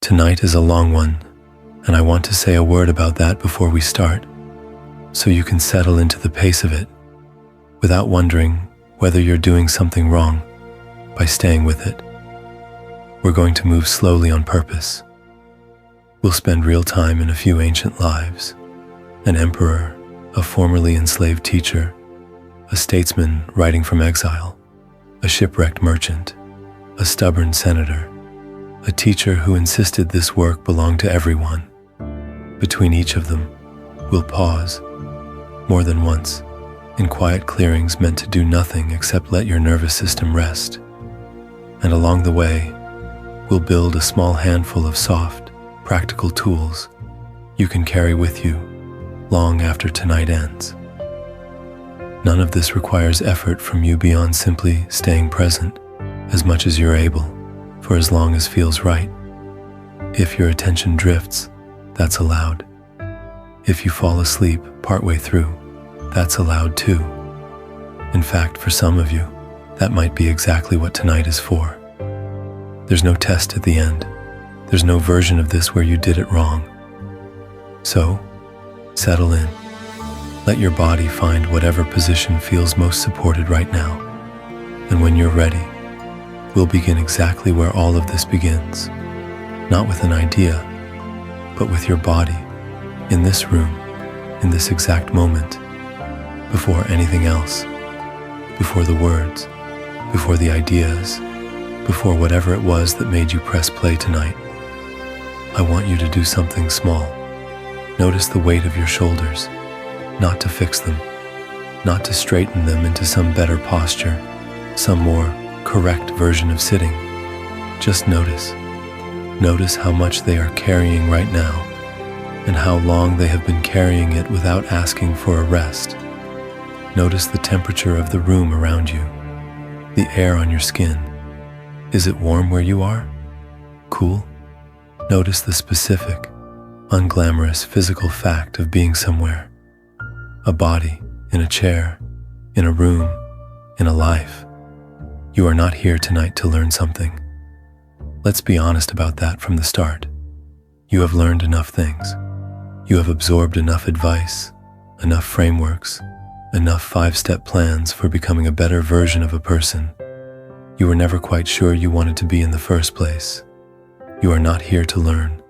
Tonight is a long one, and I want to say a word about that before we start, so you can settle into the pace of it without wondering whether you're doing something wrong by staying with it. We're going to move slowly on purpose. We'll spend real time in a few ancient lives: an emperor, a formerly enslaved teacher, a statesman writing from exile, a shipwrecked merchant, a stubborn senator, a teacher who insisted this work belonged to everyone. Between each of them, we'll pause, more than once, in quiet clearings meant to do nothing except let your nervous system rest. And along the way, we'll build a small handful of soft, practical tools you can carry with you long after tonight ends. None of this requires effort from you beyond simply staying present as much as you're able, for as long as feels right. If your attention drifts, that's allowed. If you fall asleep partway through, that's allowed too. In fact, for some of you, that might be exactly what tonight is for. There's no test at the end. There's no version of this where you did it wrong. So, settle in. Let your body find whatever position feels most supported right now. And when you're ready, we'll begin exactly where all of this begins. Not with an idea, but with your body, in this room, in this exact moment, before anything else, before the words, before the ideas, before whatever it was that made you press play tonight. I want you to do something small. Notice the weight of your shoulders, not to fix them, not to straighten them into some better posture, some more correct version of sitting. Just notice. Notice how much they are carrying right now, and how long they have been carrying it without asking for a rest. Notice the temperature of the room around you, the air on your skin. Is it warm where you are? Cool? Notice the specific, unglamorous physical fact of being somewhere. A body, in a chair, in a room, in a life. You are not here tonight to learn something. Let's be honest about that from the start. You have learned enough things. You have absorbed enough advice, enough frameworks, enough 5-step plans for becoming a better version of a person you were never quite sure you wanted to be in the first place. You are not here to learn.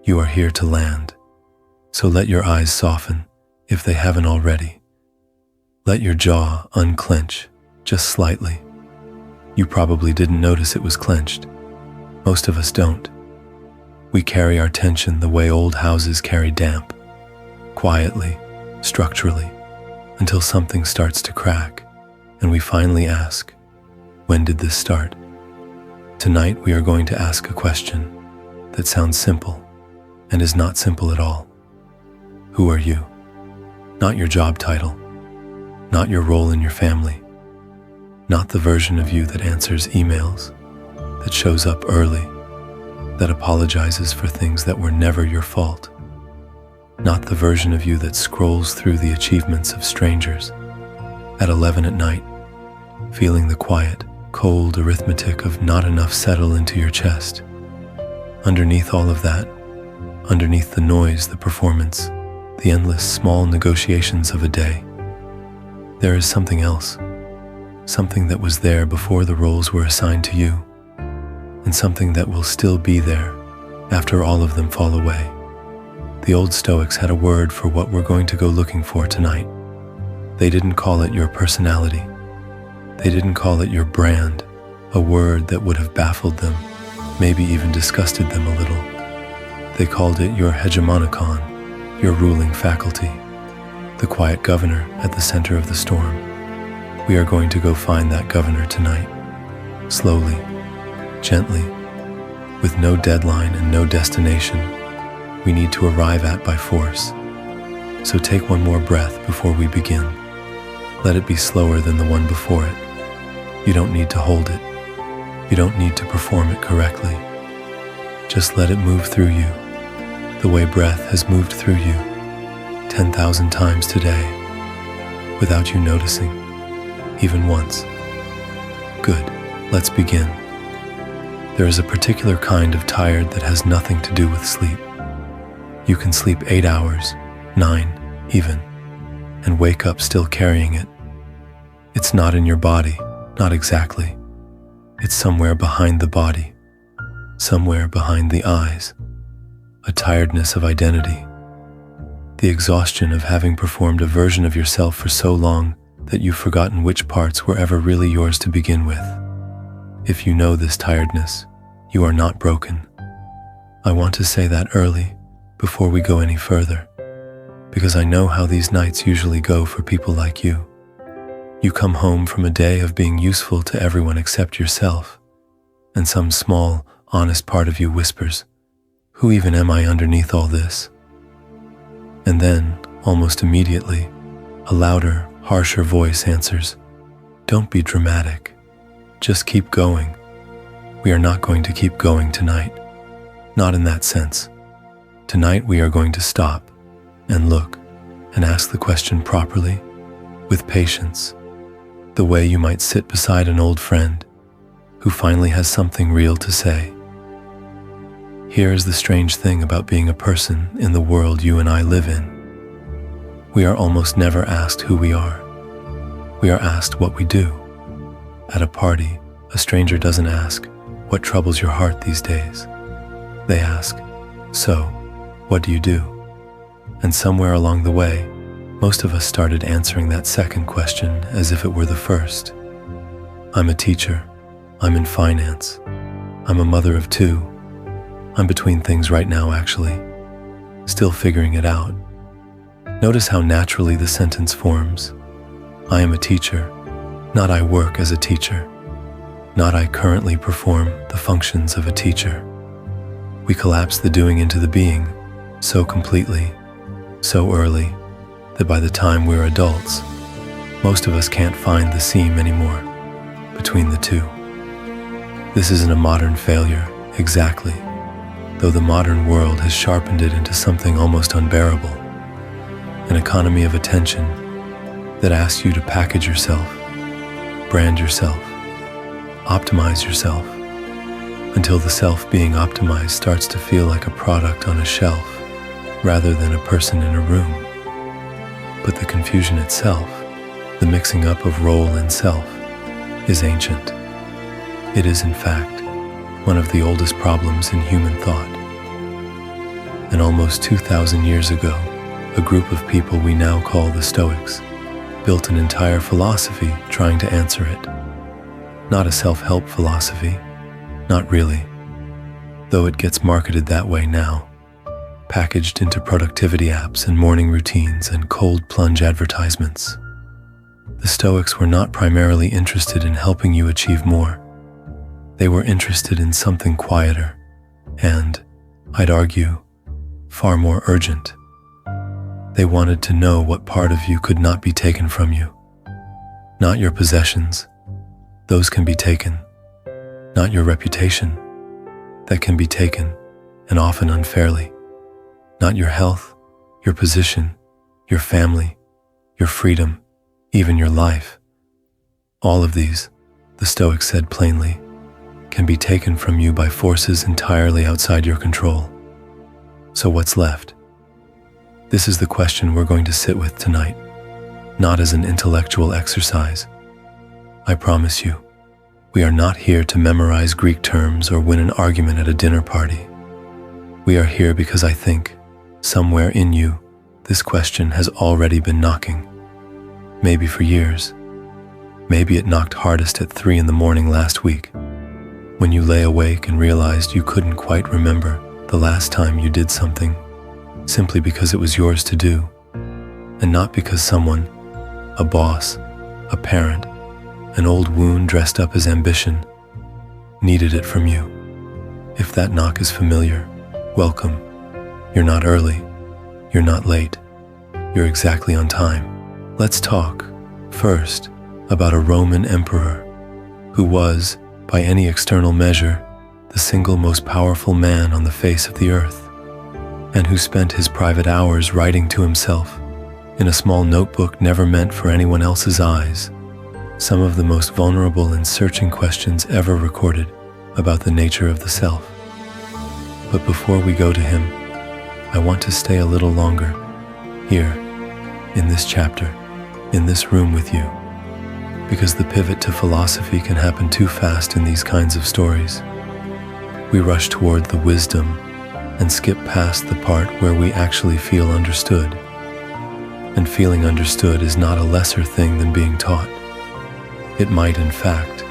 You are here to land. So let your eyes soften, if they haven't already. Let your jaw unclench, just slightly. You probably didn't notice it was clenched. Most of us don't. We carry our tension the way old houses carry damp, quietly, structurally, until something starts to crack, and we finally ask, when did this start? Tonight we are going to ask a question that sounds simple and is not simple at all. Who are you? Not your job title, not your role in your family, not the version of you that answers emails, that shows up early, that apologizes for things that were never your fault, not the version of you that scrolls through the achievements of strangers at 11 at night, feeling the quiet, cold arithmetic of not enough settle into your chest. Underneath all of that, underneath the noise, the performance, the endless small negotiations of a day, there is something else, something that was there before the roles were assigned to you, and something that will still be there after all of them fall away. The old Stoics had a word for what we're going to go looking for tonight. They didn't call it your personality. They didn't call it your brand, a word that would have baffled them, maybe even disgusted them a little. They called it your Hegemonicon, your ruling faculty, the quiet governor at the center of the storm. We are going to go find that governor tonight, slowly, gently, with no deadline and no destination we need to arrive at by force. So take one more breath before we begin. Let it be slower than the one before it. You don't need to hold it. You don't need to perform it correctly. Just let it move through you, the way breath has moved through you 10,000 times today, without you noticing, even once. Good, let's begin. There is a particular kind of tired that has nothing to do with sleep. You can sleep 8 hours, 9 even, and wake up still carrying it. It's not in your body, not exactly. It's somewhere behind the body, somewhere behind the eyes. A tiredness of identity. The exhaustion of having performed a version of yourself for so long that you've forgotten which parts were ever really yours to begin with. If you know this tiredness, you are not broken. I want to say that early, before we go any further, because I know how these nights usually go for people like you. You come home from a day of being useful to everyone except yourself, and some small, honest part of you whispers, "Who even am I underneath all this?" And then, almost immediately, a louder, harsher voice answers, "Don't be dramatic. Just keep going. We are not going to keep going tonight. Not in that sense. Tonight we are going to stop and look and ask the question properly, with patience, the way you might sit beside an old friend who finally has something real to say. Here is the strange thing about being a person in the world you and I live in. We are almost never asked who we are. We are asked what we do. At a party, a stranger doesn't ask, "What troubles your heart these days?" They ask, "So, what do you do?" And somewhere along the way, most of us started answering that second question as if it were the first. I'm a teacher. I'm in finance. I'm a mother of 2. I'm between things right now, actually. Still figuring it out. Notice how naturally the sentence forms. I am a teacher, not I work as a teacher. Not I currently perform the functions of a teacher. We collapse the doing into the being so completely, so early, that by the time we're adults, most of us can't find the seam anymore between the two. This isn't a modern failure, exactly, though the modern world has sharpened it into something almost unbearable. An economy of attention that asks you to package yourself, brand yourself, optimize yourself, until the self being optimized starts to feel like a product on a shelf rather than a person in a room. But the confusion itself, the mixing up of role and self, is ancient. It is, in fact, one of the oldest problems in human thought. And almost 2,000 years ago, a group of people we now call the Stoics built an entire philosophy trying to answer it. Not a self-help philosophy, not really, though it gets marketed that way now, packaged into productivity apps and morning routines and cold plunge advertisements. The Stoics were not primarily interested in helping you achieve more. They were interested in something quieter and, I'd argue, far more urgent. They wanted to know what part of you could not be taken from you. Not your possessions, those can be taken. Not your reputation, that can be taken, and often unfairly. Not your health, your position, your family, your freedom, even your life. All of these, the Stoics said plainly, can be taken from you by forces entirely outside your control. So what's left? This is the question we're going to sit with tonight, not as an intellectual exercise. I promise you, we are not here to memorize Greek terms or win an argument at a dinner party. We are here because I think, somewhere in you, this question has already been knocking. Maybe for years. Maybe it knocked hardest at 3 a.m. last week, when you lay awake and realized you couldn't quite remember the last time you did something, simply because it was yours to do, and not because someone, a boss, a parent, an old wound dressed up as ambition, needed it from you. If that knock is familiar, welcome. You're not early. You're not late. You're exactly on time. Let's talk, first, about a Roman emperor who was, by any external measure, the single most powerful man on the face of the earth, and who spent his private hours writing to himself, in a small notebook never meant for anyone else's eyes, some of the most vulnerable and searching questions ever recorded, about the nature of the self. But before we go to him, I want to stay a little longer, here, in this chapter, in this room with you, because the pivot to philosophy can happen too fast in these kinds of stories. We rush toward the wisdom and skip past the part where we actually feel understood. And feeling understood is not a lesser thing than being taught. It might, in fact,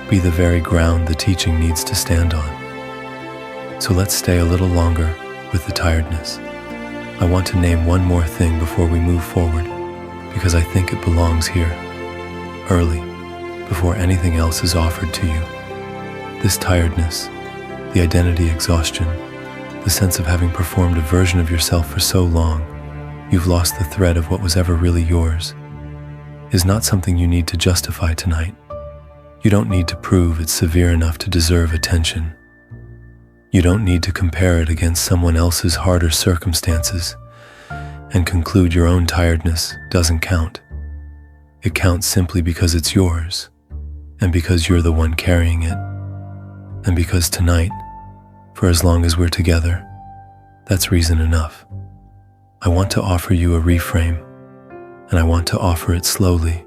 be the very ground the teaching needs to stand on. So let's stay a little longer with the tiredness. I want to name one more thing before we move forward, because I think it belongs here, early, before anything else is offered to you. This tiredness, the identity exhaustion, the sense of having performed a version of yourself for so long, you've lost the thread of what was ever really yours, is not something you need to justify tonight. You don't need to prove it's severe enough to deserve attention. You don't need to compare it against someone else's harder circumstances and conclude your own tiredness doesn't count. It counts simply because it's yours, and because you're the one carrying it, and because tonight, for as long as we're together, that's reason enough. I want to offer you a reframe, and I want to offer it slowly,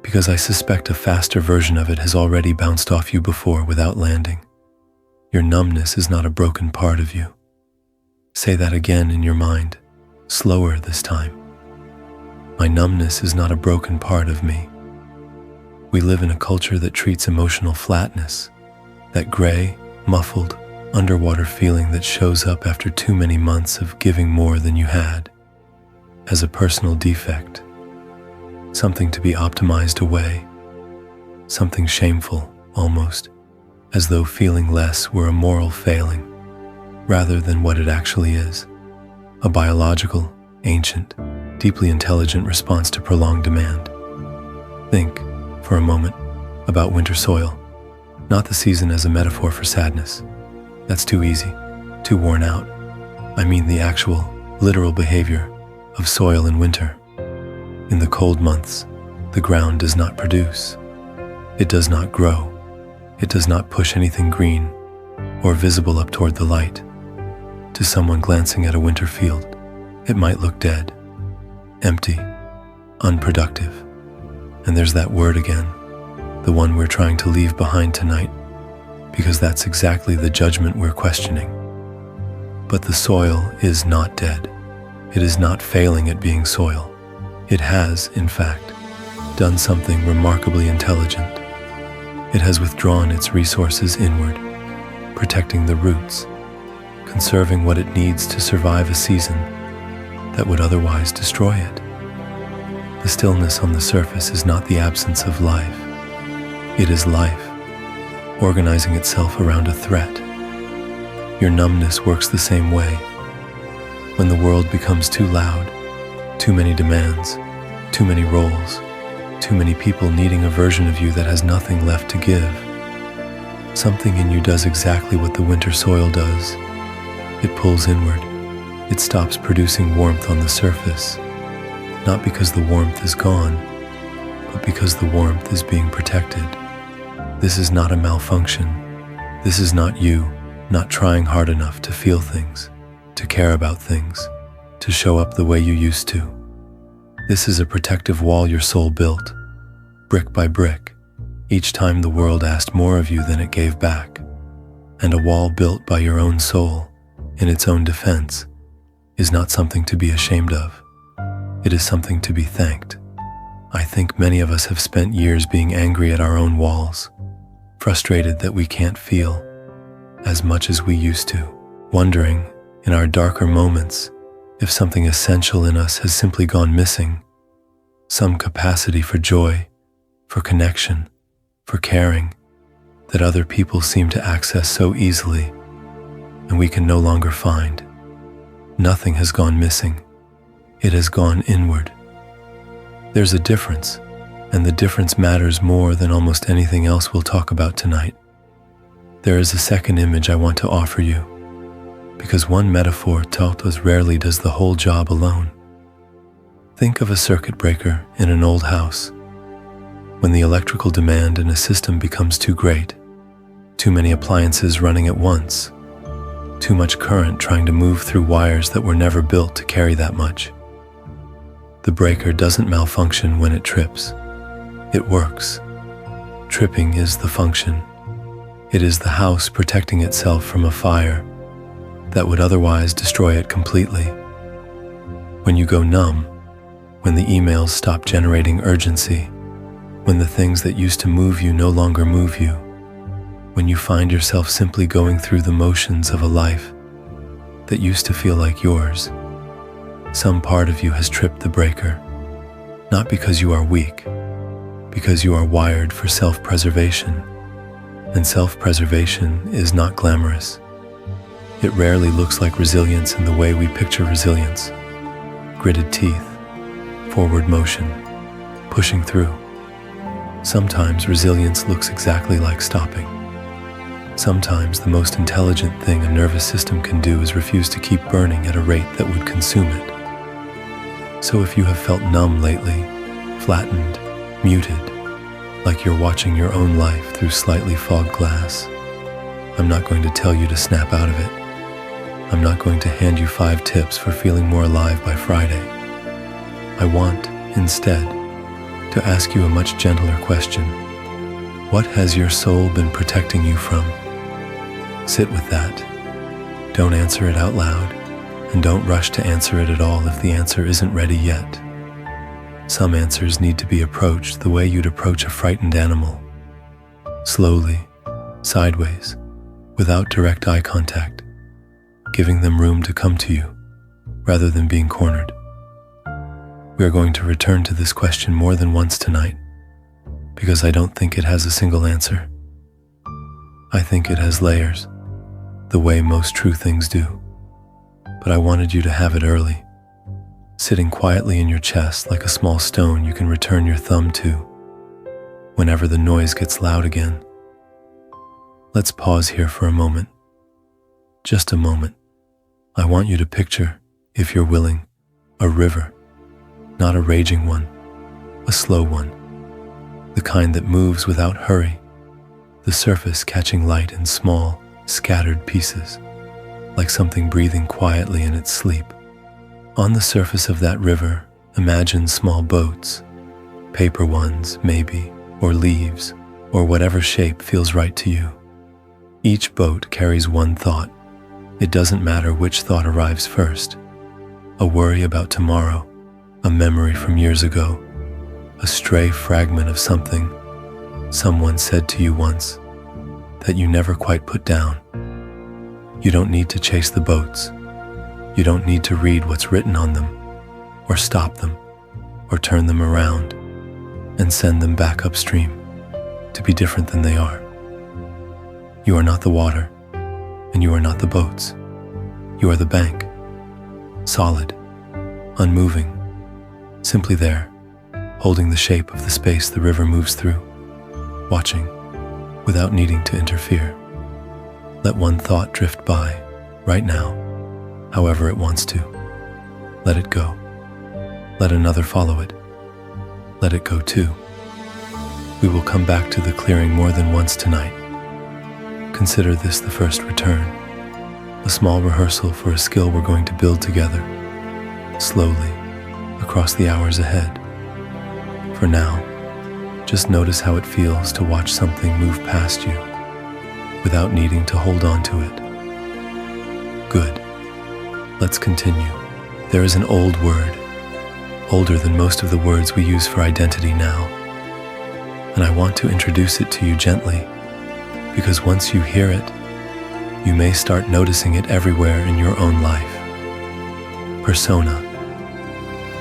because I suspect a faster version of it has already bounced off you before without landing. Your numbness is not a broken part of you. Say that again in your mind, slower this time. My numbness is not a broken part of me. We live in a culture that treats emotional flatness, that gray, muffled, underwater feeling that shows up after too many months of giving more than you had, as a personal defect, something to be optimized away, something shameful, almost, as though feeling less were a moral failing, rather than what it actually is, a biological, ancient, deeply intelligent response to prolonged demand. Think, for a moment, about winter soil, not the season as a metaphor for sadness. That's too easy, too worn out. I mean the actual, literal behavior of soil in winter. In the cold months, the ground does not produce. It does not grow. It does not push anything green or visible up toward the light. To someone glancing at a winter field, it might look dead, empty, unproductive. And there's that word again, the one we're trying to leave behind tonight, because that's exactly the judgment we're questioning. But the soil is not dead. It is not failing at being soil. It has, in fact, done something remarkably intelligent. It has withdrawn its resources inward, protecting the roots, conserving what it needs to survive a season that would otherwise destroy it. The stillness on the surface is not the absence of life. It is life, organizing itself around a threat. Your numbness works the same way. When the world becomes too loud, too many demands, too many roles, too many people needing a version of you that has nothing left to give, something in you does exactly what the winter soil does. It pulls inward. It stops producing warmth on the surface, not because the warmth is gone, but because the warmth is being protected. This is not a malfunction. This is not you not trying hard enough to feel things, to care about things, to show up the way you used to. This is a protective wall your soul built, brick by brick, each time the world asked more of you than it gave back. And a wall built by your own soul, in its own defense, is not something to be ashamed of. It is something to be thanked. I think many of us have spent years being angry at our own walls, frustrated that we can't feel as much as we used to, wondering, in our darker moments, if something essential in us has simply gone missing, some capacity for joy, for connection, for caring, that other people seem to access so easily, and we can no longer find. Nothing has gone missing. It has gone inward. There's a difference, and the difference matters more than almost anything else we'll talk about tonight. There is a second image I want to offer you, because one metaphor taught us rarely does the whole job alone. Think of a circuit breaker in an old house. When the electrical demand in a system becomes too great, Too many appliances running at once. Too much current trying to move through wires that were never built to carry that much. The breaker doesn't malfunction when it trips. It works. Tripping is the function. It is the house protecting itself from a fire that would otherwise destroy it completely. When you go numb, when the emails stop generating urgency, when the things that used to move you no longer move you, when you find yourself simply going through the motions of a life that used to feel like yours, some part of you has tripped the breaker, not because you are weak, because you are wired for self-preservation, and self-preservation is not glamorous. It rarely looks like resilience in the way we picture resilience. Gritted teeth, forward motion, pushing through. Sometimes resilience looks exactly like stopping. Sometimes the most intelligent thing a nervous system can do is refuse to keep burning at a rate that would consume it. So if you have felt numb lately, flattened, muted, like you're watching your own life through slightly fogged glass, I'm not going to tell you to snap out of it. I'm not going to hand you 5 tips for feeling more alive by Friday. I want, instead, to ask you a much gentler question. What has your soul been protecting you from? Sit with that. Don't answer it out loud, and don't rush to answer it at all if the answer isn't ready yet. Some answers need to be approached the way you'd approach a frightened animal. Slowly, sideways, without direct eye contact, giving them room to come to you, rather than being cornered. We are going to return to this question more than once tonight, because I don't think it has a single answer. I think it has layers, the way most true things do. But I wanted you to have it early, sitting quietly in your chest like a small stone you can return your thumb to whenever the noise gets loud again. Let's pause here for a moment. Just a moment. I want you to picture, if you're willing, a river, not a raging one, a slow one, the kind that moves without hurry, the surface catching light in small, scattered pieces, like something breathing quietly in its sleep. On the surface of that river, imagine small boats, paper ones maybe, or leaves, or whatever shape feels right to you. Each boat carries one thought. It doesn't matter which thought arrives first. A worry about tomorrow, a memory from years ago, a stray fragment of something someone said to you once that you never quite put down. You don't need to chase the boats. You don't need to read what's written on them, or stop them, or turn them around and send them back upstream to be different than they are. You are not the water, and you are not the boats. You are the bank, solid, unmoving, simply there, holding the shape of the space the river moves through, watching, without needing to interfere. Let one thought drift by, right now, however it wants to. Let it go. Let another follow it. Let it go too. We will come back to the clearing more than once tonight. Consider this the first return, a small rehearsal for a skill we're going to build together, slowly, across the hours ahead. For now, just notice how it feels to watch something move past you, without needing to hold on to it. Good. Let's continue. There is an old word, older than most of the words we use for identity now, and I want to introduce it to you gently, because once you hear it, you may start noticing it everywhere in your own life. Persona.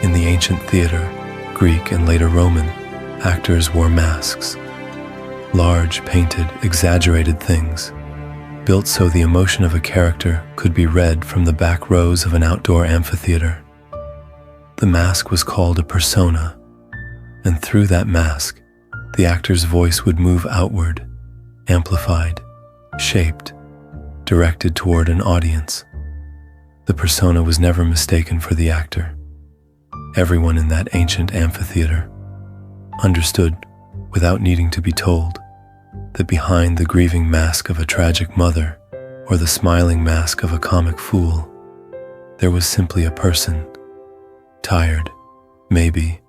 In the ancient theater, Greek and later Roman, actors wore masks. Large, painted, exaggerated things, built so the emotion of a character could be read from the back rows of an outdoor amphitheater. The mask was called a persona, and through that mask, the actor's voice would move outward, amplified, shaped, directed toward an audience. The persona was never mistaken for the actor. Everyone in that ancient amphitheater understood, without needing to be told, that behind the grieving mask of a tragic mother or the smiling mask of a comic fool, there was simply a person, tired, maybe,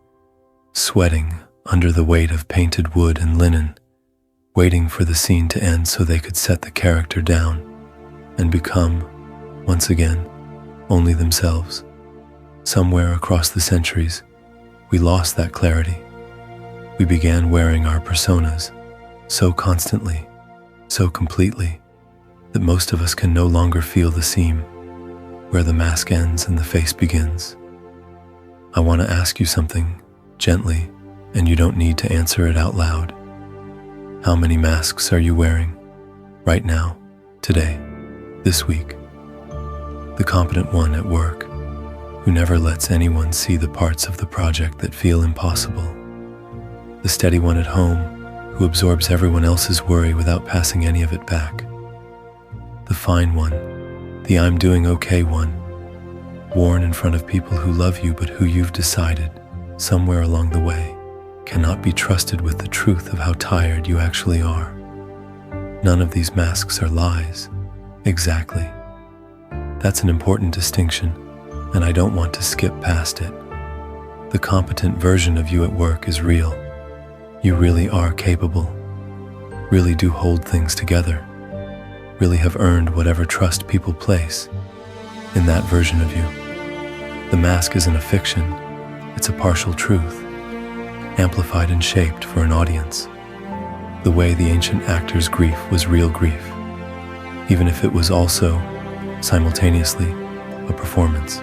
sweating under the weight of painted wood and linen, waiting for the scene to end so they could set the character down and become, once again, only themselves. Somewhere across the centuries, we lost that clarity. We began wearing our personas so constantly, so completely, that most of us can no longer feel the seam where the mask ends and the face begins. I want to ask you something gently, and you don't need to answer it out loud. How many masks are you wearing right now, today, this week? The competent one at work, who never lets anyone see the parts of the project that feel impossible. The steady one at home, who absorbs everyone else's worry without passing any of it back. The fine one, the I'm doing okay one, worn in front of people who love you but who you've decided, somewhere along the way, cannot be trusted with the truth of how tired you actually are. None of these masks are lies, exactly. That's an important distinction, and I don't want to skip past it. The competent version of you at work is real. You really are capable, really do hold things together, really have earned whatever trust people place in that version of you. The mask isn't a fiction, it's a partial truth, amplified and shaped for an audience. The way the ancient actor's grief was real grief, even if it was also, simultaneously, a performance.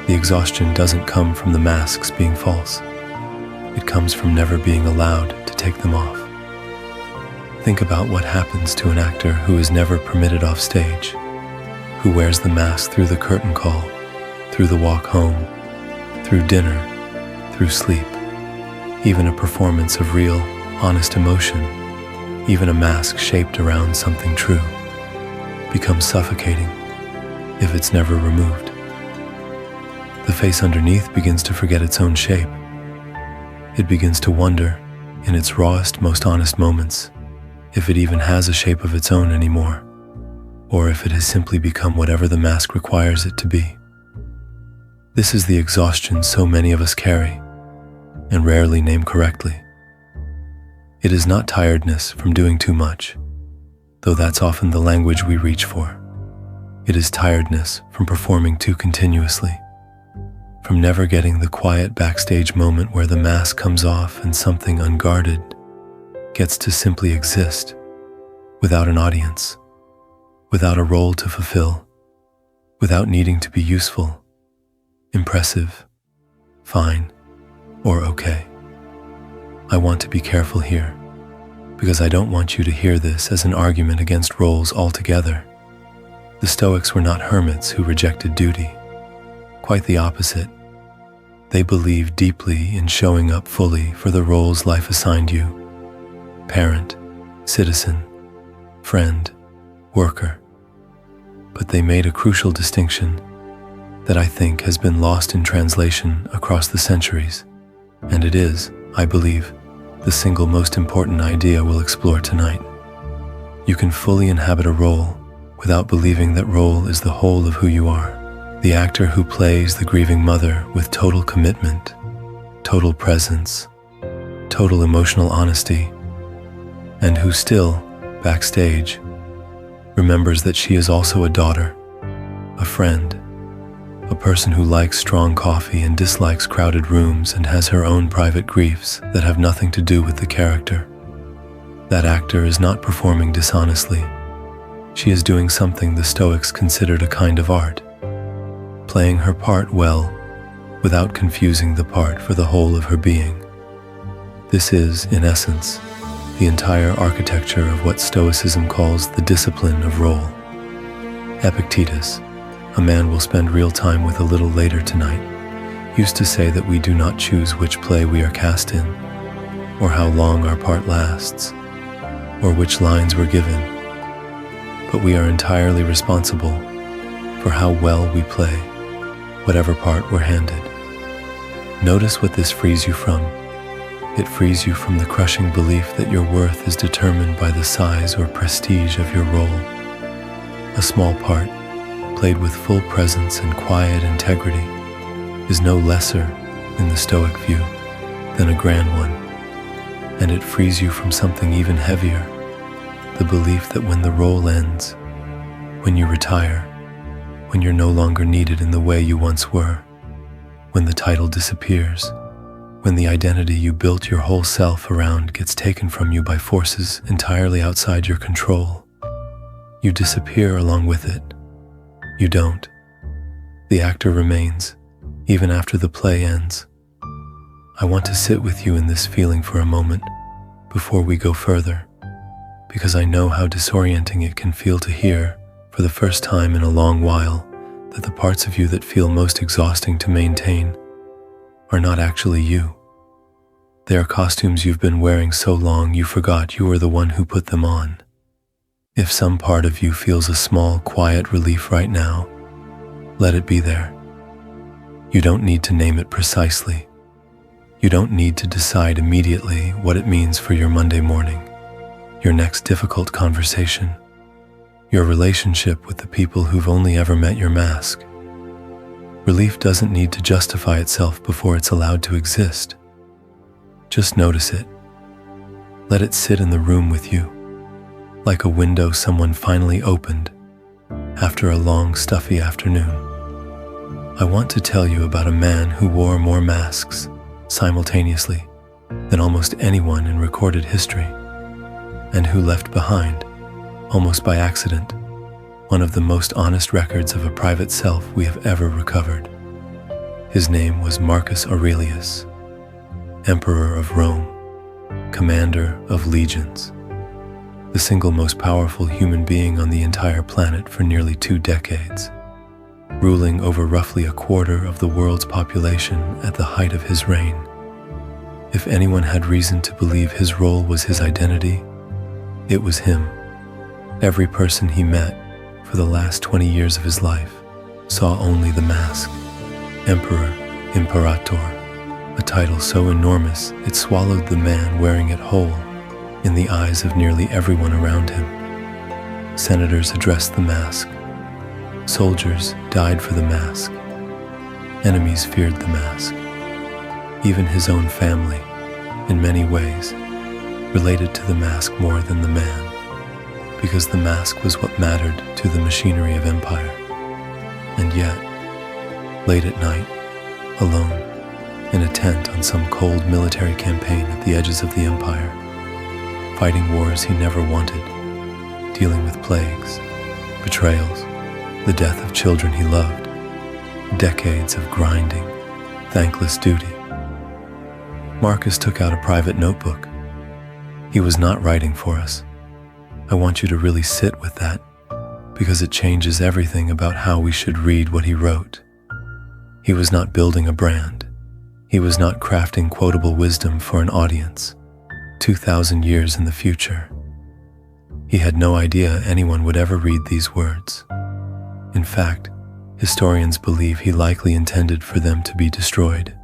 The exhaustion doesn't come from the masks being false. It comes from never being allowed to take them off. Think about what happens to an actor who is never permitted off stage, who wears the mask through the curtain call, through the walk home, through dinner, through sleep, even a performance of real, honest emotion, even a mask shaped around something true, becomes suffocating if it's never removed. The face underneath begins to forget its own shape. It begins to wonder, in its rawest, most honest moments, if it even has a shape of its own anymore, or if it has simply become whatever the mask requires it to be. This is the exhaustion so many of us carry, and rarely name correctly. It is not tiredness from doing too much, though that's often the language we reach for. It is tiredness from performing too continuously, from never getting the quiet backstage moment where the mask comes off and something unguarded gets to simply exist, without an audience, without a role to fulfill, without needing to be useful, impressive, fine, or okay. I want to be careful here, because I don't want you to hear this as an argument against roles altogether. The Stoics were not hermits who rejected duty. Quite the opposite. They believed deeply in showing up fully for the roles life assigned you: parent, citizen, friend, worker. But they made a crucial distinction that I think has been lost in translation across the centuries, and it is, I believe, the single most important idea we'll explore tonight. You can fully inhabit a role without believing that role is the whole of who you are. The actor who plays the grieving mother with total commitment, total presence, total emotional honesty, and who still, backstage, remembers that she is also a daughter, a friend, a person who likes strong coffee and dislikes crowded rooms and has her own private griefs that have nothing to do with the character. That actor is not performing dishonestly. She is doing something the Stoics considered a kind of art, playing her part well without confusing the part for the whole of her being. This is, in essence, the entire architecture of what Stoicism calls the discipline of role. Epictetus, a man we'll spend real time with a little later tonight, used to say that we do not choose which play we are cast in, or how long our part lasts, or which lines we're given, but we are entirely responsible for how well we play whatever part we're handed. Notice what this frees you from. It frees you from the crushing belief that your worth is determined by the size or prestige of your role. A small part, played with full presence and quiet integrity, is no lesser, in the Stoic view, than a grand one, and it frees you from something even heavier, the belief that when the role ends, when you retire, when you're no longer needed in the way you once were, when the title disappears, when the identity you built your whole self around gets taken from you by forces entirely outside your control, you disappear along with it. You don't. The actor remains, even after the play ends. I want to sit with you in this feeling for a moment before we go further, because I know how disorienting it can feel to hear, for the first time in a long while, that the parts of you that feel most exhausting to maintain are not actually you. They are costumes you've been wearing so long you forgot you were the one who put them on. If some part of you feels a small, quiet relief right now, let it be there. You don't need to name it precisely. You don't need to decide immediately what it means for your Monday morning, your next difficult conversation, your relationship with the people who've only ever met your mask. Relief doesn't need to justify itself before it's allowed to exist. Just notice it. Let it sit in the room with you, like a window someone finally opened after a long, stuffy afternoon. I want to tell you about a man who wore more masks simultaneously than almost anyone in recorded history, and who left behind, almost by accident, one of the most honest records of a private self we have ever recovered. His name was Marcus Aurelius, Emperor of Rome, commander of legions, the single most powerful human being on the entire planet for nearly 2 decades, ruling over roughly a quarter of the world's population at the height of his reign. If anyone had reason to believe his role was his identity, it was him. Every person he met for the last 20 years of his life saw only the mask, Emperor, Imperator, a title so enormous it swallowed the man wearing it whole in the eyes of nearly everyone around him. Senators addressed the mask. Soldiers died for the mask. Enemies feared the mask. Even his own family, in many ways, related to the mask more than the man, because the mask was what mattered to the machinery of empire. And yet, late at night, alone, in a tent on some cold military campaign at the edges of the empire, fighting wars he never wanted, dealing with plagues, betrayals, the death of children he loved, decades of grinding, thankless duty. Marcus took out a private notebook. He was not writing for us. I want you to really sit with that, because it changes everything about how we should read what he wrote. He was not building a brand. He was not crafting quotable wisdom for an audience 2,000 years in the future. He had no idea anyone would ever read these words. In fact, historians believe he likely intended for them to be destroyed.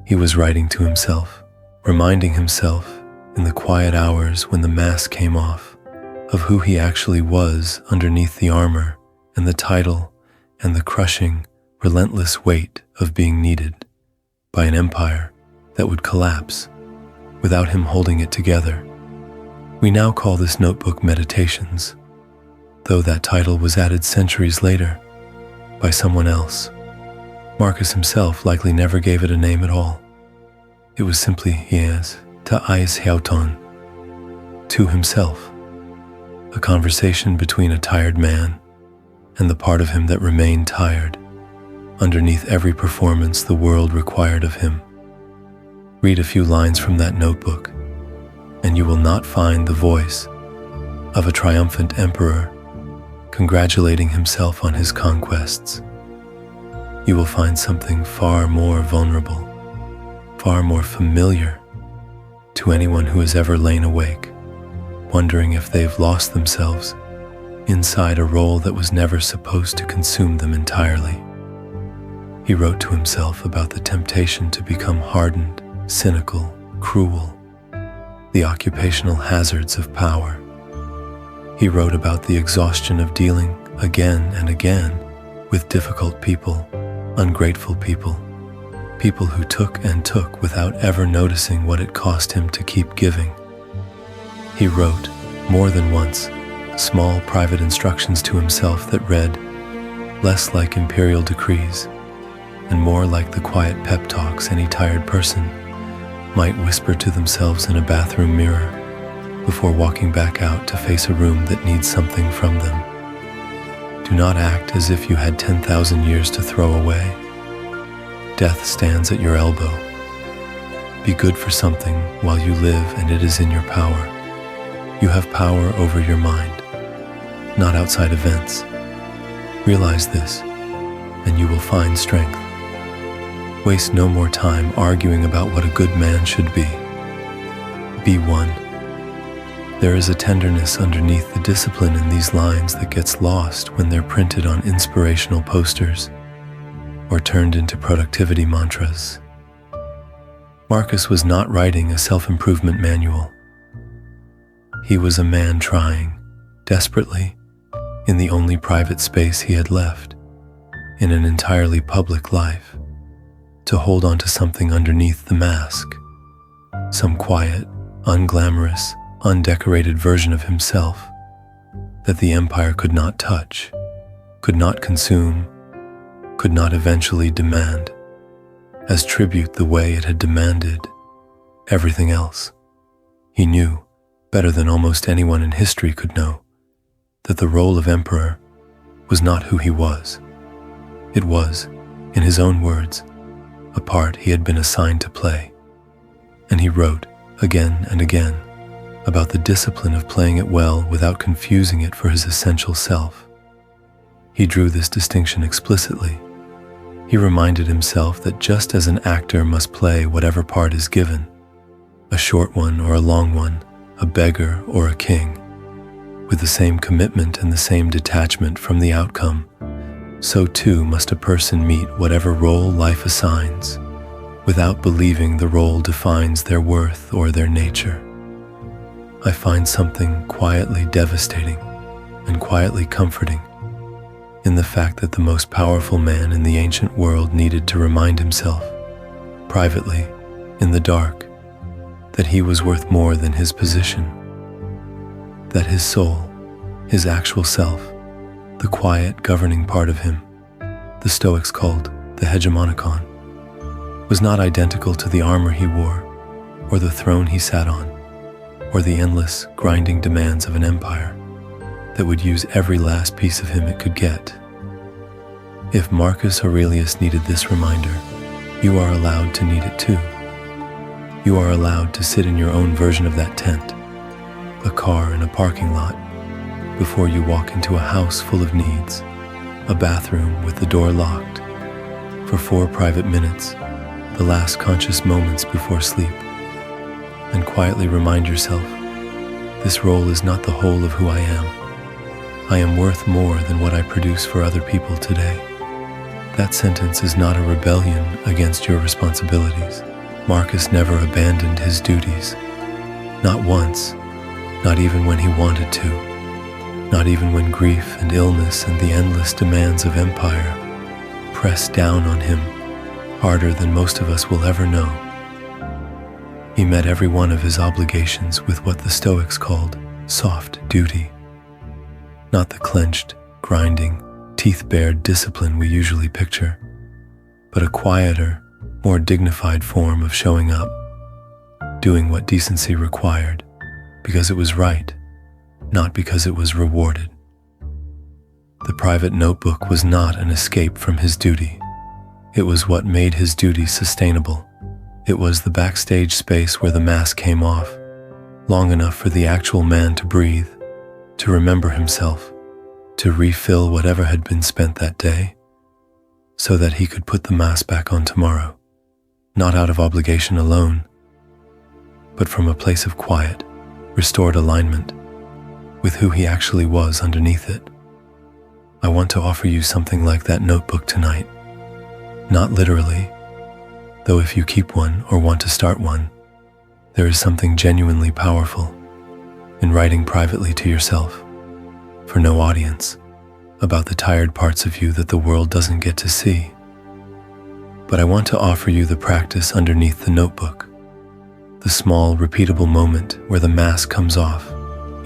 He was writing to himself, reminding himself in the quiet hours when the mask came off of who he actually was underneath the armor and the title and the crushing, relentless weight of being needed by an empire that would collapse without him holding it together. We now call this notebook Meditations, though that title was added centuries later by someone else. Marcus himself likely never gave it a name at all. It was simply Hies ta Eis Hauton, to himself, a conversation between a tired man and the part of him that remained tired underneath every performance the world required of him. Read a few lines from that notebook, and you will not find the voice of a triumphant emperor congratulating himself on his conquests. You will find something far more vulnerable, far more familiar to anyone who has ever lain awake, wondering if they've lost themselves inside a role that was never supposed to consume them entirely. He wrote to himself about the temptation to become hardened, cynical, cruel, the occupational hazards of power. He wrote about the exhaustion of dealing again and again with difficult people, ungrateful people, people who took and took without ever noticing what it cost him to keep giving. He wrote, more than once, small private instructions to himself that read less like imperial decrees and more like the quiet pep talks any tired person might whisper to themselves in a bathroom mirror before walking back out to face a room that needs something from them. Do not act as if you had 10,000 years to throw away. Death stands at your elbow. Be good for something while you live and it is in your power. You have power over your mind, not outside events. Realize this, and you will find strength. Waste no more time arguing about what a good man should be. Be one. There is a tenderness underneath the discipline in these lines that gets lost when they're printed on inspirational posters or turned into productivity mantras. Marcus was not writing a self-improvement manual. He was a man trying, desperately, in the only private space he had left, in an entirely public life, to hold on to something underneath the mask, some quiet, unglamorous, undecorated version of himself that the empire could not touch, could not consume, could not eventually demand, as tribute the way it had demanded everything else. He knew, better than almost anyone in history could know, that the role of emperor was not who he was. It was, in his own words, a part he had been assigned to play. And he wrote, again and again, about the discipline of playing it well without confusing it for his essential self. He drew this distinction explicitly. He reminded himself that just as an actor must play whatever part is given, a short one or a long one, a beggar or a king, with the same commitment and the same detachment from the outcome, so too must a person meet whatever role life assigns, without believing the role defines their worth or their nature. I find something quietly devastating and quietly comforting in the fact that the most powerful man in the ancient world needed to remind himself, privately, in the dark, that he was worth more than his position, that his soul, his actual self, the quiet governing part of him, the Stoics called the Hegemonicon, was not identical to the armor he wore, or the throne he sat on, or the endless, grinding demands of an empire that would use every last piece of him it could get. If Marcus Aurelius needed this reminder, you are allowed to need it too. You are allowed to sit in your own version of that tent, a car in a parking lot, before you walk into a house full of needs, a bathroom with the door locked, for 4 private minutes, the last conscious moments before sleep, and quietly remind yourself, this role is not the whole of who I am. I am worth more than what I produce for other people today. That sentence is not a rebellion against your responsibilities. Marcus never abandoned his duties. Not once, not even when he wanted to, not even when grief and illness and the endless demands of empire pressed down on him harder than most of us will ever know. He met every one of his obligations with what the Stoics called soft duty, not the clenched, grinding, teeth-bared discipline we usually picture, but a quieter, more dignified form of showing up, doing what decency required, because it was right, not because it was rewarded. The private notebook was not an escape from his duty. It was what made his duty sustainable. It was the backstage space where the mask came off, long enough for the actual man to breathe, to remember himself, to refill whatever had been spent that day, so that he could put the mask back on tomorrow, not out of obligation alone, but from a place of quiet, restored alignment with who he actually was underneath it. I want to offer you something like that notebook tonight. Not literally, though if you keep one or want to start one, There is something genuinely powerful in writing privately to yourself, for no audience, about the tired parts of you that the world doesn't get to see. But I want to offer you the practice underneath the notebook, the small, repeatable moment where the mask comes off,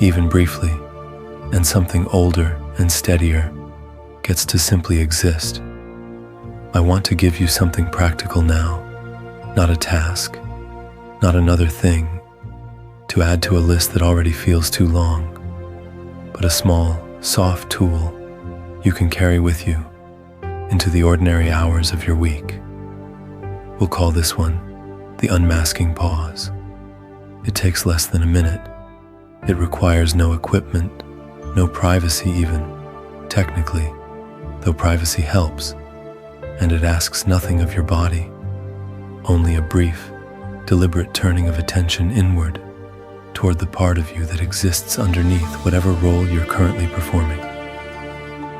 even briefly, and something older and steadier gets to simply exist. I want to give you something practical now, not a task, not another thing to add to a list that already feels too long, but a small, soft tool you can carry with you into the ordinary hours of your week. We'll call this one the unmasking pause. It takes less than a minute. It requires no equipment, no privacy even, technically, though privacy helps, and it asks nothing of your body, only a brief, deliberate turning of attention inward toward the part of you that exists underneath whatever role you're currently performing.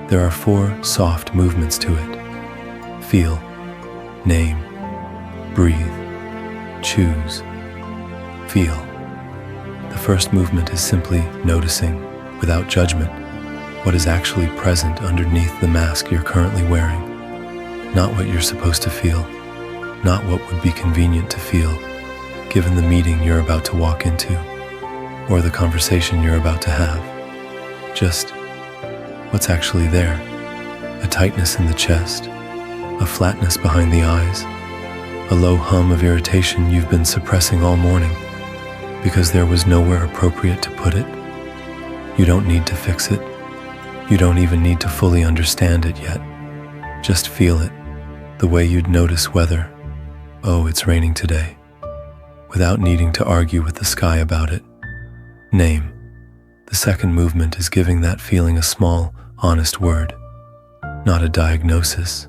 There are 4 soft movements to it: feel, name, breathe, choose, feel. The first movement is simply noticing, without judgment, what is actually present underneath the mask you're currently wearing. Not what you're supposed to feel, not what would be convenient to feel, given the meeting you're about to walk into, or the conversation you're about to have. Just what's actually there. A tightness in the chest, a flatness behind the eyes, a low hum of irritation you've been suppressing all morning because there was nowhere appropriate to put it. You don't need to fix it. You don't even need to fully understand it yet. Just feel it, the way you'd notice whether, oh, it's raining today, without needing to argue with the sky about it. Name. The second movement is giving that feeling a small, honest word. Not a diagnosis,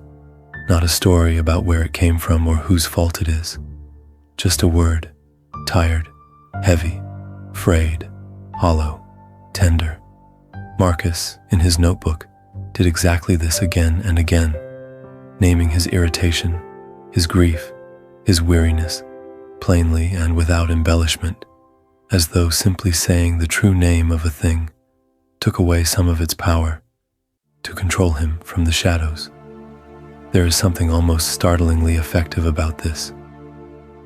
not a story about where it came from or whose fault it is. Just a word. Tired, heavy, frayed, hollow, tender. Marcus, in his notebook, did exactly this again and again, naming his irritation, his grief, his weariness, plainly and without embellishment, as though simply saying the true name of a thing took away some of its power to control him from the shadows. There is something almost startlingly effective about this.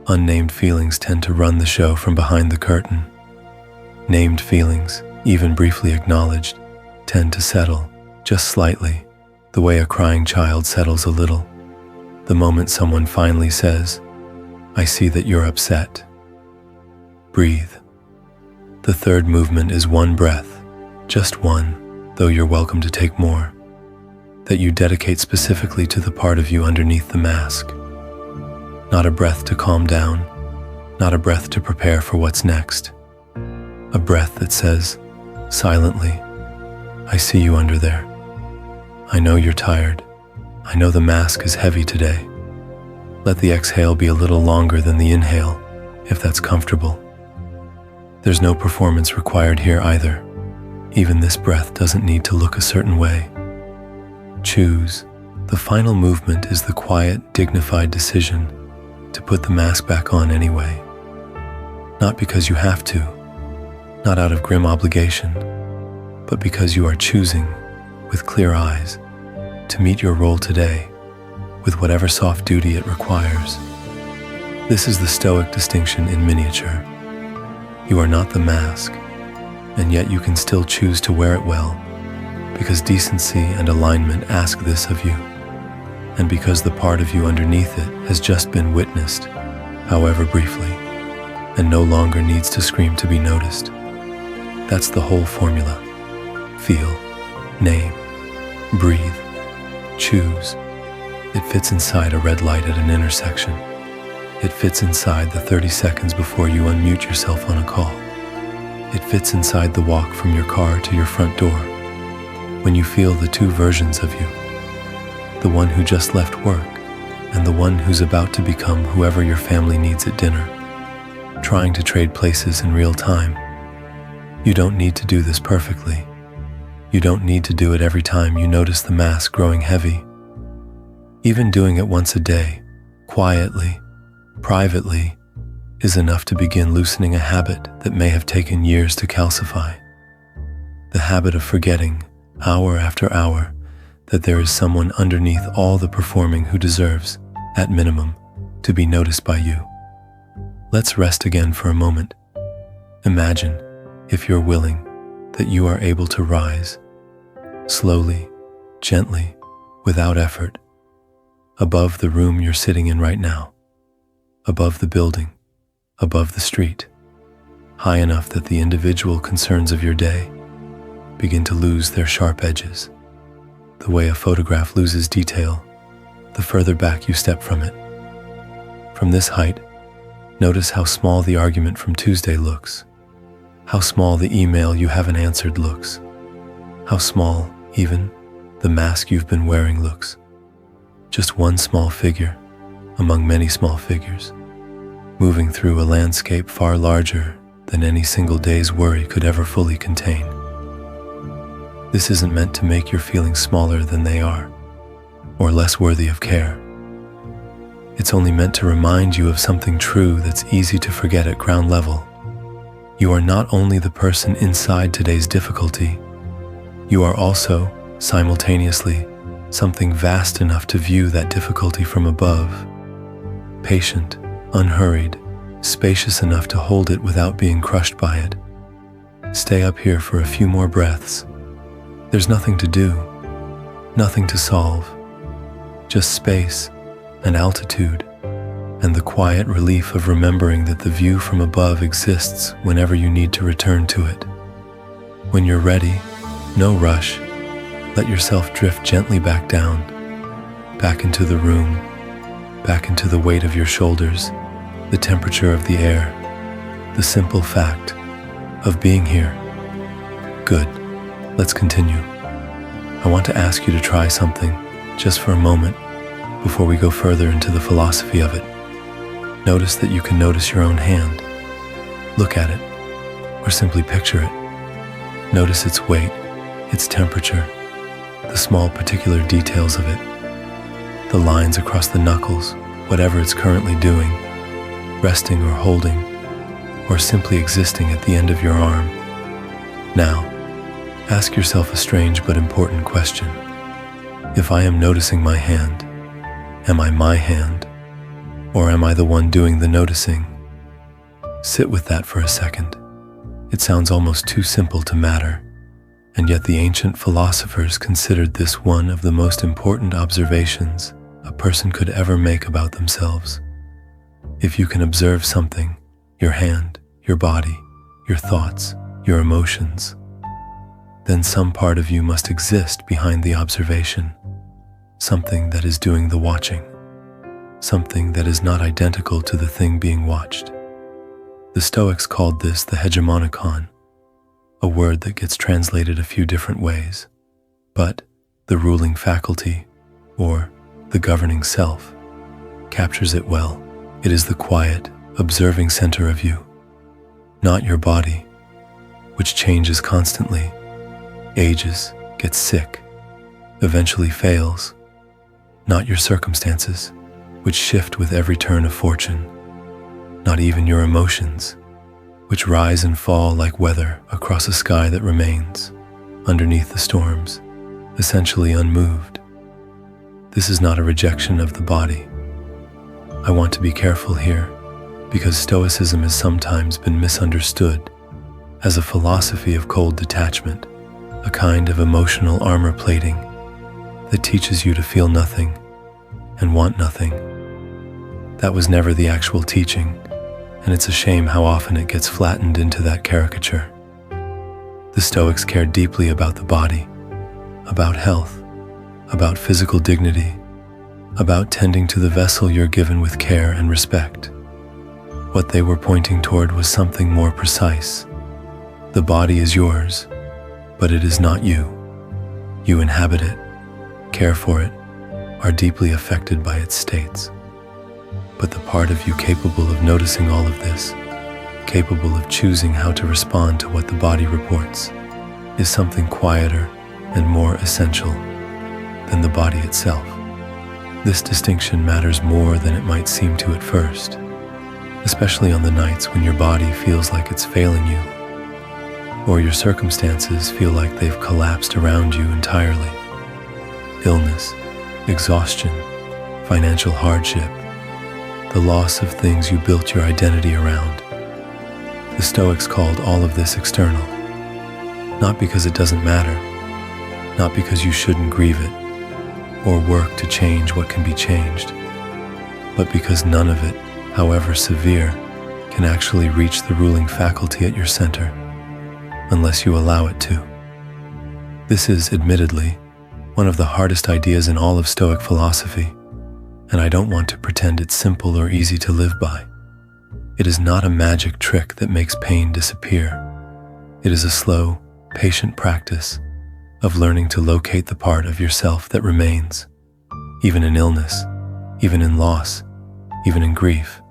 Unnamed feelings tend to run the show from behind the curtain. Named feelings, even briefly acknowledged, tend to settle, just slightly, the way a crying child settles a little. The moment someone finally says, "I see that you're upset." Breathe. The third movement is one breath, just one, though you're welcome to take more, that you dedicate specifically to the part of you underneath the mask. Not a breath to calm down, not a breath to prepare for what's next. A breath that says, silently, "I see you under there. I know you're tired. I know the mask is heavy today." Let the exhale be a little longer than the inhale, if that's comfortable. There's no performance required here either. Even this breath doesn't need to look a certain way. Choose. The final movement is the quiet, dignified decision to put the mask back on anyway. Not because you have to, not out of grim obligation, but because you are choosing, with clear eyes, to meet your role today with whatever soft duty it requires. This is the Stoic distinction in miniature. You are not the mask, and yet you can still choose to wear it well, because decency and alignment ask this of you, and because the part of you underneath it has just been witnessed, however briefly, and no longer needs to scream to be noticed. That's the whole formula. Feel, name, breathe, choose. It fits inside a red light at an intersection. It fits inside the 30 seconds before you unmute yourself on a call. It fits inside the walk from your car to your front door, when you feel the two versions of you, the one who just left work and the one who's about to become whoever your family needs at dinner, trying to trade places in real time. You don't need to do this perfectly. You don't need to do it every time you notice the mask growing heavy. Even doing it once a day, quietly, privately, is enough to begin loosening a habit that may have taken years to calcify. The habit of forgetting, hour after hour, that there is someone underneath all the performing who deserves, at minimum, to be noticed by you. Let's rest again for a moment. Imagine, if you're willing, that you are able to rise, slowly, gently, without effort, above the room you're sitting in right now, above the building, above the street, high enough that the individual concerns of your day begin to lose their sharp edges. The way a photograph loses detail, the further back you step from it. From this height, notice how small the argument from Tuesday looks, how small the email you haven't answered looks, how small, even, the mask you've been wearing looks. Just one small figure among many small figures, moving through a landscape far larger than any single day's worry could ever fully contain. This isn't meant to make your feelings smaller than they are, or less worthy of care. It's only meant to remind you of something true that's easy to forget at ground level. You are not only the person inside today's difficulty, you are also, simultaneously, something vast enough to view that difficulty from above, patient, unhurried, spacious enough to hold it without being crushed by it. Stay up here for a few more breaths. There's nothing to do, nothing to solve, just space and altitude and the quiet relief of remembering that the view from above exists whenever you need to return to it. When you're ready, no rush, let yourself drift gently back down, back into the room, back into the weight of your shoulders, the temperature of the air, the simple fact of being here. Good. Let's continue. I want to ask you to try something, just for a moment, before we go further into the philosophy of it. Notice that you can notice your own hand. Look at it, or simply picture it. Notice its weight, its temperature, the small particular details of it, the lines across the knuckles, whatever it's currently doing, resting or holding, or simply existing at the end of your arm. Now, ask yourself a strange but important question. If I am noticing my hand, am I my hand, or am I the one doing the noticing? Sit with that for a second. It sounds almost too simple to matter, and yet the ancient philosophers considered this one of the most important observations a person could ever make about themselves. If you can observe something, your hand, your body, your thoughts, your emotions, then some part of you must exist behind the observation, something that is doing the watching, something that is not identical to the thing being watched. The Stoics called this the Hegemonicon, a word that gets translated a few different ways, but the ruling faculty, or the governing self, captures it well. It is the quiet, observing center of you, not your body, which changes constantly, ages, gets sick, eventually fails, not your circumstances, which shift with every turn of fortune, not even your emotions, which rise and fall like weather across a sky that remains, underneath the storms, essentially unmoved. This is not a rejection of the body. I want to be careful here, because Stoicism has sometimes been misunderstood as a philosophy of cold detachment, a kind of emotional armor plating that teaches you to feel nothing and want nothing. That was never the actual teaching, and it's a shame how often it gets flattened into that caricature. The Stoics cared deeply about the body, about health, about physical dignity, about tending to the vessel you're given with care and respect. What they were pointing toward was something more precise. The body is yours, but it is not you. You inhabit it, care for it, are deeply affected by its states. But the part of you capable of noticing all of this, capable of choosing how to respond to what the body reports, is something quieter and more essential than the body itself. This distinction matters more than it might seem to at first, especially on the nights when your body feels like it's failing you, or your circumstances feel like they've collapsed around you entirely. Illness, exhaustion, financial hardship, the loss of things you built your identity around. The Stoics called all of this external, not because it doesn't matter, not because you shouldn't grieve it, or work to change what can be changed, but because none of it, however severe, can actually reach the ruling faculty at your center, unless you allow it to. This is, admittedly, one of the hardest ideas in all of Stoic philosophy, and I don't want to pretend it's simple or easy to live by. It is not a magic trick that makes pain disappear. It is a slow, patient practice of learning to locate the part of yourself that remains, even in illness, even in loss, even in grief,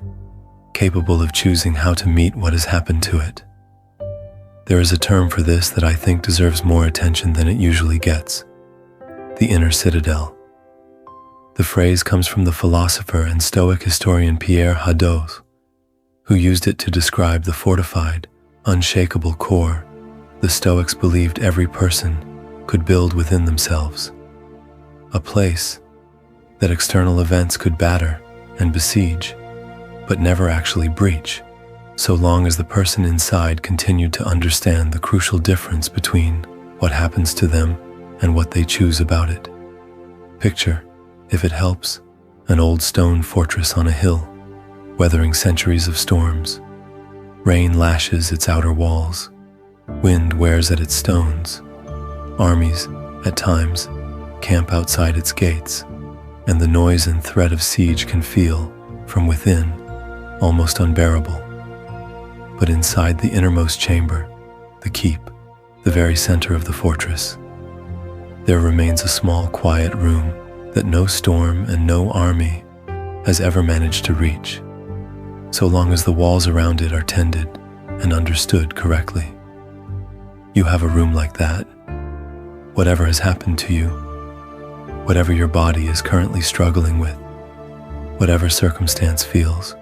capable of choosing how to meet what has happened to it. There is a term for this that I think deserves more attention than it usually gets: the inner citadel. The phrase comes from the philosopher and Stoic historian Pierre Hadot, who used it to describe the fortified, unshakable core the Stoics believed every person could build within themselves. A place that external events could batter and besiege, but never actually breach, so long as the person inside continued to understand the crucial difference between what happens to them and what they choose about it. Picture, if it helps, an old stone fortress on a hill, weathering centuries of storms. Rain lashes its outer walls, wind wears at its stones. Armies, at times, camp outside its gates, and the noise and threat of siege can feel, from within, almost unbearable. But inside the innermost chamber, the keep, the very center of the fortress, there remains a small, quiet room that no storm and no army has ever managed to reach, so long as the walls around it are tended and understood correctly. You have a room like that. Whatever has happened to you, whatever your body is currently struggling with, whatever circumstance feels,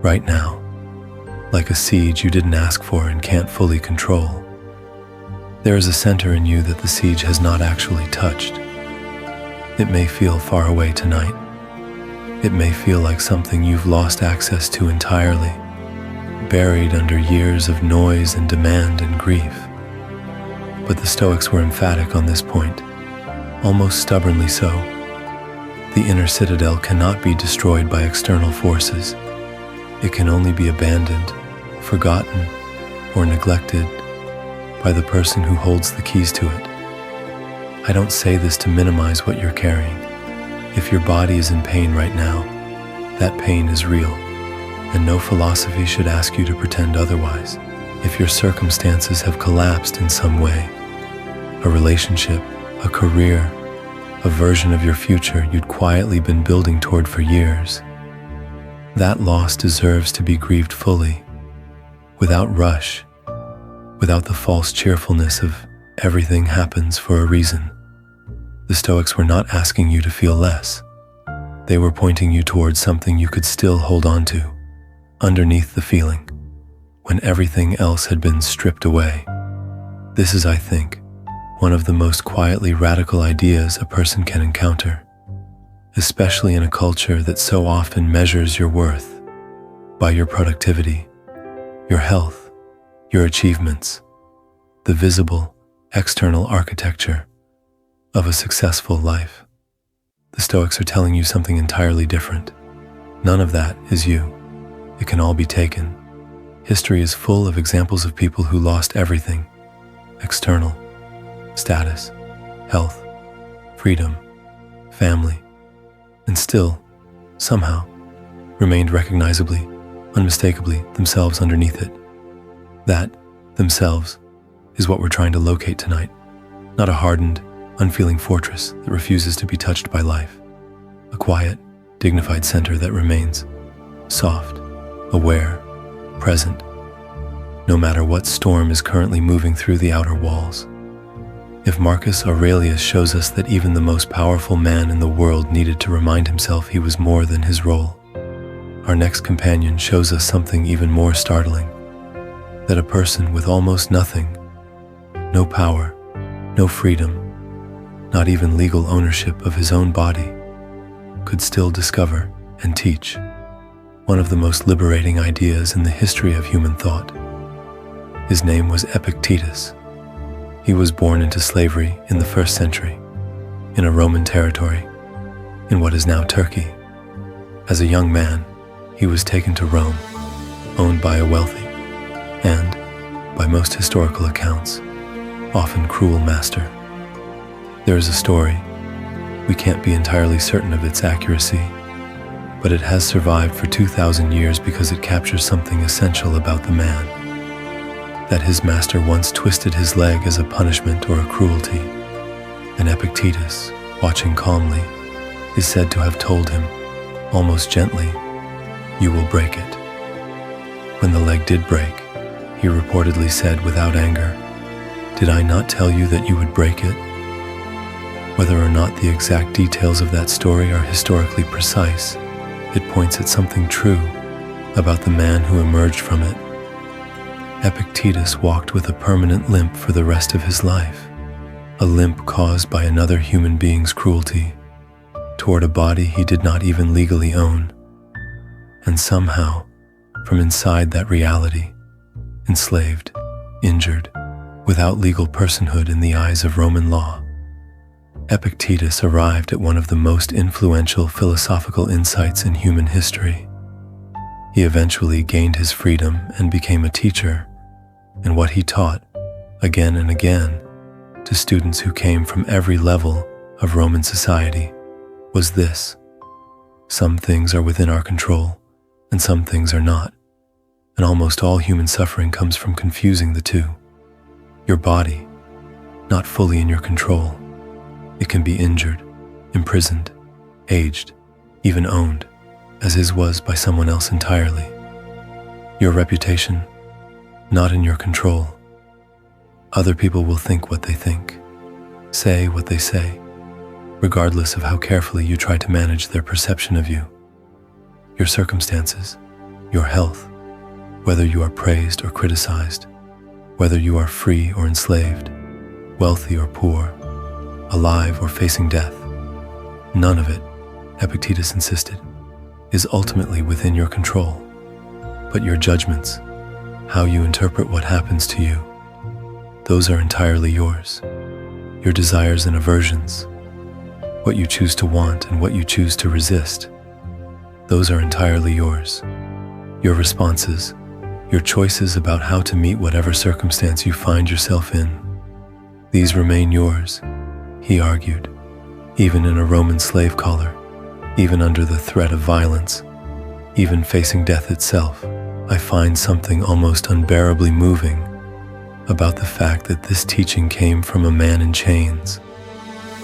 right now, like a siege you didn't ask for and can't fully control, there is a center in you that the siege has not actually touched. It may feel far away tonight. It may feel like something you've lost access to entirely, buried under years of noise and demand and grief. But the Stoics were emphatic on this point, almost stubbornly so. The inner citadel cannot be destroyed by external forces. It can only be abandoned, forgotten, or neglected by the person who holds the keys to it. I don't say this to minimize what you're carrying. If your body is in pain right now, that pain is real, and no philosophy should ask you to pretend otherwise. If your circumstances have collapsed in some way, a relationship, a career, a version of your future you'd quietly been building toward for years, that loss deserves to be grieved fully, without rush, without the false cheerfulness of everything happens for a reason. The Stoics were not asking you to feel less. They were pointing you towards something you could still hold on to, underneath the feeling, when everything else had been stripped away. This is, I think, one of the most quietly radical ideas a person can encounter, especially in a culture that so often measures your worth by your productivity, your health, your achievements, the visible, external architecture of a successful life. The Stoics are telling you something entirely different. None of that is you. It can all be taken. History is full of examples of people who lost everything: external, status, health, freedom, family, and still, somehow, remained recognizably, unmistakably themselves underneath it. That, themselves, is what we're trying to locate tonight, not a hardened, unfeeling fortress that refuses to be touched by life. A quiet, dignified center that remains soft, aware, present, no matter what storm is currently moving through the outer walls. If Marcus Aurelius shows us that even the most powerful man in the world needed to remind himself he was more than his role, Our next companion shows us something even more startling, that a person with almost nothing, no power, no freedom, not even legal ownership of his own body, could still discover and teach one of the most liberating ideas in the history of human thought. His name was Epictetus. He was born into slavery in the 1st century, in a Roman territory, in what is now Turkey. As a young man, he was taken to Rome, owned by a wealthy, and, by most historical accounts, often cruel master. There is a story. We can't be entirely certain of its accuracy, but it has survived for 2,000 years because it captures something essential about the man. That his master once twisted his leg as a punishment or a cruelty, and Epictetus, watching calmly, is said to have told him, almost gently, "You will break it." When the leg did break, he reportedly said without anger, "Did I not tell you that you would break it?" Whether or not the exact details of that story are historically precise, it points at something true about the man who emerged from it. Epictetus walked with a permanent limp for the rest of his life, a limp caused by another human being's cruelty toward a body he did not even legally own. And somehow, from inside that reality, enslaved, injured, without legal personhood in the eyes of Roman law, Epictetus arrived at one of the most influential philosophical insights in human history. He eventually gained his freedom and became a teacher, and what he taught, again and again, to students who came from every level of Roman society was this: some things are within our control, and some things are not, and almost all human suffering comes from confusing the two. Your body, not fully in your control. It can be injured, imprisoned, aged, even owned, as his was by someone else entirely. Your reputation, not in your control. Other people will think what they think, say what they say, regardless of how carefully you try to manage their perception of you. Your circumstances, your health, whether you are praised or criticized, whether you are free or enslaved, wealthy or poor, alive or facing death, none of it, Epictetus insisted, is ultimately within your control. But your judgments, how you interpret what happens to you, those are entirely yours. Your desires and aversions, what you choose to want and what you choose to resist, those are entirely yours. Your responses, your choices about how to meet whatever circumstance you find yourself in, these remain yours, he argued. Even in a Roman slave collar, even under the threat of violence, even facing death itself, I find something almost unbearably moving about the fact that this teaching came from a man in chains,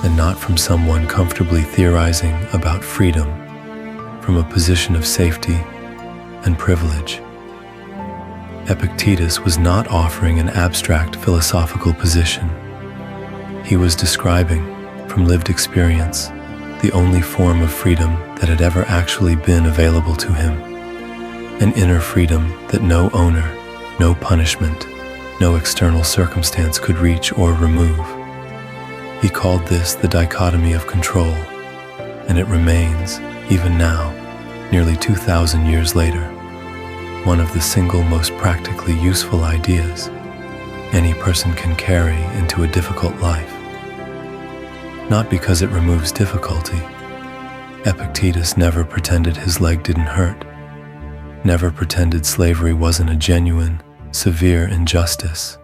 and not from someone comfortably theorizing about freedom from a position of safety and privilege. Epictetus was not offering an abstract philosophical position. He was describing, from lived experience, the only form of freedom that had ever actually been available to him, an inner freedom that no owner, no punishment, no external circumstance could reach or remove. He called this the dichotomy of control, and it remains, even now, nearly 2,000 years later, one of the single most practically useful ideas any person can carry into a difficult life. Not because it removes difficulty. Epictetus never pretended his leg didn't hurt, never pretended slavery wasn't a genuine, severe injustice,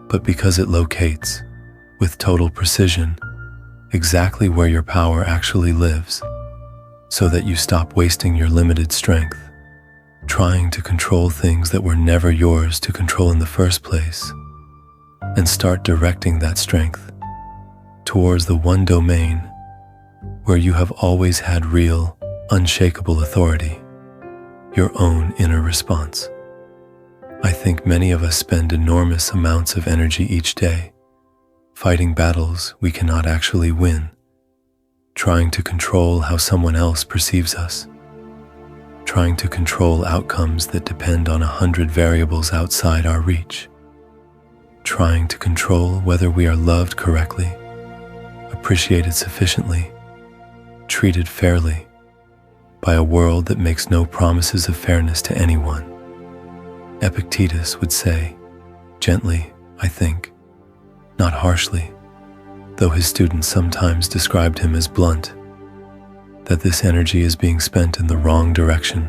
but because it locates, with total precision, exactly where your power actually lives, so that you stop wasting your limited strength trying to control things that were never yours to control in the first place, and start directing that strength towards the one domain where you have always had real, unshakable authority, your own inner response. I think many of us spend enormous amounts of energy each day fighting battles we cannot actually win, trying to control how someone else perceives us. trying to control outcomes that depend on 100 variables outside our reach, trying to control whether we are loved correctly, appreciated sufficiently, treated fairly, by a world that makes no promises of fairness to anyone. Epictetus would say, gently, I think, not harshly, though his students sometimes described him as blunt, that this energy is being spent in the wrong direction,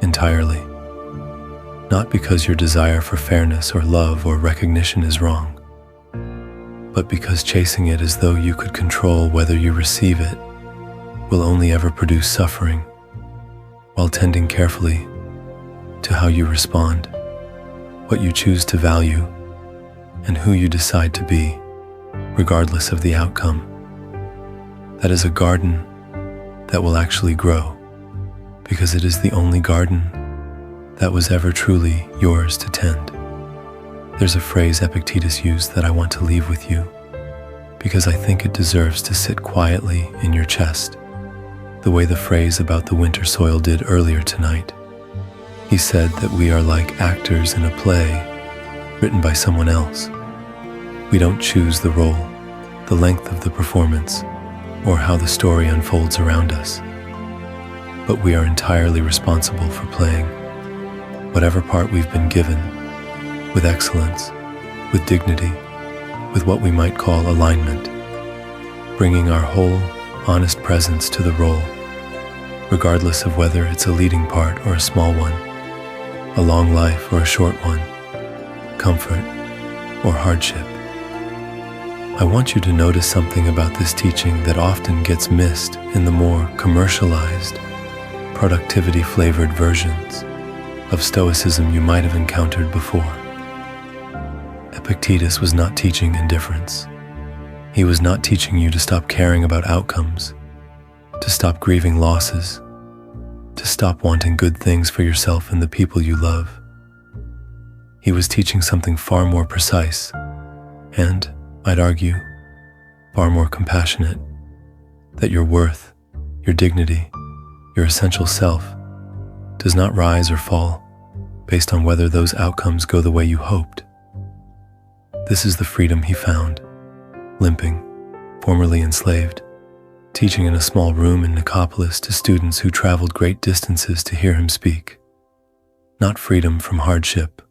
entirely. Not because your desire for fairness or love or recognition is wrong, but because chasing it as though you could control whether you receive it will only ever produce suffering, while tending carefully to how you respond, what you choose to value, and who you decide to be, regardless of the outcome. That is a garden that will actually grow, because it is the only garden that was ever truly yours to tend. There's a phrase Epictetus used that I want to leave with you, because I think it deserves to sit quietly in your chest, the way the phrase about the winter soil did earlier tonight. He said that we are like actors in a play written by someone else. We don't choose the role, the length of the performance, or how the story unfolds around us, but we are entirely responsible for playing whatever part we've been given, with excellence, with dignity, with what we might call alignment, bringing our whole, honest presence to the role, regardless of whether it's a leading part or a small one, a long life or a short one, comfort or hardship. I want you to notice something about this teaching that often gets missed in the more commercialized, productivity-flavored versions of Stoicism you might have encountered before. Epictetus was not teaching indifference. He was not teaching you to stop caring about outcomes, to stop grieving losses, to stop wanting good things for yourself and the people you love. He was teaching something far more precise and, I'd argue, far more compassionate, that your worth, your dignity, your essential self does not rise or fall based on whether those outcomes go the way you hoped. This is the freedom he found, limping, formerly enslaved, teaching in a small room in Nicopolis to students who traveled great distances to hear him speak. Not freedom from hardship.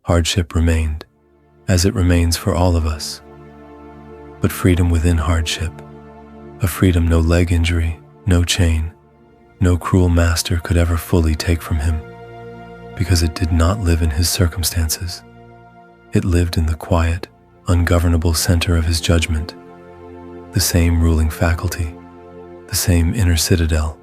Hardship remained, as it remains for all of us, but freedom within hardship, a freedom no leg injury, no chain, no cruel master could ever fully take from him, because it did not live in his circumstances. It lived in the quiet, ungovernable center of his judgment, the same ruling faculty, the same inner citadel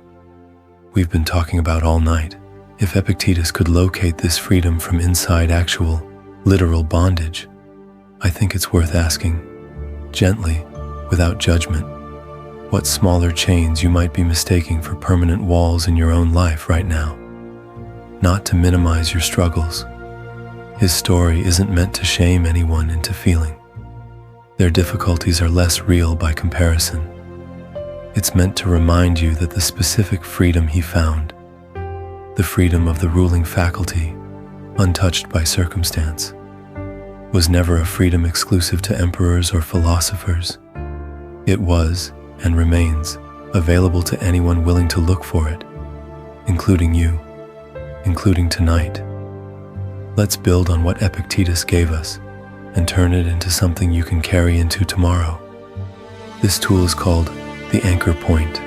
we've been talking about all night. If Epictetus could locate this freedom from inside actual, literal bondage, I think it's worth asking, gently, without judgment, what smaller chains you might be mistaking for permanent walls in your own life right now. Not to minimize your struggles. His story isn't meant to shame anyone into feeling. Their difficulties are less real by comparison. It's meant to remind you that the specific freedom he found, the freedom of the ruling faculty, untouched by circumstance, was never a freedom exclusive to emperors or philosophers. It was, and remains, available to anyone willing to look for it, including you, including tonight. Let's build on what Epictetus gave us and turn it into something you can carry into tomorrow. This tool is called the anchor point,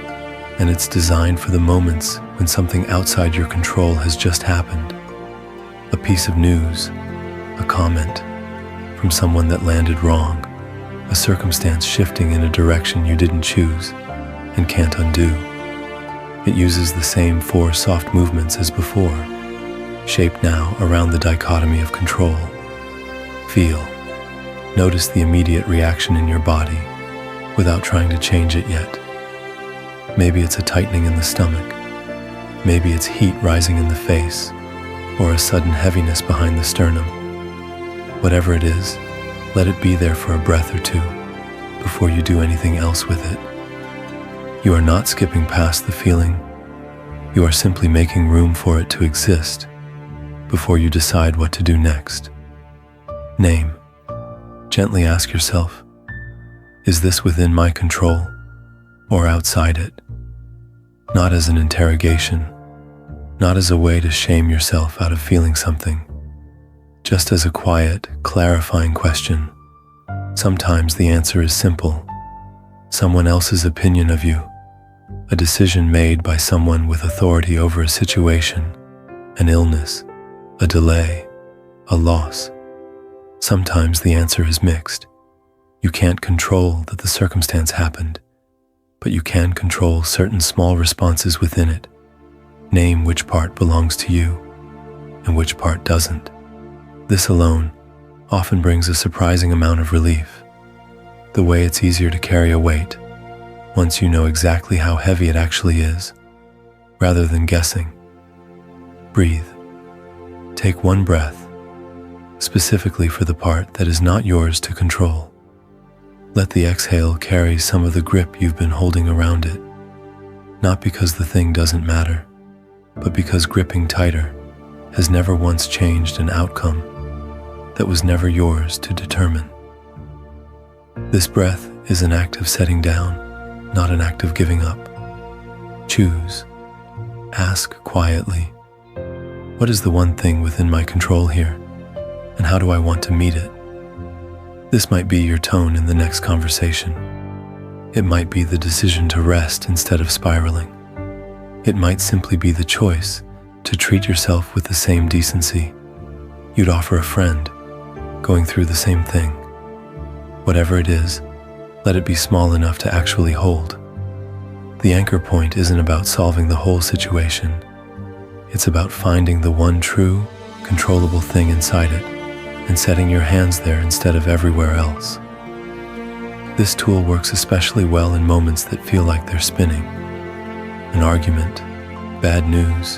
and it's designed for the moments when something outside your control has just happened. A piece of news, a comment from someone that landed wrong, a circumstance shifting in a direction you didn't choose and can't undo. It uses the same 4 soft movements as before, shaped now around the dichotomy of control. Feel. Notice the immediate reaction in your body without trying to change it yet. Maybe it's a tightening in the stomach. Maybe it's heat rising in the face, or a sudden heaviness behind the sternum. Whatever it is, let it be there for a breath or two before you do anything else with it. You are not skipping past the feeling. You are simply making room for it to exist before you decide what to do next. Name. Gently ask yourself, is this within my control or outside it? Not as an interrogation, not as a way to shame yourself out of feeling something, just as a quiet, clarifying question. Sometimes the answer is simple. Someone else's opinion of you, a decision made by someone with authority over a situation, an illness, a delay, a loss. Sometimes the answer is mixed. You can't control that the circumstance happened, but you can control certain small responses within it. Name which part belongs to you and which part doesn't. This alone often brings a surprising amount of relief. The way it's easier to carry a weight once you know exactly how heavy it actually is, rather than guessing. Breathe. Take one breath, specifically for the part that is not yours to control. Let the exhale carry some of the grip you've been holding around it, not because the thing doesn't matter, but because gripping tighter has never once changed an outcome that was never yours to determine. This breath is an act of setting down, not an act of giving up. Choose. Ask quietly, what is the one thing within my control here, and how do I want to meet it? This might be your tone in the next conversation. It might be the decision to rest instead of spiraling. It might simply be the choice to treat yourself with the same decency you'd offer a friend going through the same thing. Whatever it is, let it be small enough to actually hold. The anchor point isn't about solving the whole situation. It's about finding the one true, controllable thing inside it and setting your hands there instead of everywhere else. This tool works especially well in moments that feel like they're spinning. An argument, bad news,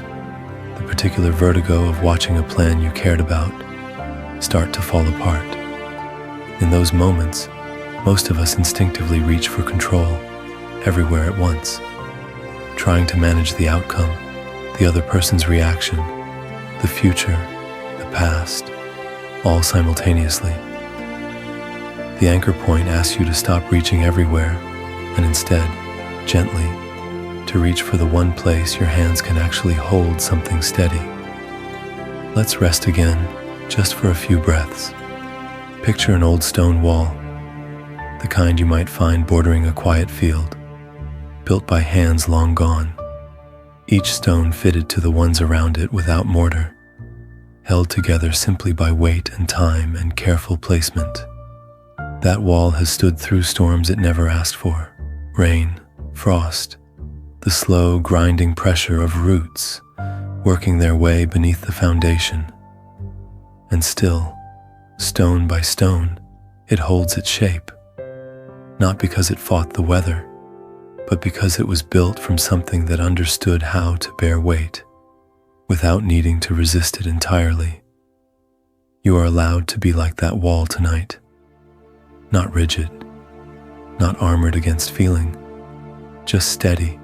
the particular vertigo of watching a plan you cared about start to fall apart. In those moments, most of us instinctively reach for control everywhere at once, trying to manage the outcome, the other person's reaction, the future, the past, all simultaneously. The anchor point asks you to stop reaching everywhere and instead, gently, to reach for the one place your hands can actually hold something steady. Let's rest again, just for a few breaths. Picture an old stone wall, the kind you might find bordering a quiet field, built by hands long gone, each stone fitted to the ones around it without mortar, held together simply by weight and time and careful placement. That wall has stood through storms it never asked for, rain, frost, the slow grinding pressure of roots working their way beneath the foundation. And still, stone by stone, it holds its shape, not because it fought the weather, but because it was built from something that understood how to bear weight, without needing to resist it entirely. You are allowed to be like that wall tonight, not rigid, not armored against feeling, just steady,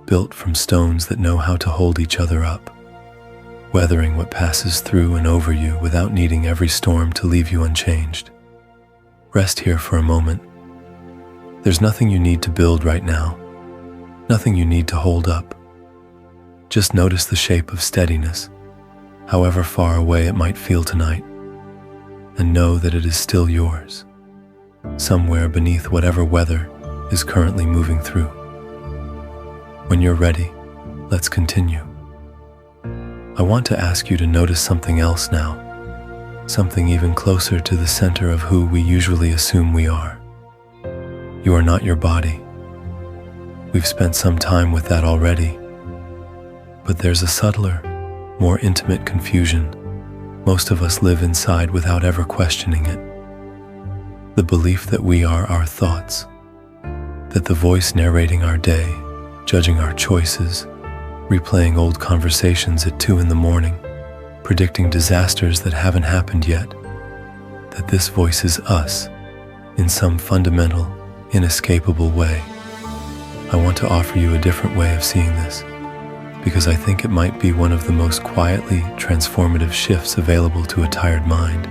built from stones that know how to hold each other up, weathering what passes through and over you without needing every storm to leave you unchanged. Rest here for a moment. There's nothing you need to build right now, nothing you need to hold up. Just notice the shape of steadiness, however far away it might feel tonight, and know that it is still yours, somewhere beneath whatever weather is currently moving through. When you're ready, let's continue. I want to ask you to notice something else now, something even closer to the center of who we usually assume we are. You are not your body. We've spent some time with that already, but there's a subtler, more intimate confusion most of us live inside without ever questioning it. The belief that we are our thoughts, that the voice narrating our day, judging our choices, replaying old conversations at 2 a.m, predicting disasters that haven't happened yet, that this voice is us in some fundamental, inescapable way. I want to offer you a different way of seeing this. because I think it might be one of the most quietly transformative shifts available to a tired mind.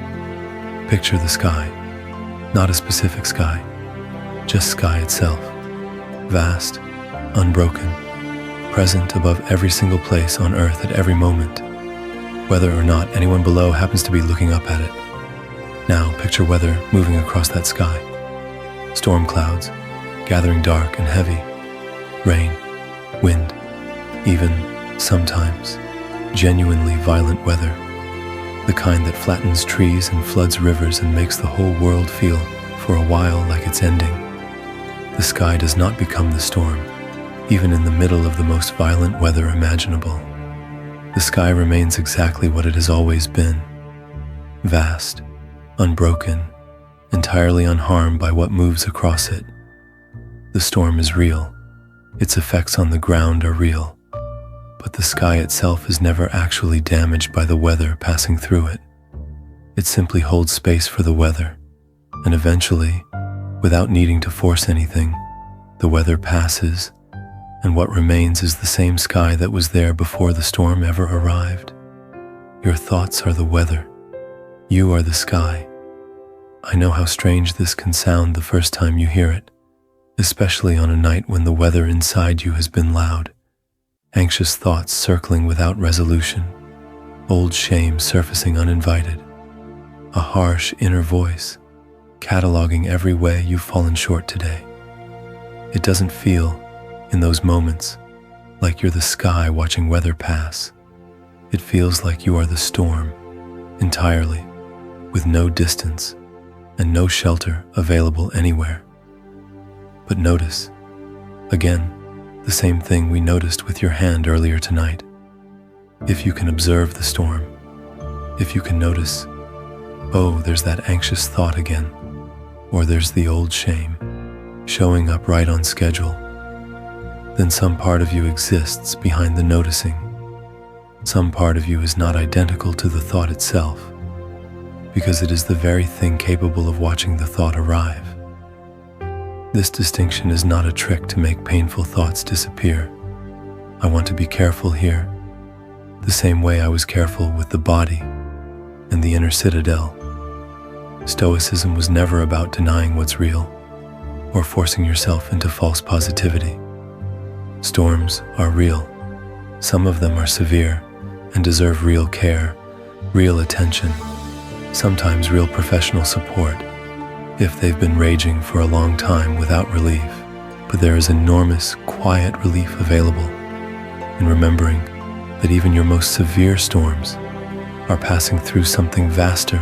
Picture the sky, not a specific sky, just sky itself, vast, unbroken, present above every single place on Earth at every moment, whether or not anyone below happens to be looking up at it. Now picture weather moving across that sky. Storm clouds, gathering dark and heavy, rain, wind, even, sometimes, genuinely violent weather, the kind that flattens trees and floods rivers and makes the whole world feel, for a while, like it's ending. The sky does not become the storm, even in the middle of the most violent weather imaginable. The sky remains exactly what it has always been, vast, unbroken, entirely unharmed by what moves across it. The storm is real, its effects on the ground are real, but the sky itself is never actually damaged by the weather passing through it. It simply holds space for the weather, and eventually, without needing to force anything, the weather passes, and what remains is the same sky that was there before the storm ever arrived. Your thoughts are the weather. You are the sky. I know how strange this can sound the first time you hear it, especially on a night when the weather inside you has been loud. Anxious thoughts circling without resolution, old shame surfacing uninvited, a harsh inner voice cataloging every way you've fallen short today. It doesn't feel, in those moments, like you're the sky watching weather pass. It feels like you are the storm, entirely, with no distance and no shelter available anywhere. But notice, again, the same thing we noticed with your hand earlier tonight. If you can observe the storm, if you can notice, oh, there's that anxious thought again, or there's the old shame, showing up right on schedule, then some part of you exists behind the noticing. Some part of you is not identical to the thought itself, because it is the very thing capable of watching the thought arrive. This distinction is not a trick to make painful thoughts disappear. I want to be careful here, the same way I was careful with the body and the inner citadel. Stoicism was never about denying what's real or forcing yourself into false positivity. Storms are real. Some of them are severe and deserve real care, real attention, sometimes real professional support, if they've been raging for a long time without relief. But there is enormous, quiet relief available in remembering that even your most severe storms are passing through something vaster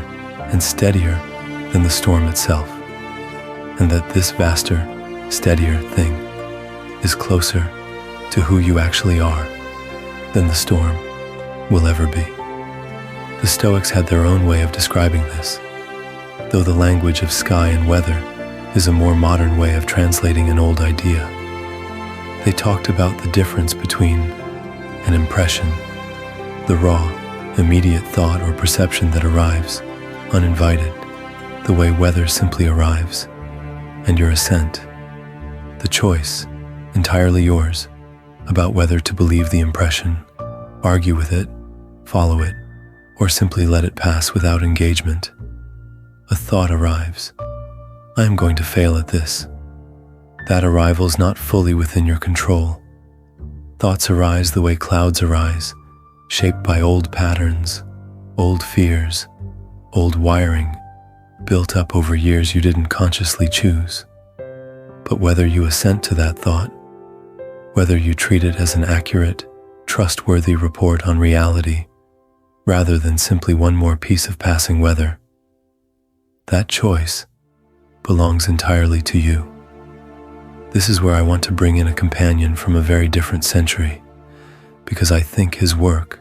and steadier than the storm itself, and that this vaster, steadier thing is closer to who you actually are than the storm will ever be. The Stoics had their own way of describing this, though the language of sky and weather is a more modern way of translating an old idea. They talked about the difference between an impression, the raw, immediate thought or perception that arrives, uninvited, the way weather simply arrives, and your assent, the choice, entirely yours, about whether to believe the impression, argue with it, follow it, or simply let it pass without engagement. A thought arrives. I am going to fail at this. That arrival is not fully within your control. Thoughts arise the way clouds arise, shaped by old patterns, old fears, old wiring, built up over years you didn't consciously choose. But whether you assent to that thought, whether you treat it as an accurate, trustworthy report on reality, rather than simply one more piece of passing weather, that choice belongs entirely to you. This is where I want to bring in a companion from a very different century, because I think his work,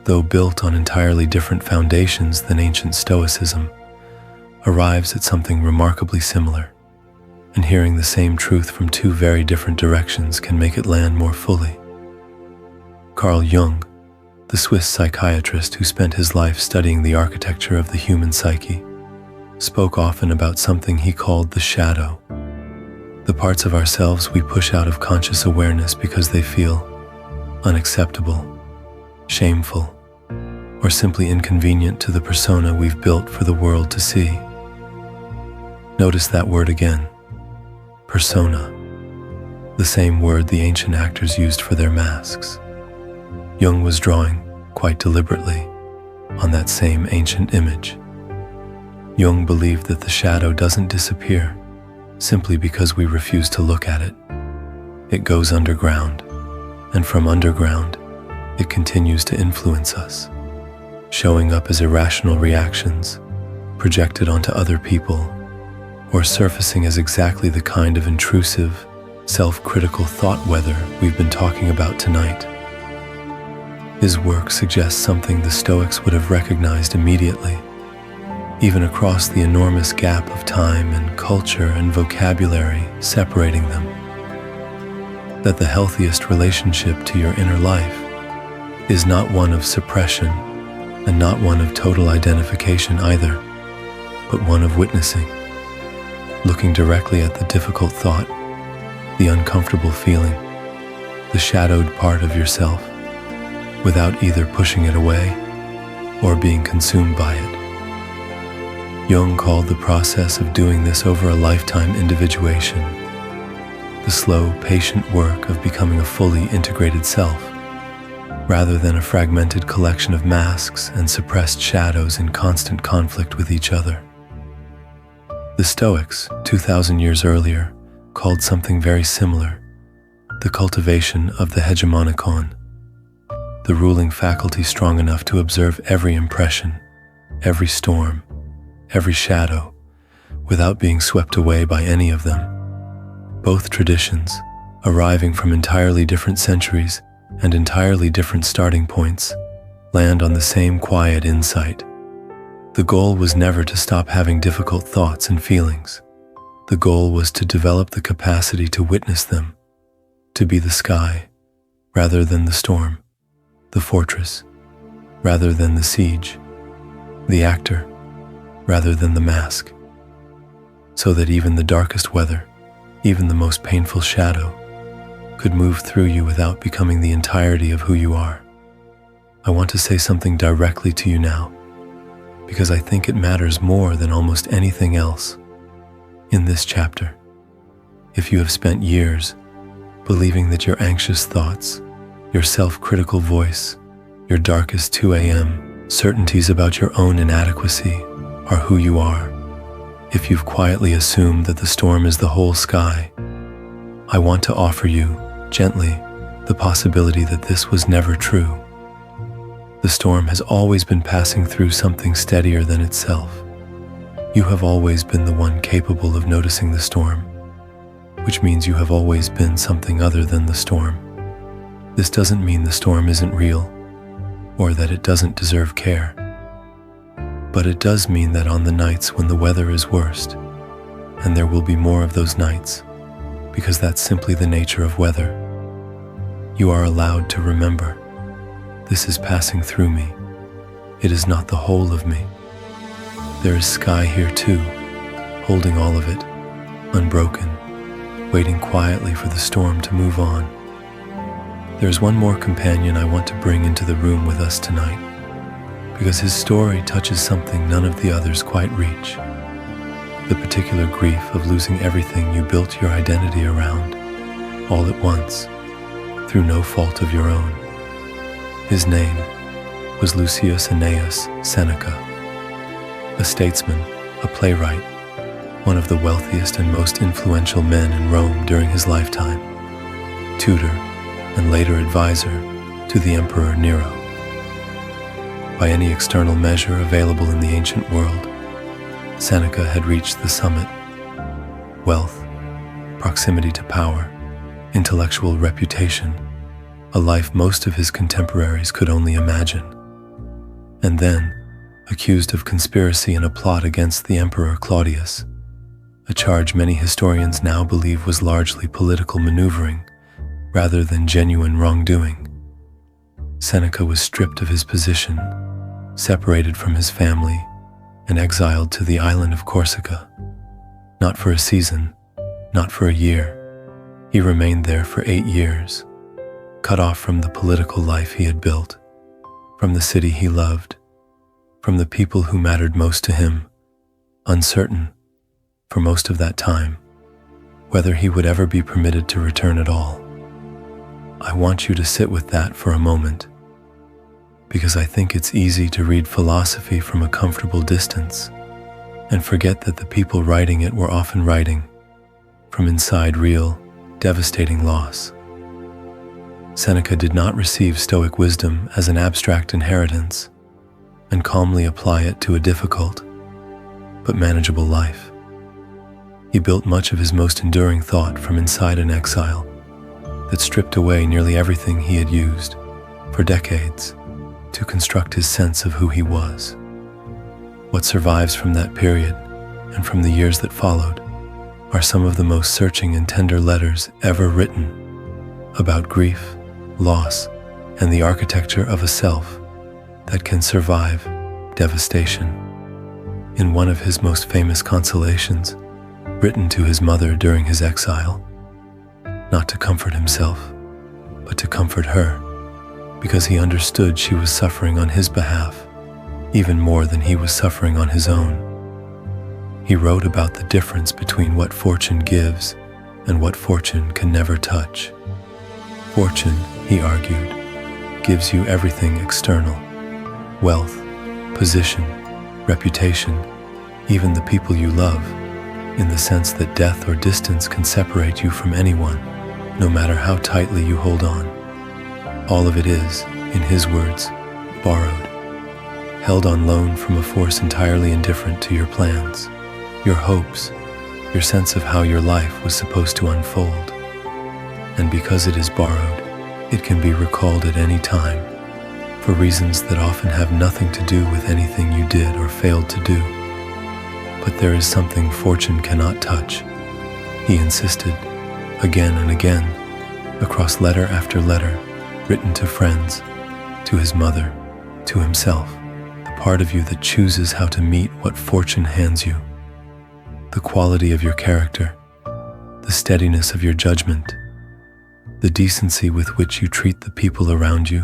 though built on entirely different foundations than ancient Stoicism, arrives at something remarkably similar, and hearing the same truth from two very different directions can make it land more fully. Carl Jung, the Swiss psychiatrist who spent his life studying the architecture of the human psyche, spoke often about something he called the shadow, the parts of ourselves we push out of conscious awareness because they feel unacceptable, shameful, or simply inconvenient to the persona we've built for the world to see. Notice that word again, persona, the same word the ancient actors used for their masks. Jung was drawing, quite deliberately, on that same ancient image. Jung believed that the shadow doesn't disappear simply because we refuse to look at it. It goes underground, and from underground, it continues to influence us, showing up as irrational reactions projected onto other people, or surfacing as exactly the kind of intrusive, self-critical thought weather we've been talking about tonight. His work suggests something the Stoics would have recognized immediately, even across the enormous gap of time and culture and vocabulary separating them. That the healthiest relationship to your inner life is not one of suppression and not one of total identification either, but one of witnessing, looking directly at the difficult thought, the uncomfortable feeling, the shadowed part of yourself, without either pushing it away or being consumed by it. Jung called the process of doing this over a lifetime individuation, the slow, patient work of becoming a fully integrated self, rather than a fragmented collection of masks and suppressed shadows in constant conflict with each other. The Stoics, 2,000 years earlier, called something very similar the cultivation of the Hegemonicon, the ruling faculty strong enough to observe every impression, every storm, every shadow, without being swept away by any of them. Both traditions, arriving from entirely different centuries and entirely different starting points, land on the same quiet insight. The goal was never to stop having difficult thoughts and feelings. The goal was to develop the capacity to witness them, to be the sky rather than the storm, the fortress rather than the siege, the actor rather than the mask, so that even the darkest weather, even the most painful shadow, could move through you without becoming the entirety of who you are. I want to say something directly to you now, because I think it matters more than almost anything else. In this chapter, if you have spent years believing that your anxious thoughts, your self-critical voice, your darkest 2 a.m. certainties about your own inadequacy are who you are, if you've quietly assumed that the storm is the whole sky, I want to offer you, gently, the possibility that this was never true. The storm has always been passing through something steadier than itself. You have always been the one capable of noticing the storm, which means you have always been something other than the storm. This doesn't mean the storm isn't real, or that it doesn't deserve care. But it does mean that on the nights when the weather is worst, and there will be more of those nights, because that's simply the nature of weather, you are allowed to remember, this is passing through me. It is not the whole of me. There is sky here too, holding all of it, unbroken, waiting quietly for the storm to move on. There is one more companion I want to bring into the room with us tonight, because his story touches something none of the others quite reach. The particular grief of losing everything you built your identity around, all at once, through no fault of your own. His name was Lucius Annaeus Seneca, a statesman, a playwright, one of the wealthiest and most influential men in Rome during his lifetime, tutor and later advisor to the Emperor Nero. By any external measure available in the ancient world, Seneca had reached the summit. Wealth, proximity to power, intellectual reputation, a life most of his contemporaries could only imagine. And then, accused of conspiracy in a plot against the Emperor Claudius, a charge many historians now believe was largely political maneuvering rather than genuine wrongdoing. Seneca was stripped of his position, separated from his family, and exiled to the island of Corsica. Not for a season, not for a year. He remained there for 8 years, cut off from the political life he had built, from the city he loved, from the people who mattered most to him, uncertain, for most of that time, whether he would ever be permitted to return at all. I want you to sit with that for a moment, because I think it's easy to read philosophy from a comfortable distance and forget that the people writing it were often writing from inside real, devastating loss. Seneca did not receive Stoic wisdom as an abstract inheritance and calmly apply it to a difficult but manageable life. He built much of his most enduring thought from inside an exile that stripped away nearly everything he had used for decades to construct his sense of who he was. What survives from that period and from the years that followed are some of the most searching and tender letters ever written about grief, loss, and the architecture of a self that can survive devastation. In one of his most famous consolations, written to his mother during his exile, not to comfort himself, but to comfort her, because he understood she was suffering on his behalf, even more than he was suffering on his own. He wrote about the difference between what fortune gives and what fortune can never touch. Fortune, he argued, gives you everything external: wealth, position, reputation, even the people you love, in the sense that death or distance can separate you from anyone, no matter how tightly you hold on. All of it is, in his words, borrowed, held on loan from a force entirely indifferent to your plans, your hopes, your sense of how your life was supposed to unfold. And because it is borrowed, it can be recalled at any time, for reasons that often have nothing to do with anything you did or failed to do. But there is something fortune cannot touch, he insisted, again and again, across letter after letter, written to friends, to his mother, to himself, the part of you that chooses how to meet what fortune hands you, the quality of your character, the steadiness of your judgment, the decency with which you treat the people around you,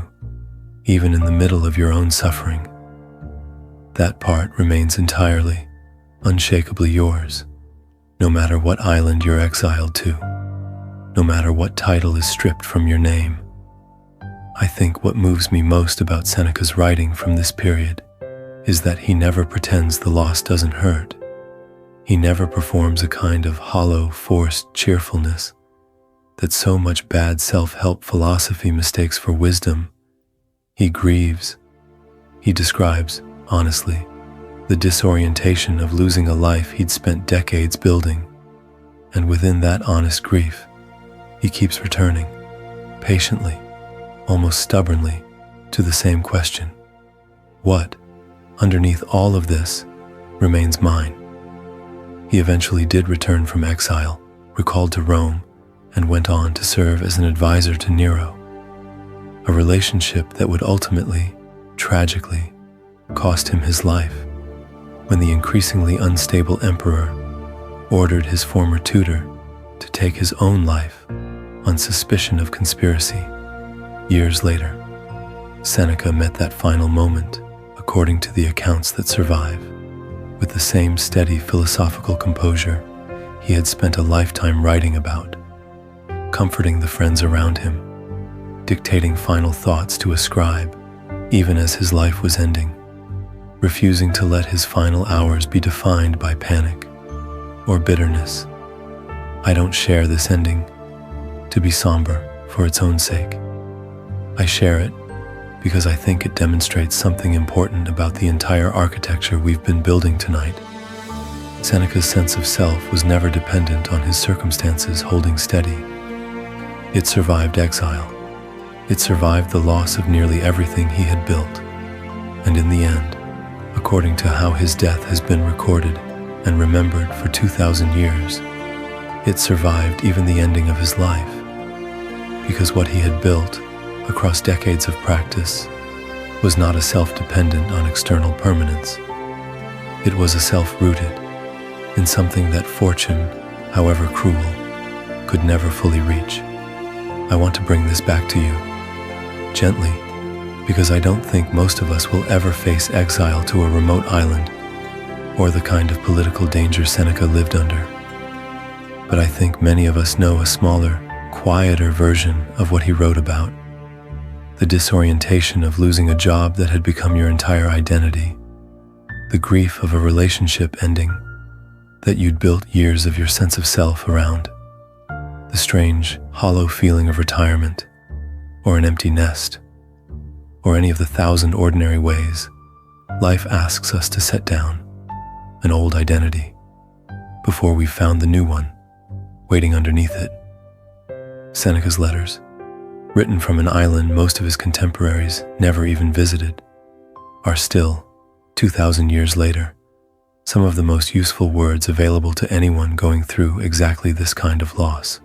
even in the middle of your own suffering. That part remains entirely, unshakably yours, no matter what island you're exiled to, no matter what title is stripped from your name. I think what moves me most about Seneca's writing from this period is that he never pretends the loss doesn't hurt. He never performs a kind of hollow, forced cheerfulness that so much bad self-help philosophy mistakes for wisdom. He grieves. He describes, honestly, the disorientation of losing a life he'd spent decades building, and within that honest grief, he keeps returning, patiently, almost stubbornly, to the same question: what, underneath all of this, remains mine? He eventually did return from exile, recalled to Rome, and went on to serve as an advisor to Nero, a relationship that would ultimately, tragically, cost him his life, when the increasingly unstable emperor ordered his former tutor to take his own life on suspicion of conspiracy. Years later, Seneca met that final moment, according to the accounts that survive, with the same steady philosophical composure he had spent a lifetime writing about, comforting the friends around him, dictating final thoughts to a scribe, even as his life was ending, refusing to let his final hours be defined by panic or bitterness. I don't share this ending to be somber for its own sake. I share it because I think it demonstrates something important about the entire architecture we've been building tonight. Seneca's sense of self was never dependent on his circumstances holding steady. It survived exile. It survived the loss of nearly everything he had built. And in the end, according to how his death has been recorded and remembered for 2,000 years, it survived even the ending of his life, because what he had built across decades of practice was not a self dependent on external permanence. It was a self rooted in something that fortune, however cruel, could never fully reach. I want to bring this back to you gently, because I don't think most of us will ever face exile to a remote island or the kind of political danger Seneca lived under. But I think many of us know a smaller, quieter version of what he wrote about. The disorientation of losing a job that had become your entire identity. The grief of a relationship ending that you'd built years of your sense of self around. The strange, hollow feeling of retirement, or an empty nest, or any of the 1,000 ordinary ways life asks us to set down an old identity before we've found the new one waiting underneath it. Seneca's letters, written from an island most of his contemporaries never even visited, are still, 2,000 years later, some of the most useful words available to anyone going through exactly this kind of loss.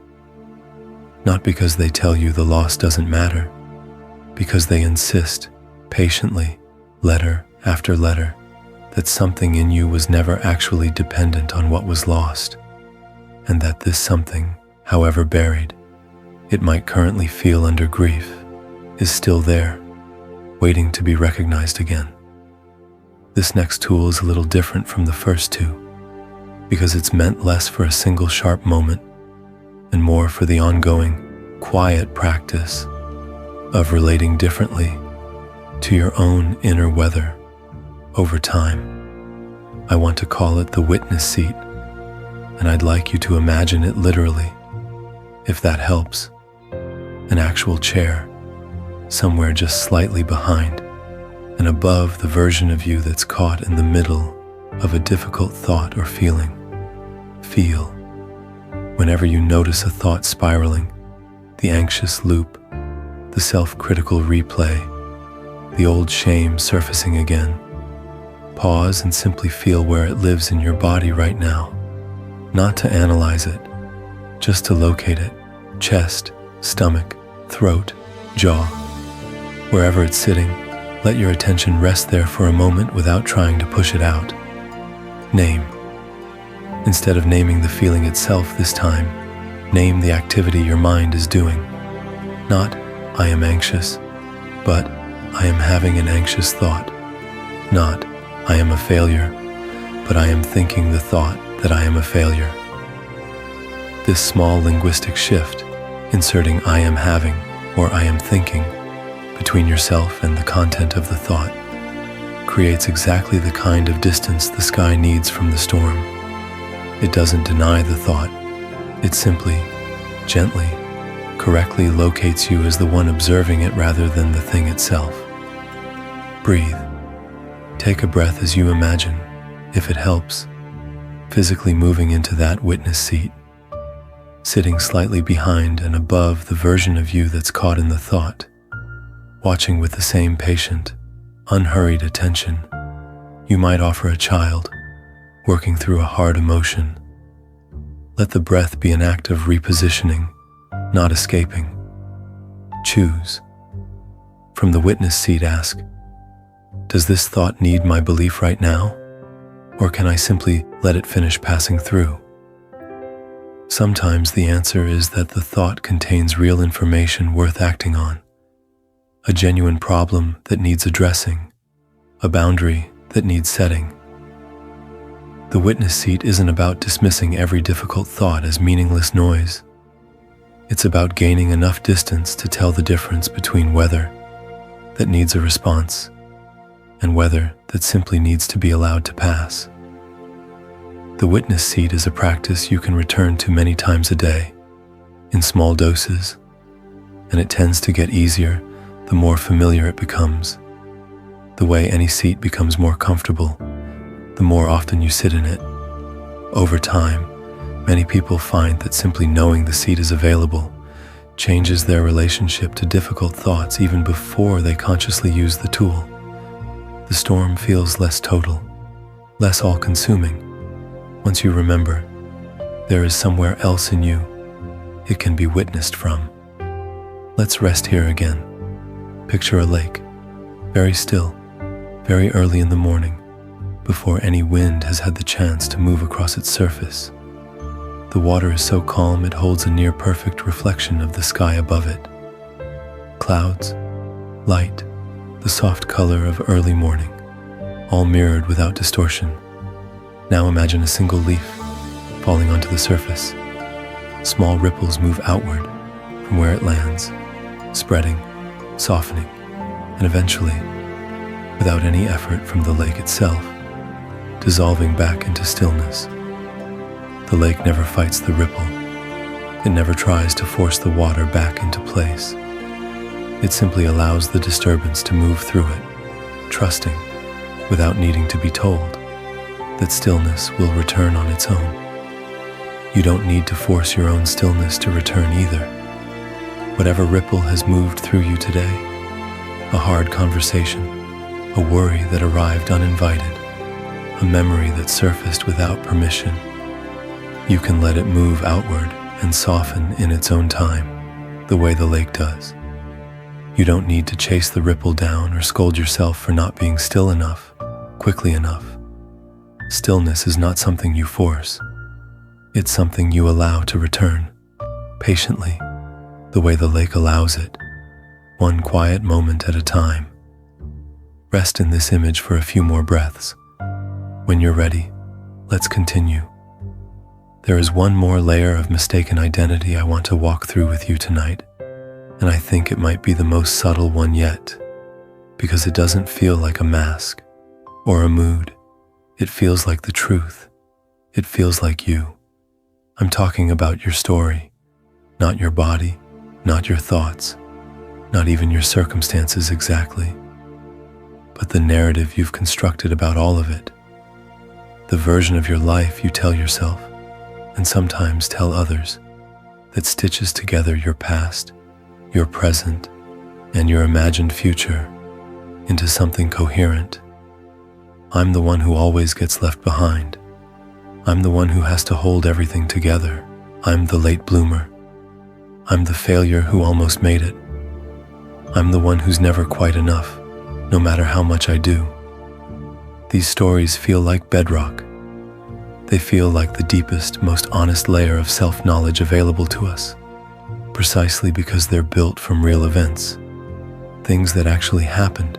Not because they tell you the loss doesn't matter, because they insist, patiently, letter after letter, that something in you was never actually dependent on what was lost, and that this something, however buried it might currently feel under grief, is still there, waiting to be recognized again. This next tool is a little different from the first two, because it's meant less for a single sharp moment and more for the ongoing, quiet practice of relating differently to your own inner weather over time. I want to call it the witness seat, and I'd like you to imagine it literally, if that helps. An actual chair, somewhere just slightly behind and above the version of you that's caught in the middle of a difficult thought or feeling. Feel, whenever you notice a thought spiraling, the anxious loop, the self-critical replay, the old shame surfacing again. Pause and simply feel where it lives in your body right now, not to analyze it, just to locate it. Chest, stomach, throat, jaw. Wherever it's sitting, let your attention rest there for a moment without trying to push it out. Name. Instead of naming the feeling itself this time, name the activity your mind is doing. Not, I am anxious, but I am having an anxious thought. Not, I am a failure, but I am thinking the thought that I am a failure. This small linguistic shift, inserting I am having or I am thinking between yourself and the content of the thought, creates exactly the kind of distance the sky needs from the storm. It doesn't deny the thought. It simply, gently, correctly locates you as the one observing it rather than the thing itself. Breathe. Take a breath as you imagine, if it helps, physically moving into that witness seat, sitting slightly behind and above the version of you that's caught in the thought, watching with the same patient, unhurried attention you might offer a child working through a hard emotion. Let the breath be an act of repositioning, not escaping. Choose. From the witness seat, ask, does this thought need my belief right now? Or can I simply let it finish passing through? Sometimes the answer is that the thought contains real information worth acting on, a genuine problem that needs addressing, a boundary that needs setting. The witness seat isn't about dismissing every difficult thought as meaningless noise. It's about gaining enough distance to tell the difference between weather that needs a response and weather that simply needs to be allowed to pass. The witness seat is a practice you can return to many times a day, in small doses, and it tends to get easier the more familiar it becomes. The way any seat becomes more comfortable, the more often you sit in it. Over time, many people find that simply knowing the seat is available changes their relationship to difficult thoughts even before they consciously use the tool. The storm feels less total, less all-consuming. Once you remember, there is somewhere else in you it can be witnessed from. Let's rest here again. Picture a lake, very still, very early in the morning, before any wind has had the chance to move across its surface. The water is so calm it holds a near-perfect reflection of the sky above it. Clouds, light, the soft color of early morning, all mirrored without distortion. Now imagine a single leaf falling onto the surface. Small ripples move outward from where it lands, spreading, softening, and eventually, without any effort from the lake itself, dissolving back into stillness. The lake never fights the ripple. It never tries to force the water back into place. It simply allows the disturbance to move through it, trusting, without needing to be told, that stillness will return on its own. You don't need to force your own stillness to return either. Whatever ripple has moved through you today, a hard conversation, a worry that arrived uninvited, a memory that surfaced without permission, you can let it move outward and soften in its own time, the way the lake does. You don't need to chase the ripple down or scold yourself for not being still enough, quickly enough. Stillness is not something you force. It's something you allow to return, patiently, the way the lake allows it, one quiet moment at a time. Rest in this image for a few more breaths. When you're ready, let's continue. There is one more layer of mistaken identity I want to walk through with you tonight, and I think it might be the most subtle one yet, because it doesn't feel like a mask or a mood. It feels like the truth. It feels like you. I'm talking about your story, not your body, not your thoughts, not even your circumstances exactly, but the narrative you've constructed about all of it, the version of your life you tell yourself, and sometimes tell others, that stitches together your past, your present, and your imagined future into something coherent. I'm the one who always gets left behind. I'm the one who has to hold everything together. I'm the late bloomer. I'm the failure who almost made it. I'm the one who's never quite enough, no matter how much I do. These stories feel like bedrock. They feel like the deepest, most honest layer of self-knowledge available to us, precisely because they're built from real events, things that actually happened,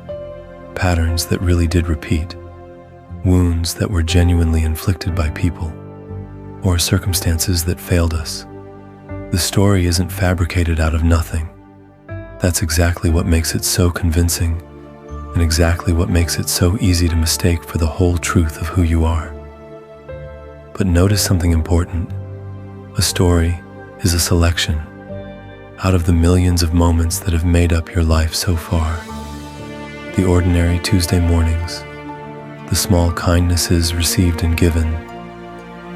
patterns that really did repeat, wounds that were genuinely inflicted by people, or circumstances that failed us. The story isn't fabricated out of nothing. That's exactly what makes it so convincing, and exactly what makes it so easy to mistake for the whole truth of who you are. But notice something important. A story is a selection out of the millions of moments that have made up your life so far. The ordinary Tuesday mornings, the small kindnesses received and given,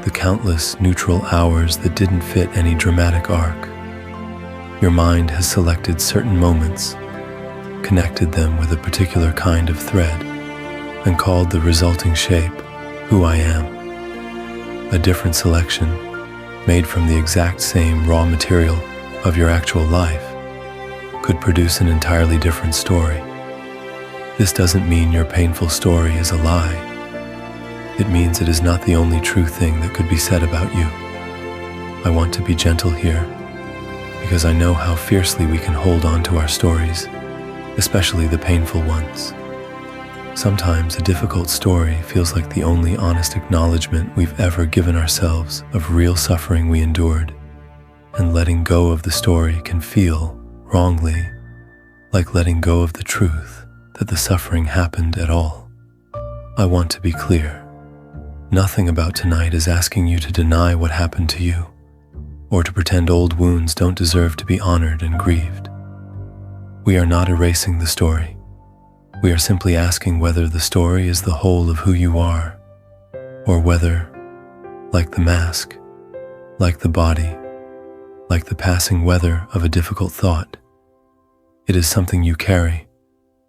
the countless neutral hours that didn't fit any dramatic arc. Your mind has selected certain moments, connected them with a particular kind of thread, and called the resulting shape who I am. A different selection, made from the exact same raw material of your actual life, could produce an entirely different story. This doesn't mean your painful story is a lie. It means it is not the only true thing that could be said about you. I want to be gentle here, because I know how fiercely we can hold on to our stories, especially the painful ones. Sometimes a difficult story feels like the only honest acknowledgement we've ever given ourselves of real suffering we endured, and letting go of the story can feel, wrongly, like letting go of the truth that the suffering happened at all. I want to be clear. Nothing about tonight is asking you to deny what happened to you, or to pretend old wounds don't deserve to be honored and grieved. We are not erasing the story. We are simply asking whether the story is the whole of who you are, or whether, like the mask, like the body, like the passing weather of a difficult thought, it is something you carry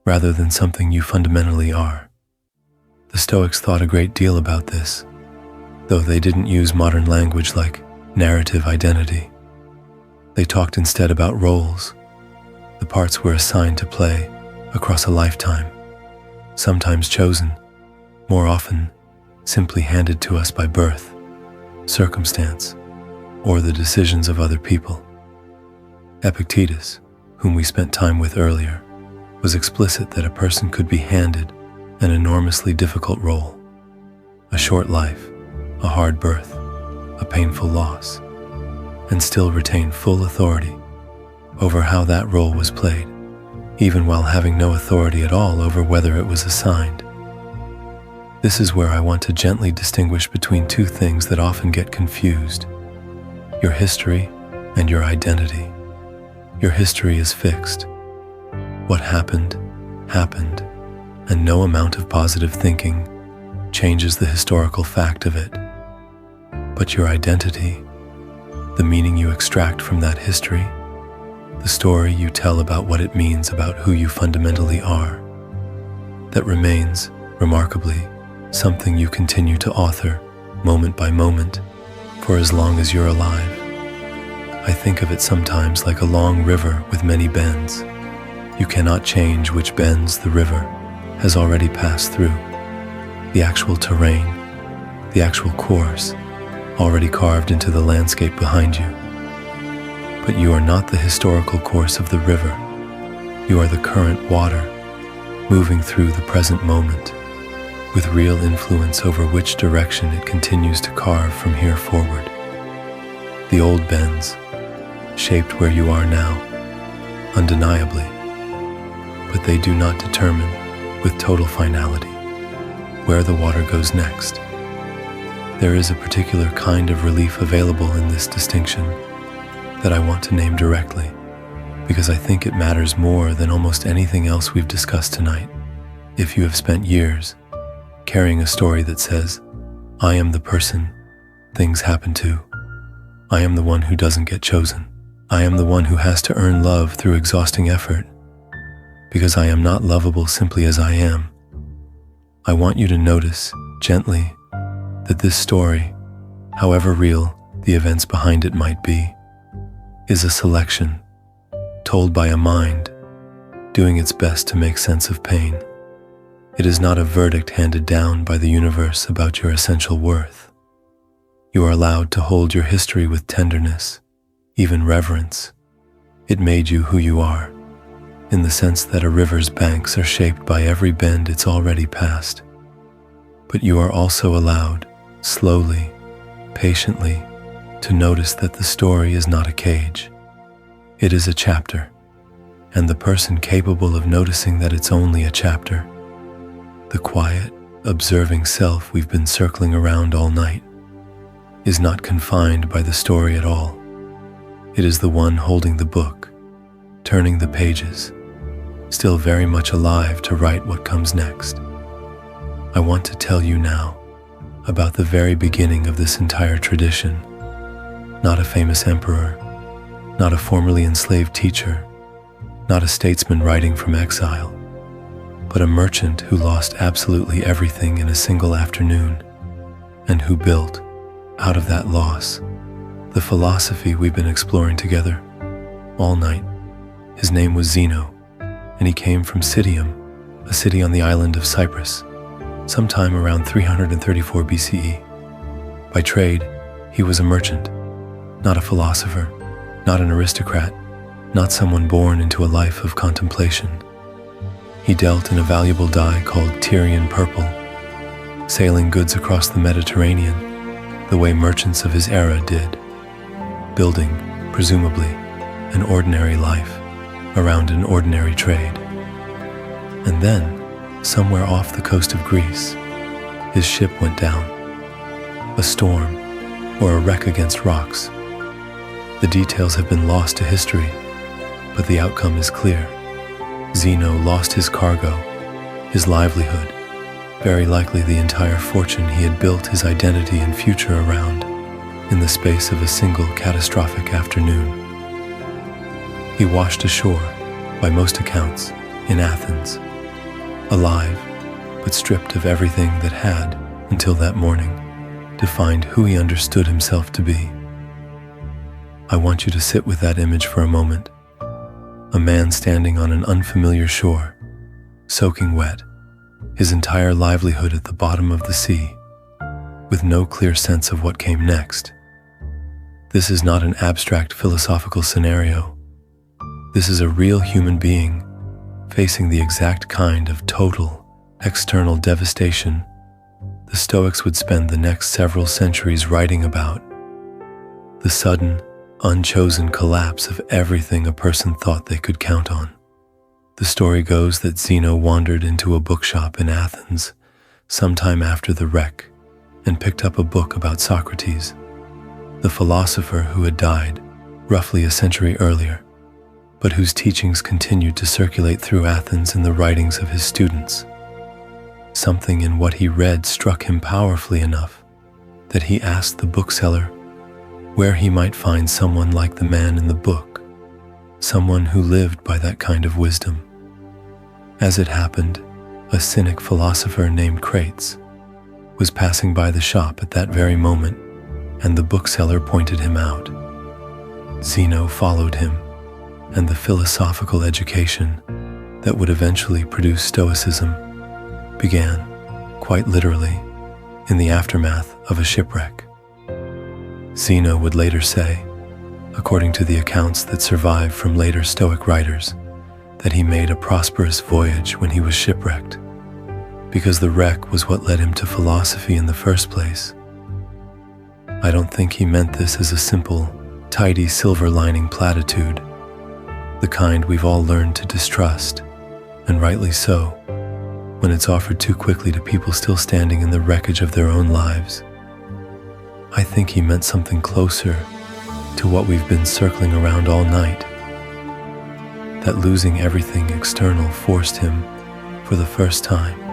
rather than something you fundamentally are. The Stoics thought a great deal about this, though they didn't use modern language like narrative identity. They talked instead about roles, the parts we're assigned to play across a lifetime, sometimes chosen, more often simply handed to us by birth, circumstance, or the decisions of other people. Epictetus, whom we spent time with earlier, was explicit that a person could be handed an enormously difficult role, a short life, a hard birth, a painful loss, and still retain full authority over how that role was played, even while having no authority at all over whether it was assigned. This is where I want to gently distinguish between two things that often get confused: your history and your identity. Your history is fixed. What happened, happened, and no amount of positive thinking changes the historical fact of it. But your identity, the meaning you extract from that history, the story you tell about what it means about who you fundamentally are, that remains, remarkably, something you continue to author, moment by moment, for as long as you're alive. I think of it sometimes like a long river with many bends. You cannot change which bends the river has already passed through. The actual terrain, the actual course, already carved into the landscape behind you. But you are not the historical course of the river. You are the current water, moving through the present moment, with real influence over which direction it continues to carve from here forward. The old bends, shaped where you are now, undeniably, but they do not determine, with total finality, where the water goes next. There is a particular kind of relief available in this distinction that I want to name directly, because I think it matters more than almost anything else we've discussed tonight. If you have spent years carrying a story that says, I am the person things happen to, I am the one who doesn't get chosen, I am the one who has to earn love through exhausting effort, because I am not lovable simply as I am. I want you to notice, gently, that this story, however real the events behind it might be, is a selection, told by a mind, doing its best to make sense of pain. It is not a verdict handed down by the universe about your essential worth. You are allowed to hold your history with tenderness, even reverence. It made you who you are, in the sense that a river's banks are shaped by every bend it's already passed. But you are also allowed, slowly, patiently, to notice that the story is not a cage. It is a chapter, and the person capable of noticing that it's only a chapter, the quiet, observing self we've been circling around all night, is not confined by the story at all. It is the one holding the book, turning the pages, still very much alive to write what comes next. I want to tell you now about the very beginning of this entire tradition. Not a famous emperor, not a formerly enslaved teacher, not a statesman writing from exile, but a merchant who lost absolutely everything in a single afternoon, and who built, out of that loss, the philosophy we've been exploring together all night. His name was Zeno, and he came from Citadel, a city on the island of Cyprus, sometime around 334 BCE. By trade, he was a merchant, not a philosopher, not an aristocrat, not someone born into a life of contemplation. He dealt in a valuable dye called Tyrian purple, sailing goods across the Mediterranean the way merchants of his era did, building, presumably, an ordinary life around an ordinary trade. And then, somewhere off the coast of Greece, his ship went down. A storm, or a wreck against rocks. The details have been lost to history, but the outcome is clear. Zeno lost his cargo, his livelihood, very likely the entire fortune he had built his identity and future around, in the space of a single catastrophic afternoon. He washed ashore, by most accounts, in Athens, alive, but stripped of everything that had, until that morning, defined who he understood himself to be. I want you to sit with that image for a moment. A man standing on an unfamiliar shore, soaking wet, his entire livelihood at the bottom of the sea, with no clear sense of what came next. This is not an abstract philosophical scenario. This is a real human being, facing the exact kind of total, external devastation the Stoics would spend the next several centuries writing about. The sudden, unchosen collapse of everything a person thought they could count on. The story goes that Zeno wandered into a bookshop in Athens sometime after the wreck and picked up a book about Socrates, the philosopher who had died roughly a century earlier, but whose teachings continued to circulate through Athens in the writings of his students. Something in what he read struck him powerfully enough that he asked the bookseller where he might find someone like the man in the book, someone who lived by that kind of wisdom. As it happened, a cynic philosopher named Crates was passing by the shop at that very moment, and the bookseller pointed him out. Zeno followed him, and the philosophical education that would eventually produce Stoicism began, quite literally, in the aftermath of a shipwreck. Zeno would later say, according to the accounts that survive from later Stoic writers, that he made a prosperous voyage when he was shipwrecked, because the wreck was what led him to philosophy in the first place. I don't think he meant this as a simple, tidy silver lining platitude, the kind we've all learned to distrust, and rightly so, when it's offered too quickly to people still standing in the wreckage of their own lives. I think he meant something closer to what we've been circling around all night, that losing everything external forced him, for the first time,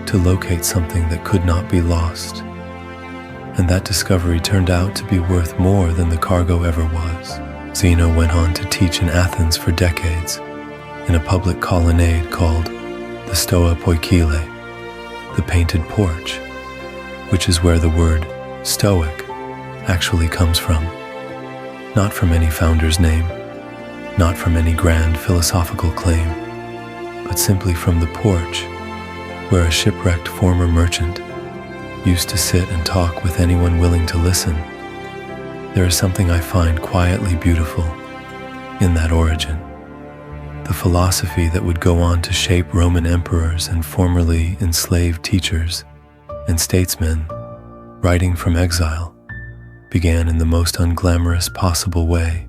to locate something that could not be lost, and that discovery turned out to be worth more than the cargo ever was. Zeno went on to teach in Athens for decades, in a public colonnade called the Stoa Poikile, the painted porch, which is where the word Stoic actually comes from. Not from any founder's name, not from any grand philosophical claim, but simply from the porch where a shipwrecked former merchant used to sit and talk with anyone willing to listen. There is something I find quietly beautiful in that origin. The philosophy that would go on to shape Roman emperors and formerly enslaved teachers and statesmen writing from exile began in the most unglamorous possible way.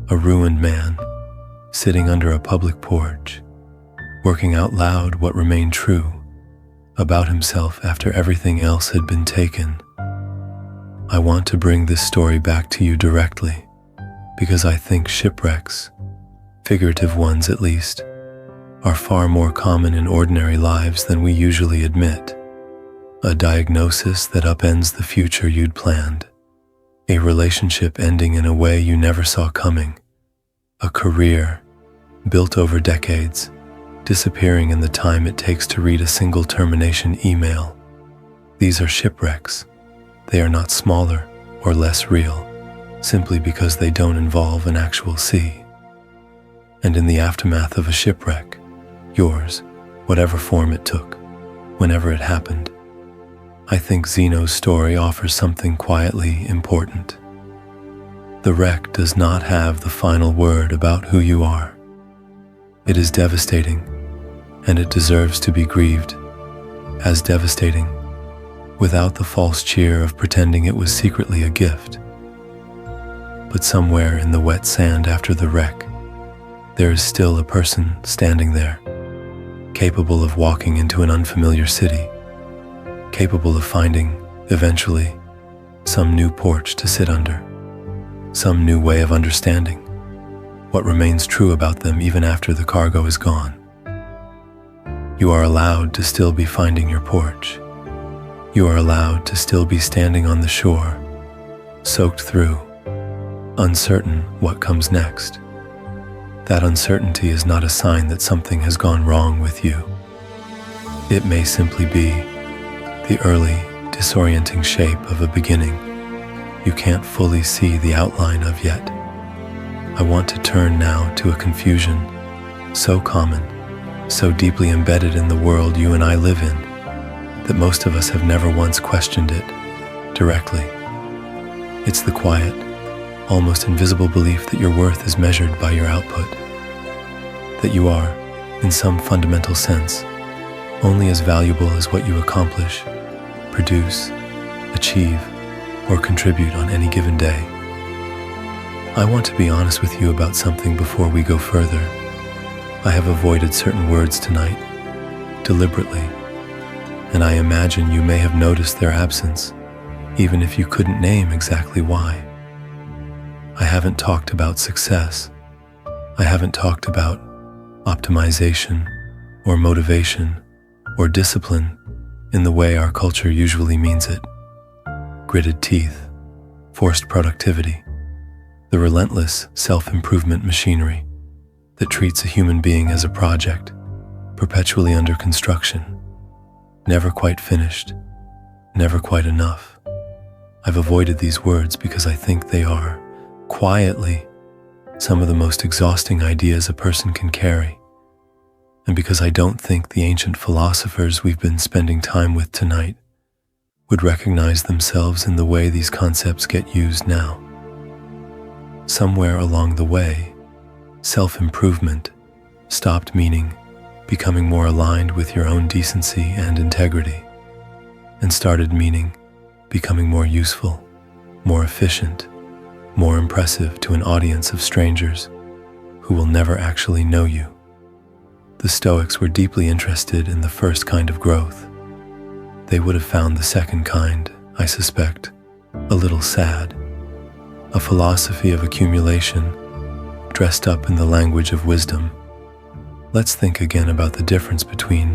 A ruined man sitting under a public porch, working out loud what remained true about himself after everything else had been taken. I want to bring this story back to you directly because I think shipwrecks, figurative ones at least, are far more common in ordinary lives than we usually admit. A diagnosis that upends the future you'd planned, a relationship ending in a way you never saw coming, a career built over decades disappearing in the time it takes to read a single termination email. These are shipwrecks. They are not smaller or less real, simply because they don't involve an actual sea. And in the aftermath of a shipwreck, yours, whatever form it took, whenever it happened, I think Zeno's story offers something quietly important. The wreck does not have the final word about who you are. It is devastating, and it deserves to be grieved as devastating, without the false cheer of pretending it was secretly a gift. But somewhere in the wet sand after the wreck, there is still a person standing there, capable of walking into an unfamiliar city, capable of finding, eventually, some new porch to sit under, some new way of understanding what remains true about them even after the cargo is gone. You are allowed to still be finding your porch. You are allowed to still be standing on the shore, soaked through, uncertain what comes next. That uncertainty is not a sign that something has gone wrong with you. It may simply be the early, disorienting shape of a beginning you can't fully see the outline of yet. I want to turn now to a confusion so common, so deeply embedded in the world you and I live in, that most of us have never once questioned it directly. It's the quiet, almost invisible belief that your worth is measured by your output, that you are in some fundamental sense, only as valuable as what you accomplish, produce, achieve, or contribute on any given day. I want to be honest with you about something before we go further. I have avoided certain words tonight, deliberately, and I imagine you may have noticed their absence, even if you couldn't name exactly why. I haven't talked about success. I haven't talked about optimization or motivation or discipline in the way our culture usually means it. Gritted teeth, forced productivity, the relentless self-improvement machinery that treats a human being as a project, perpetually under construction, never quite finished, never quite enough. I've avoided these words because I think they are, quietly, some of the most exhausting ideas a person can carry, and because I don't think the ancient philosophers we've been spending time with tonight would recognize themselves in the way these concepts get used now. Somewhere along the way, self-improvement stopped meaning becoming more aligned with your own decency and integrity, and started meaning becoming more useful, more efficient, more impressive to an audience of strangers who will never actually know you. The Stoics were deeply interested in the first kind of growth. They would have found the second kind, I suspect, a little sad. A philosophy of accumulation, dressed up in the language of wisdom. Let's think again about the difference between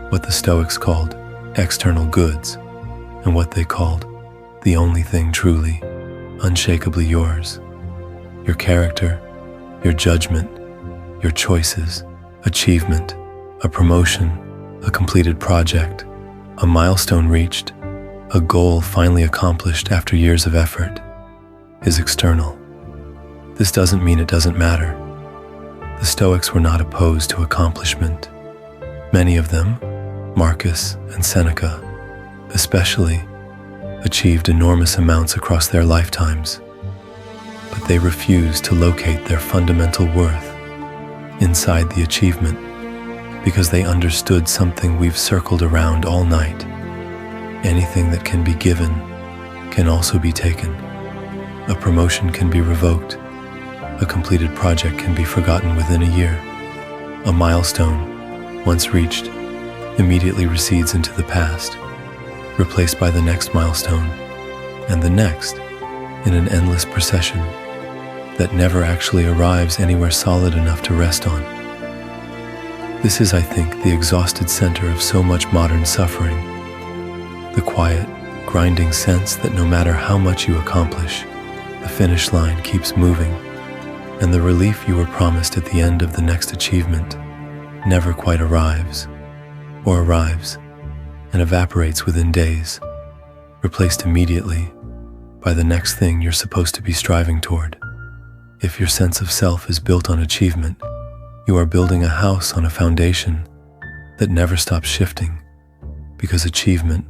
what the Stoics called external goods and what they called the only thing truly, unshakably yours. Your character, your judgment, your choices, achievement, a promotion, a completed project, a milestone reached, a goal finally accomplished after years of effort, is external. This doesn't mean it doesn't matter. The Stoics were not opposed to accomplishment. Many of them, Marcus and Seneca, especially, achieved enormous amounts across their lifetimes, but they refused to locate their fundamental worth inside the achievement because they understood something we've circled around all night. Anything that can be given can also be taken. A promotion can be revoked. A completed project can be forgotten within a year. A milestone, once reached, immediately recedes into the past, replaced by the next milestone, and the next, in an endless procession that never actually arrives anywhere solid enough to rest on. This is, I think, the exhausted center of so much modern suffering. The quiet, grinding sense that no matter how much you accomplish, the finish line keeps moving, and the relief you were promised at the end of the next achievement never quite arrives, or arrives and evaporates within days, replaced immediately by the next thing you're supposed to be striving toward. If your sense of self is built on achievement, you are building a house on a foundation that never stops shifting, because achievement,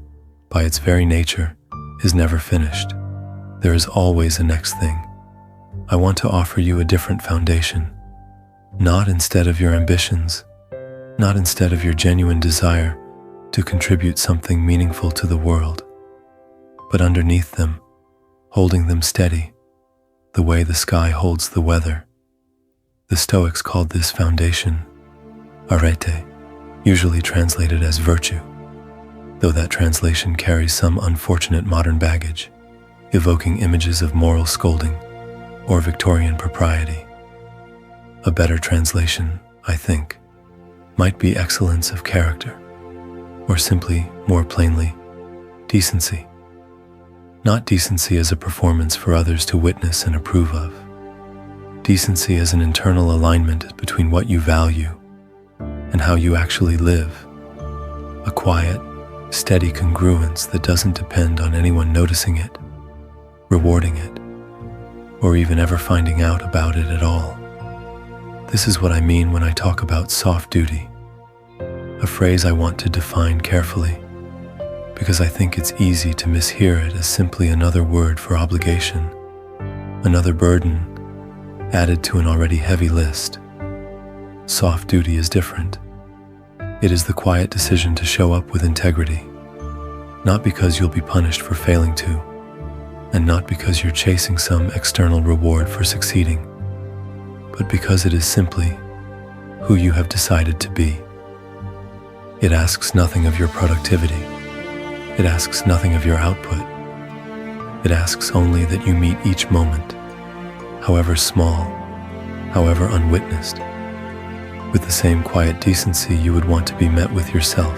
by its very nature, is never finished. There is always a next thing. I want to offer you a different foundation, not instead of your ambitions, not instead of your genuine desire to contribute something meaningful to the world, but underneath them, holding them steady, the way the sky holds the weather. The Stoics called this foundation arete, usually translated as virtue, though that translation carries some unfortunate modern baggage, evoking images of moral scolding or Victorian propriety. A better translation, I think, might be excellence of character, or simply, more plainly, decency. Not decency as a performance for others to witness and approve of. Decency as an internal alignment between what you value and how you actually live. A quiet, steady congruence that doesn't depend on anyone noticing it, rewarding it, or even ever finding out about it at all. This is what I mean when I talk about soft duty, a phrase I want to define carefully, because I think it's easy to mishear it as simply another word for obligation, another burden added to an already heavy list. Soft duty is different. It is the quiet decision to show up with integrity, not because you'll be punished for failing to, and not because you're chasing some external reward for succeeding, but because it is simply who you have decided to be. It asks nothing of your productivity. It asks nothing of your output. It asks only that you meet each moment, however small, however unwitnessed, with the same quiet decency you would want to be met with yourself.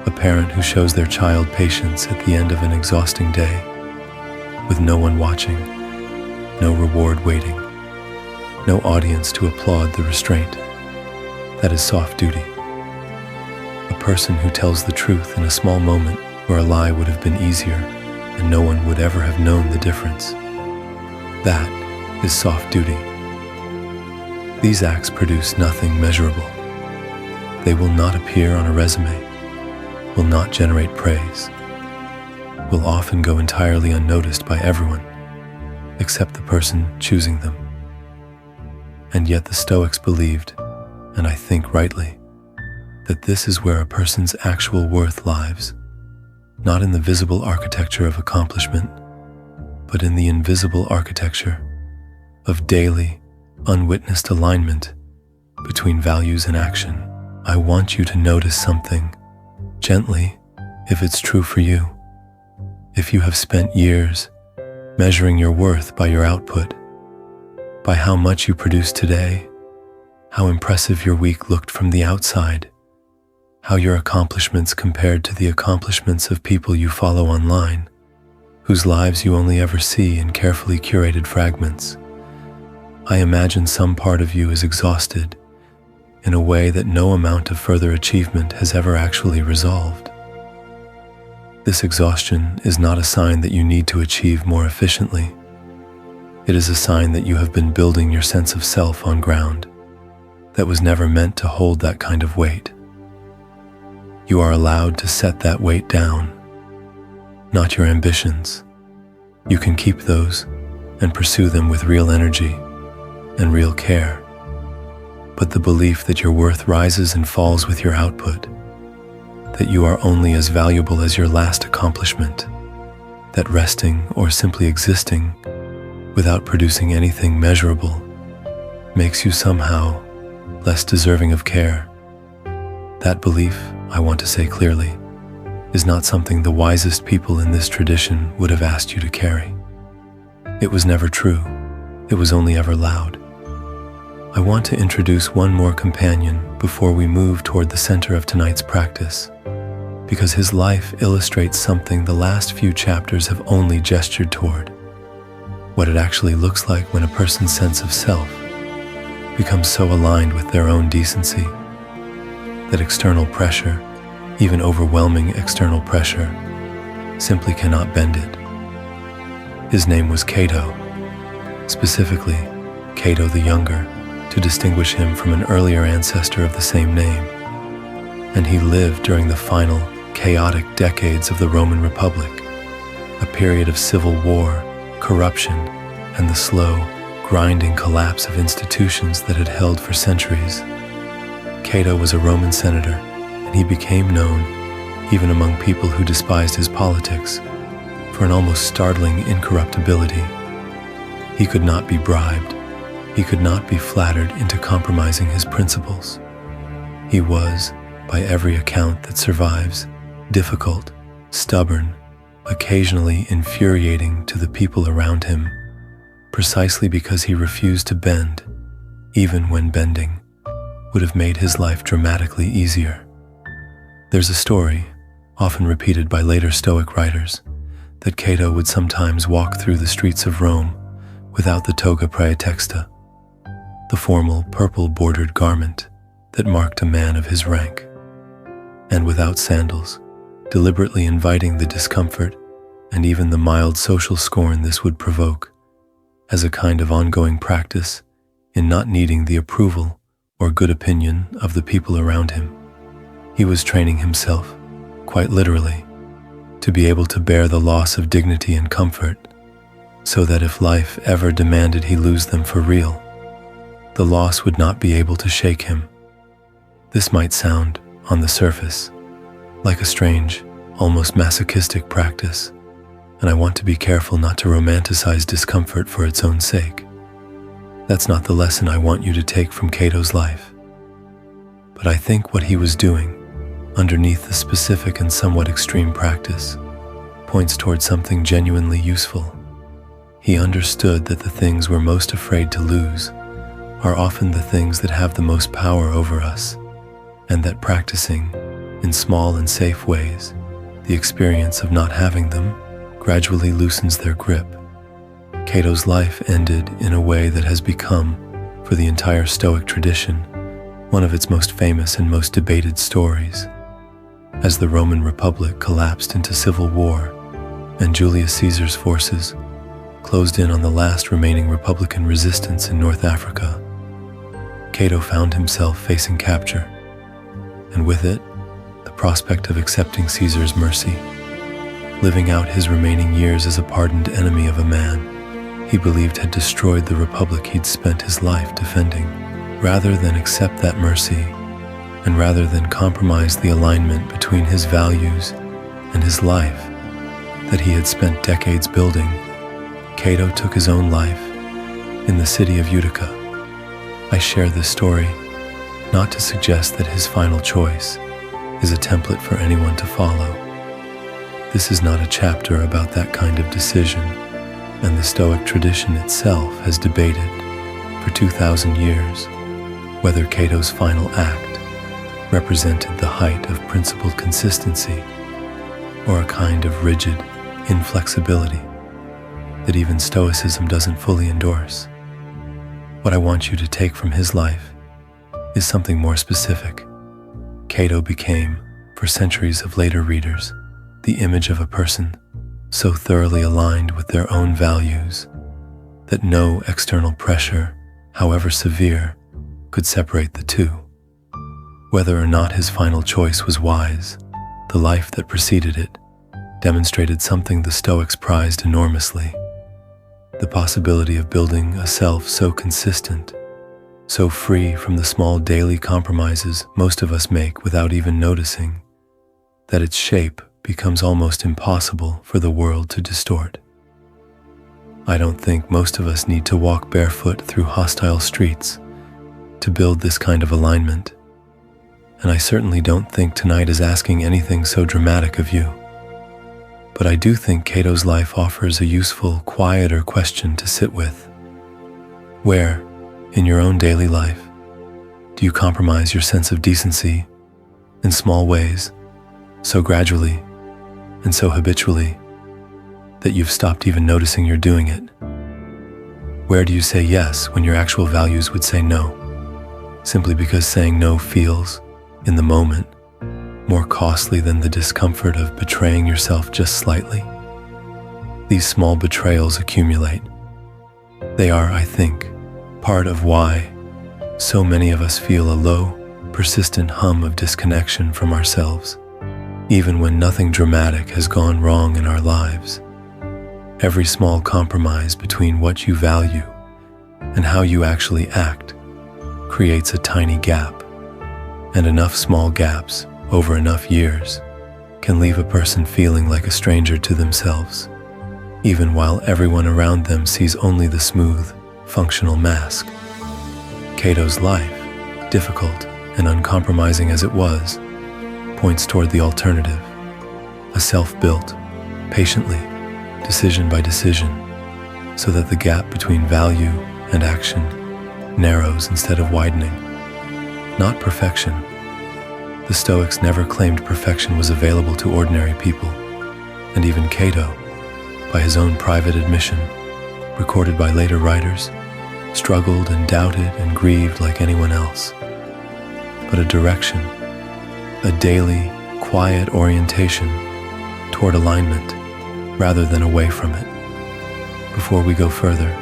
A parent who shows their child patience at the end of an exhausting day, with no one watching, no reward waiting, no audience to applaud the restraint. That is soft duty. A person who tells the truth in a small moment where a lie would have been easier and no one would ever have known the difference. That is soft duty. These acts produce nothing measurable. They will not appear on a resume, will not generate praise, will often go entirely unnoticed by everyone, except the person choosing them. And yet the Stoics believed, and I think rightly, that this is where a person's actual worth lies, not in the visible architecture of accomplishment, but in the invisible architecture of daily, unwitnessed alignment between values and action. I want you to notice something, gently, if it's true for you. If you have spent years measuring your worth by your output, by how much you produce today, how impressive your week looked from the outside, how your accomplishments compared to the accomplishments of people you follow online, whose lives you only ever see in carefully curated fragments, I imagine some part of you is exhausted in a way that no amount of further achievement has ever actually resolved. This exhaustion is not a sign that you need to achieve more efficiently. It is a sign that you have been building your sense of self on ground that was never meant to hold that kind of weight. You are allowed to set that weight down, not your ambitions. You can keep those and pursue them with real energy and real care. But the belief that your worth rises and falls with your output, that you are only as valuable as your last accomplishment, that resting or simply existing without producing anything measurable makes you somehow less deserving of care. That belief, I want to say clearly, is not something the wisest people in this tradition would have asked you to carry. It was never true. It was only ever loud. I want to introduce one more companion before we move toward the center of tonight's practice, because his life illustrates something the last few chapters have only gestured toward, what it actually looks like when a person's sense of self becomes so aligned with their own decency that external pressure, even overwhelming external pressure, simply cannot bend it. His name was Cato, specifically Cato the Younger, to distinguish him from an earlier ancestor of the same name, and he lived during the final, chaotic decades of the Roman Republic, a period of civil war, corruption, and the slow, grinding collapse of institutions that had held for centuries. Cato was a Roman senator, and he became known, even among people who despised his politics, for an almost startling incorruptibility. He could not be bribed. He could not be flattered into compromising his principles. He was, by every account that survives, difficult, stubborn, occasionally infuriating to the people around him, precisely because he refused to bend, even when bending would have made his life dramatically easier. There's a story, often repeated by later Stoic writers, that Cato would sometimes walk through the streets of Rome without the toga praetexta, the formal purple-bordered garment that marked a man of his rank, and without sandals, deliberately inviting the discomfort and even the mild social scorn this would provoke, as a kind of ongoing practice in not needing the approval or good opinion of the people around him. He was training himself, quite literally, to be able to bear the loss of dignity and comfort, so that if life ever demanded he lose them for real, the loss would not be able to shake him. This might sound, on the surface, like a strange, almost masochistic practice, and I want to be careful not to romanticize discomfort for its own sake. That's not the lesson I want you to take from Cato's life. But I think what he was doing, underneath the specific and somewhat extreme practice, points toward something genuinely useful. He understood that the things we're most afraid to lose are often the things that have the most power over us, and that practicing, in small and safe ways, the experience of not having them gradually loosens their grip. Cato's life ended in a way that has become, for the entire Stoic tradition, one of its most famous and most debated stories. As the Roman Republic collapsed into civil war, and Julius Caesar's forces closed in on the last remaining Republican resistance in North Africa, Cato found himself facing capture, and with it, the prospect of accepting Caesar's mercy, living out his remaining years as a pardoned enemy of a man he believed had destroyed the republic he'd spent his life defending. Rather than accept that mercy, and rather than compromise the alignment between his values and his life that he had spent decades building, Cato took his own life in the city of Utica. I share this story not to suggest that his final choice is a template for anyone to follow. This is not a chapter about that kind of decision, and the Stoic tradition itself has debated for 2,000 years whether Cato's final act represented the height of principled consistency or a kind of rigid inflexibility that even Stoicism doesn't fully endorse. What I want you to take from his life is something more specific. Cato became, for centuries of later readers, the image of a person so thoroughly aligned with their own values that no external pressure, however severe, could separate the two. Whether or not his final choice was wise, the life that preceded it demonstrated something the Stoics prized enormously: the possibility of building a self so consistent, so free from the small daily compromises most of us make without even noticing, that its shape becomes almost impossible for the world to distort. I don't think most of us need to walk barefoot through hostile streets to build this kind of alignment, and I certainly don't think tonight is asking anything so dramatic of you. But I do think Cato's life offers a useful, quieter question to sit with. Where, in your own daily life, do you compromise your sense of decency in small ways, so gradually and so habitually that you've stopped even noticing you're doing it? Where do you say yes when your actual values would say no, simply because saying no feels, in the moment, more costly than the discomfort of betraying yourself just slightly? These small betrayals accumulate. They are, I think, part of why so many of us feel a low, persistent hum of disconnection from ourselves, even when nothing dramatic has gone wrong in our lives. Every small compromise between what you value and how you actually act creates a tiny gap, and enough small gaps over enough years can leave a person feeling like a stranger to themselves, even while everyone around them sees only the smooth, functional mask. Cato's life, difficult and uncompromising as it was, points toward the alternative: a self-built, patiently, decision by decision, so that the gap between value and action narrows instead of widening. Not perfection. The Stoics never claimed perfection was available to ordinary people, and even Cato, by his own private admission, recorded by later writers, struggled and doubted and grieved like anyone else. But a direction, a daily, quiet orientation toward alignment rather than away from it. Before we go further,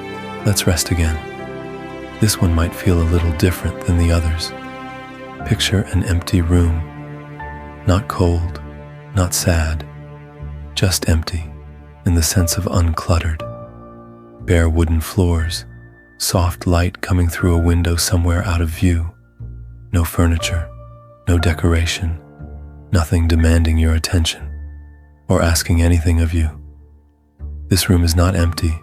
let's rest again. This one might feel a little different than the others. Picture an empty room, not cold, not sad, just empty in the sense of uncluttered. Bare wooden floors, soft light coming through a window somewhere out of view. No furniture, no decoration, nothing demanding your attention or asking anything of you. This room is not empty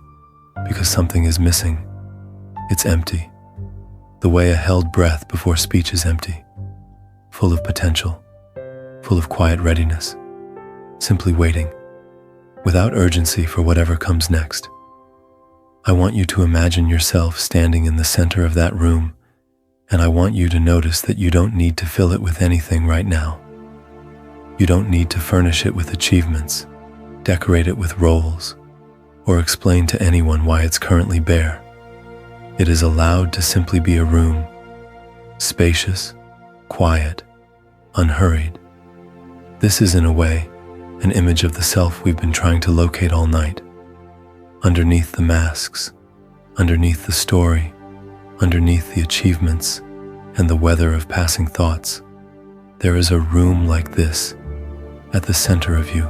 because something is missing. It's empty, the way a held breath before speech is empty, full of potential, full of quiet readiness, simply waiting, without urgency for whatever comes next. I want you to imagine yourself standing in the center of that room, and I want you to notice that you don't need to fill it with anything right now. You don't need to furnish it with achievements, decorate it with roles, or explain to anyone why it's currently bare. It is allowed to simply be a room, spacious, quiet, unhurried. This is, in a way, an image of the self we've been trying to locate all night. Underneath the masks, underneath the story, underneath the achievements, and the weather of passing thoughts, there is a room like this, at the center of you.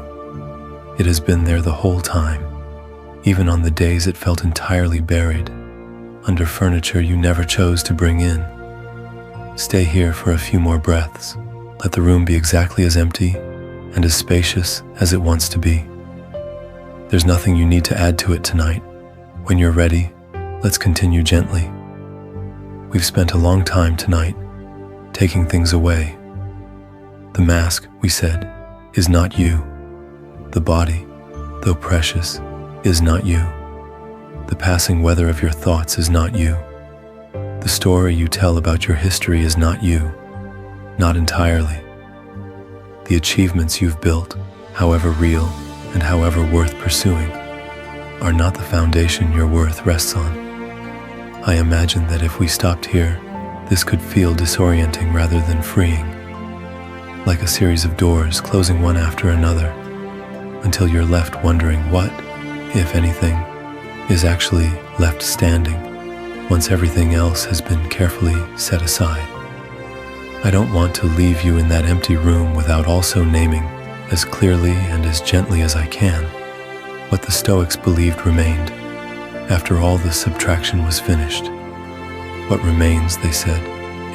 It has been there the whole time, even on the days it felt entirely buried, under furniture you never chose to bring in. Stay here for a few more breaths. Let the room be exactly as empty and as spacious as it wants to be. There's nothing you need to add to it tonight. When you're ready, let's continue gently. We've spent a long time tonight taking things away. The mask, we said, is not you. The body, though precious, is not you. The passing weather of your thoughts is not you. The story you tell about your history is not you, not entirely. The achievements you've built, however real and however worth pursuing, are not the foundation your worth rests on. I imagine that if we stopped here, this could feel disorienting rather than freeing, like a series of doors closing one after another, until you're left wondering what, if anything, is actually left standing once everything else has been carefully set aside. I don't want to leave you in that empty room without also naming, as clearly and as gently as I can, what the Stoics believed remained after all the subtraction was finished. What remains, they said,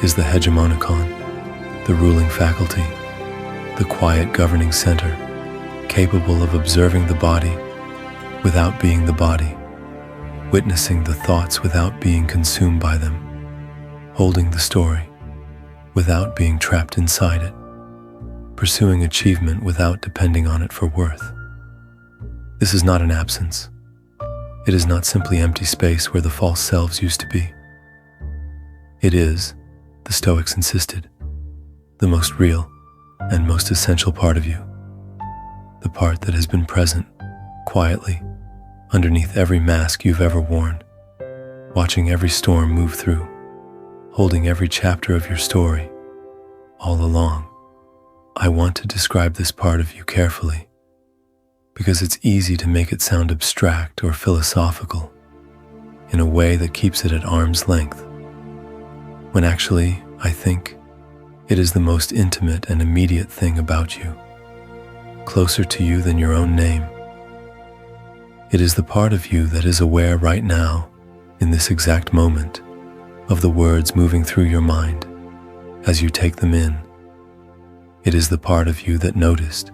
is the Hegemonicon, the ruling faculty, the quiet governing center, capable of observing the body without being the body, witnessing the thoughts without being consumed by them, holding the story without being trapped inside it, pursuing achievement without depending on it for worth. This is not an absence. It is not simply empty space where the false selves used to be. It is, the Stoics insisted, the most real and most essential part of you, the part that has been present, quietly, underneath every mask you've ever worn, watching every storm move through, holding every chapter of your story, all along. I want to describe this part of you carefully, because it's easy to make it sound abstract or philosophical, in a way that keeps it at arm's length, when actually, I think, it is the most intimate and immediate thing about you, closer to you than your own name. It is the part of you that is aware right now, in this exact moment, of the words moving through your mind as you take them in. It is the part of you that noticed,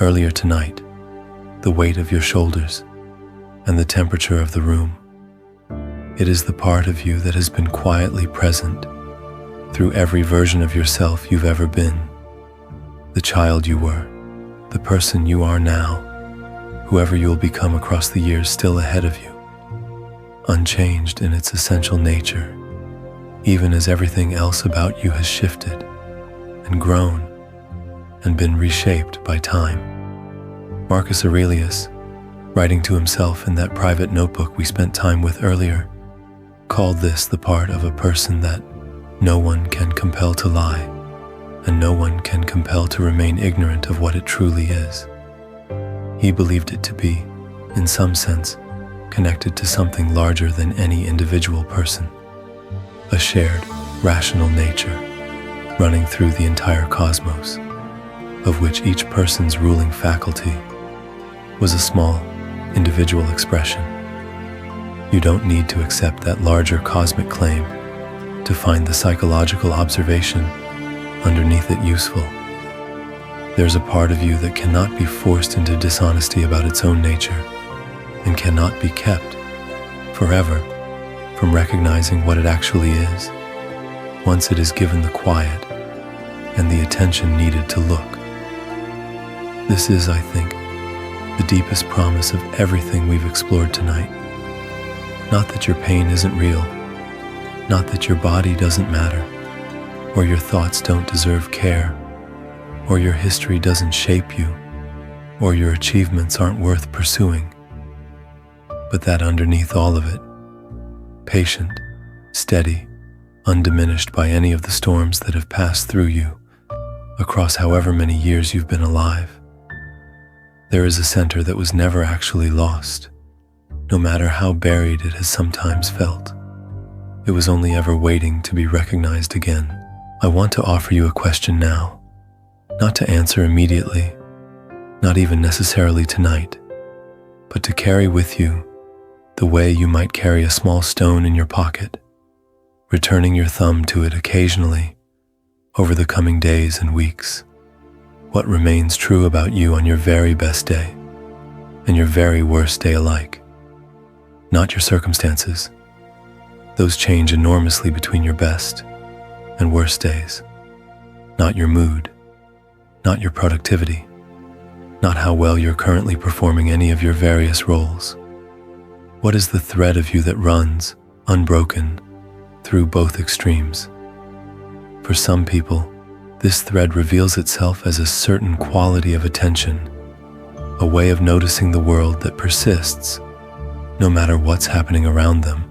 earlier tonight, the weight of your shoulders and the temperature of the room. It is the part of you that has been quietly present through every version of yourself you've ever been, the child you were, the person you are now, whoever you'll become across the years still ahead of you, unchanged in its essential nature, even as everything else about you has shifted and grown and been reshaped by time. Marcus Aurelius, writing to himself in that private notebook we spent time with earlier, called this the part of a person that no one can compel to lie, and no one can compel to remain ignorant of what it truly is. He believed it to be, in some sense, connected to something larger than any individual person, a shared, rational nature running through the entire cosmos, of which each person's ruling faculty was a small, individual expression. You don't need to accept that larger cosmic claim to find the psychological observation underneath it useful. There's a part of you that cannot be forced into dishonesty about its own nature and cannot be kept forever from recognizing what it actually is once it is given the quiet and the attention needed to look. This is, I think, the deepest promise of everything we've explored tonight. Not that your pain isn't real, not that your body doesn't matter, or your thoughts don't deserve care, or your history doesn't shape you, or your achievements aren't worth pursuing, but that underneath all of it, patient, steady, undiminished by any of the storms that have passed through you across however many years you've been alive, there is a center that was never actually lost, no matter how buried it has sometimes felt. It was only ever waiting to be recognized again. I want to offer you a question now, not to answer immediately, not even necessarily tonight, but to carry with you the way you might carry a small stone in your pocket, returning your thumb to it occasionally over the coming days and weeks. What remains true about you on your very best day and your very worst day alike? Not your circumstances. Those change enormously between your best and worst days. Not your mood, not your productivity, not how well you're currently performing any of your various roles. What is the thread of you that runs, unbroken, through both extremes? For some people, this thread reveals itself as a certain quality of attention, a way of noticing the world that persists, no matter what's happening around them.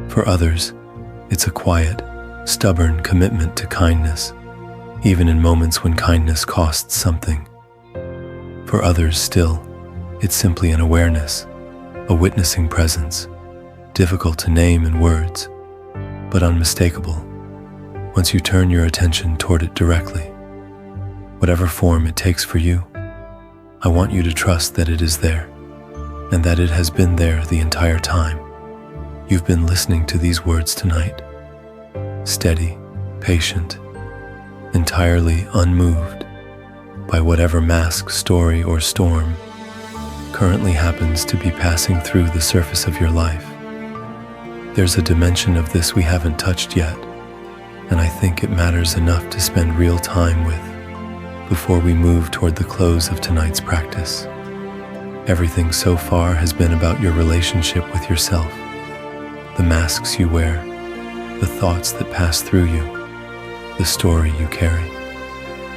For others, it's a quiet, stubborn commitment to kindness, even in moments when kindness costs something. For others still, it's simply an awareness, a witnessing presence, difficult to name in words, but unmistakable once you turn your attention toward it directly. Whatever form it takes for you, I want you to trust that it is there, and that it has been there the entire time. You've been listening to these words tonight, steady, patient, entirely unmoved by whatever mask, story, or storm currently happens to be passing through the surface of your life. There's a dimension of this we haven't touched yet, and I think it matters enough to spend real time with before we move toward the close of tonight's practice. Everything so far has been about your relationship with yourself, the masks you wear, the thoughts that pass through you, the story you carry,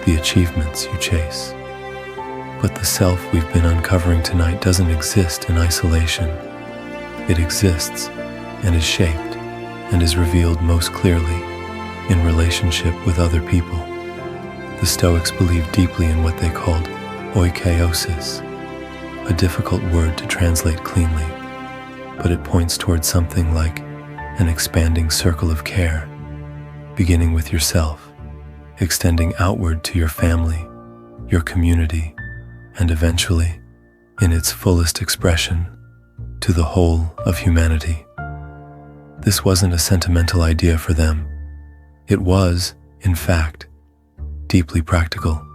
the achievements you chase. But the self we've been uncovering tonight doesn't exist in isolation. It exists and is shaped and is revealed most clearly in relationship with other people. The Stoics believed deeply in what they called oikeiosis, a difficult word to translate cleanly, but it points towards something like an expanding circle of care, beginning with yourself, extending outward to your family, your community, and eventually, in its fullest expression, to the whole of humanity. This wasn't a sentimental idea for them. It was, in fact, deeply practical.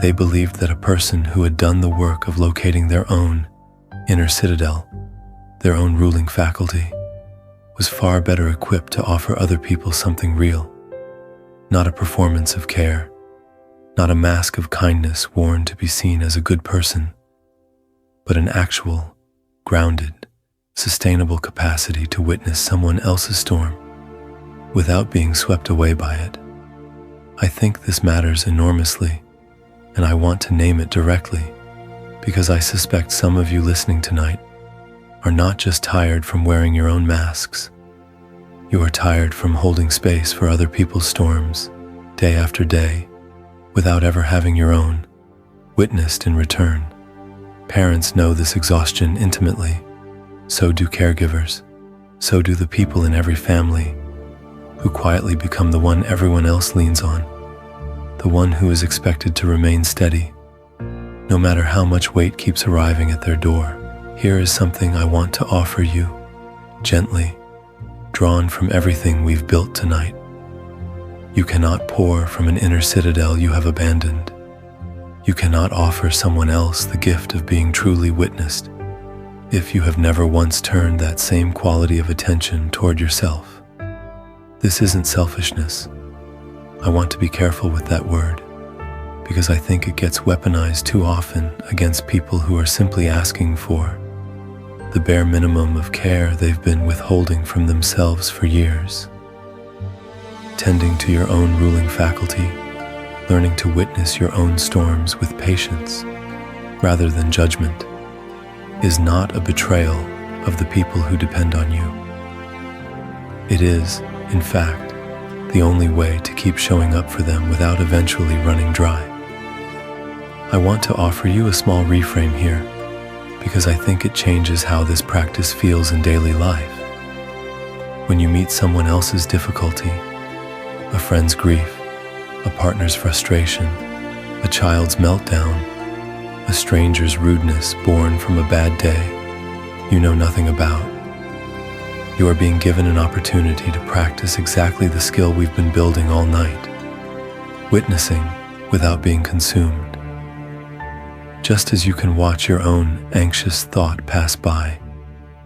They believed that a person who had done the work of locating their own inner citadel, their own ruling faculty, was far better equipped to offer other people something real, not a performance of care, not a mask of kindness worn to be seen as a good person, but an actual, grounded, sustainable capacity to witness someone else's storm without being swept away by it. I think this matters enormously, and I want to name it directly because I suspect some of you listening tonight are not just tired from wearing your own masks. You are tired from holding space for other people's storms, day after day, without ever having your own witnessed in return. Parents know this exhaustion intimately. So do caregivers. So do the people in every family who quietly become the one everyone else leans on, the one who is expected to remain steady, no matter how much weight keeps arriving at their door. Here is something I want to offer you gently, drawn from everything we've built tonight. You cannot pour from an inner citadel you have abandoned. You cannot offer someone else the gift of being truly witnessed if you have never once turned that same quality of attention toward yourself. This isn't selfishness. I want to be careful with that word, because I think it gets weaponized too often against people who are simply asking for the bare minimum of care they've been withholding from themselves for years. Tending to your own ruling faculty, learning to witness your own storms with patience rather than judgment, is not a betrayal of the people who depend on you. It is, in fact, the only way to keep showing up for them without eventually running dry. I want to offer you a small reframe here, because I think it changes how this practice feels in daily life. When you meet someone else's difficulty, a friend's grief, a partner's frustration, a child's meltdown, a stranger's rudeness born from a bad day you know nothing about, you are being given an opportunity to practice exactly the skill we've been building all night, witnessing without being consumed. Just as you can watch your own anxious thought pass by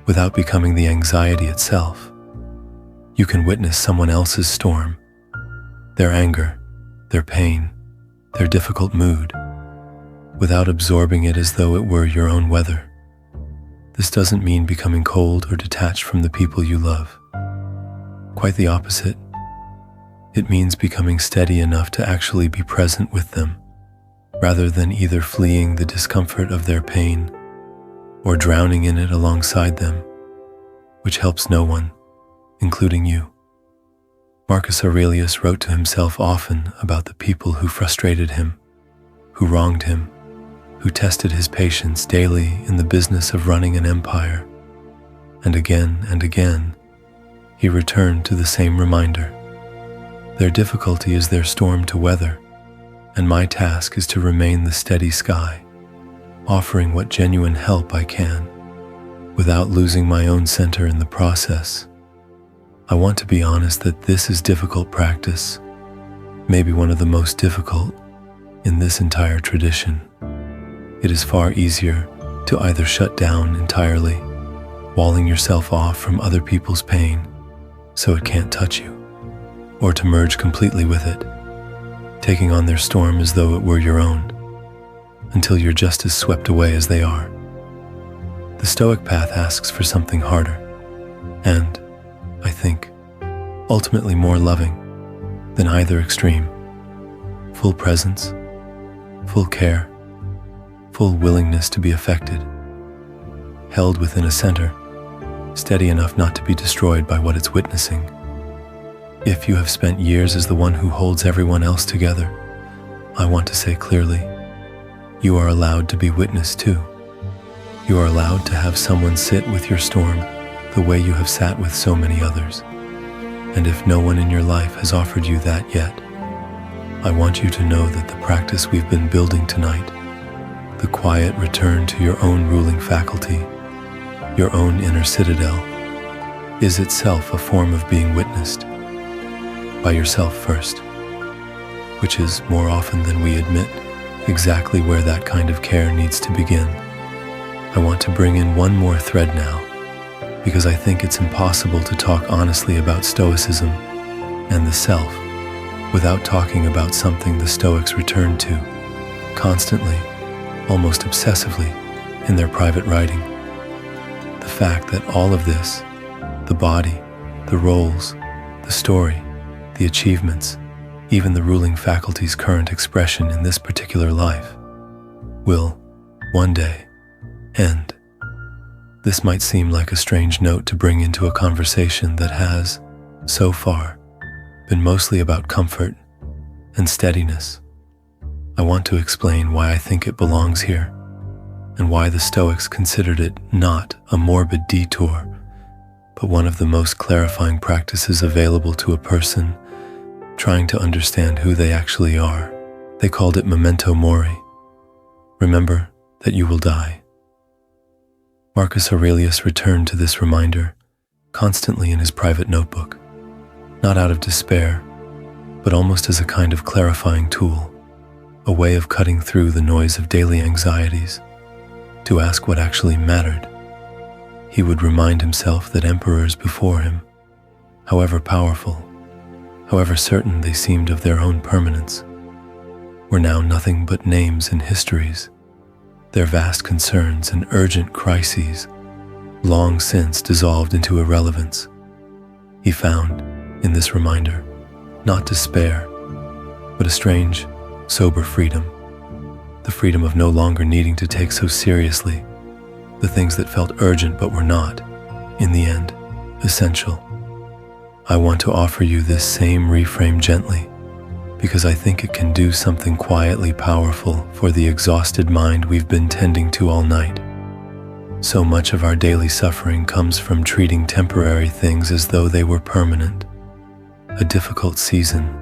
without becoming the anxiety itself, you can witness someone else's storm, their anger, their pain, their difficult mood, without absorbing it as though it were your own weather. This doesn't mean becoming cold or detached from the people you love. Quite the opposite. It means becoming steady enough to actually be present with them, rather than either fleeing the discomfort of their pain or drowning in it alongside them, which helps no one, including you. Marcus Aurelius wrote to himself often about the people who frustrated him, who wronged him, who tested his patience daily in the business of running an empire. And again, he returned to the same reminder. Their difficulty is their storm to weather, and my task is to remain the steady sky, offering what genuine help I can, without losing my own center in the process. I want to be honest that this is difficult practice, maybe one of the most difficult in this entire tradition. It is far easier to either shut down entirely, walling yourself off from other people's pain so it can't touch you, or to merge completely with it, taking on their storm as though it were your own, until you're just as swept away as they are. The Stoic path asks for something harder, and, I think, ultimately more loving than either extreme. Full presence, full care, full willingness to be affected, held within a center, steady enough not to be destroyed by what it's witnessing. If you have spent years as the one who holds everyone else together, I want to say clearly, you are allowed to be witnessed too. You are allowed to have someone sit with your storm the way you have sat with so many others. And if no one in your life has offered you that yet, I want you to know that the practice we've been building tonight, the quiet return to your own ruling faculty, your own inner citadel, is itself a form of being witnessed by yourself first, which is, more often than we admit, exactly where that kind of care needs to begin. I want to bring in one more thread now, because I think it's impossible to talk honestly about Stoicism and the self without talking about something the Stoics return to constantly, almost obsessively, in their private writing. The fact that all of this, the body, the roles, the story, the achievements, even the ruling faculty's current expression in this particular life, will, one day, end. This might seem like a strange note to bring into a conversation that has, so far, been mostly about comfort and steadiness. I want to explain why I think it belongs here, and why the Stoics considered it not a morbid detour, but one of the most clarifying practices available to a person trying to understand who they actually are. They called it Memento Mori. Remember that you will die. Marcus Aurelius returned to this reminder constantly in his private notebook, not out of despair, but almost as a kind of clarifying tool, a way of cutting through the noise of daily anxieties to ask what actually mattered. He would remind himself that emperors before him, however powerful, however certain they seemed of their own permanence, were now nothing but names and histories, their vast concerns and urgent crises long since dissolved into irrelevance. He found, in this reminder, not despair, but a strange, sober freedom, the freedom of no longer needing to take so seriously the things that felt urgent but were not, in the end, essential. I want to offer you this same reframe gently, because I think it can do something quietly powerful for the exhausted mind we've been tending to all night. So much of our daily suffering comes from treating temporary things as though they were permanent, a difficult season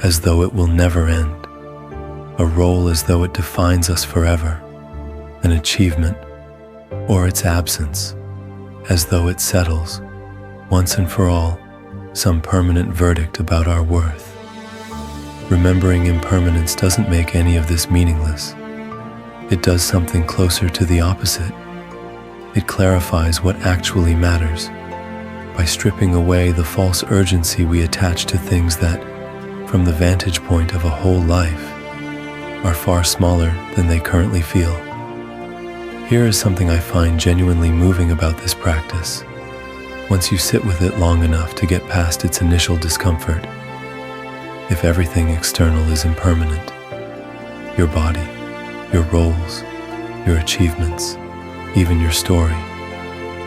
as though it will never end, a role as though it defines us forever, an achievement or its absence as though it settles, once and for all, some permanent verdict about our worth. Remembering impermanence doesn't make any of this meaningless. It does something closer to the opposite. It clarifies what actually matters by stripping away the false urgency we attach to things that, from the vantage point of a whole life, are far smaller than they currently feel. Here is something I find genuinely moving about this practice. Once you sit with it long enough to get past its initial discomfort, if everything external is impermanent, your body, your roles, your achievements, even your story,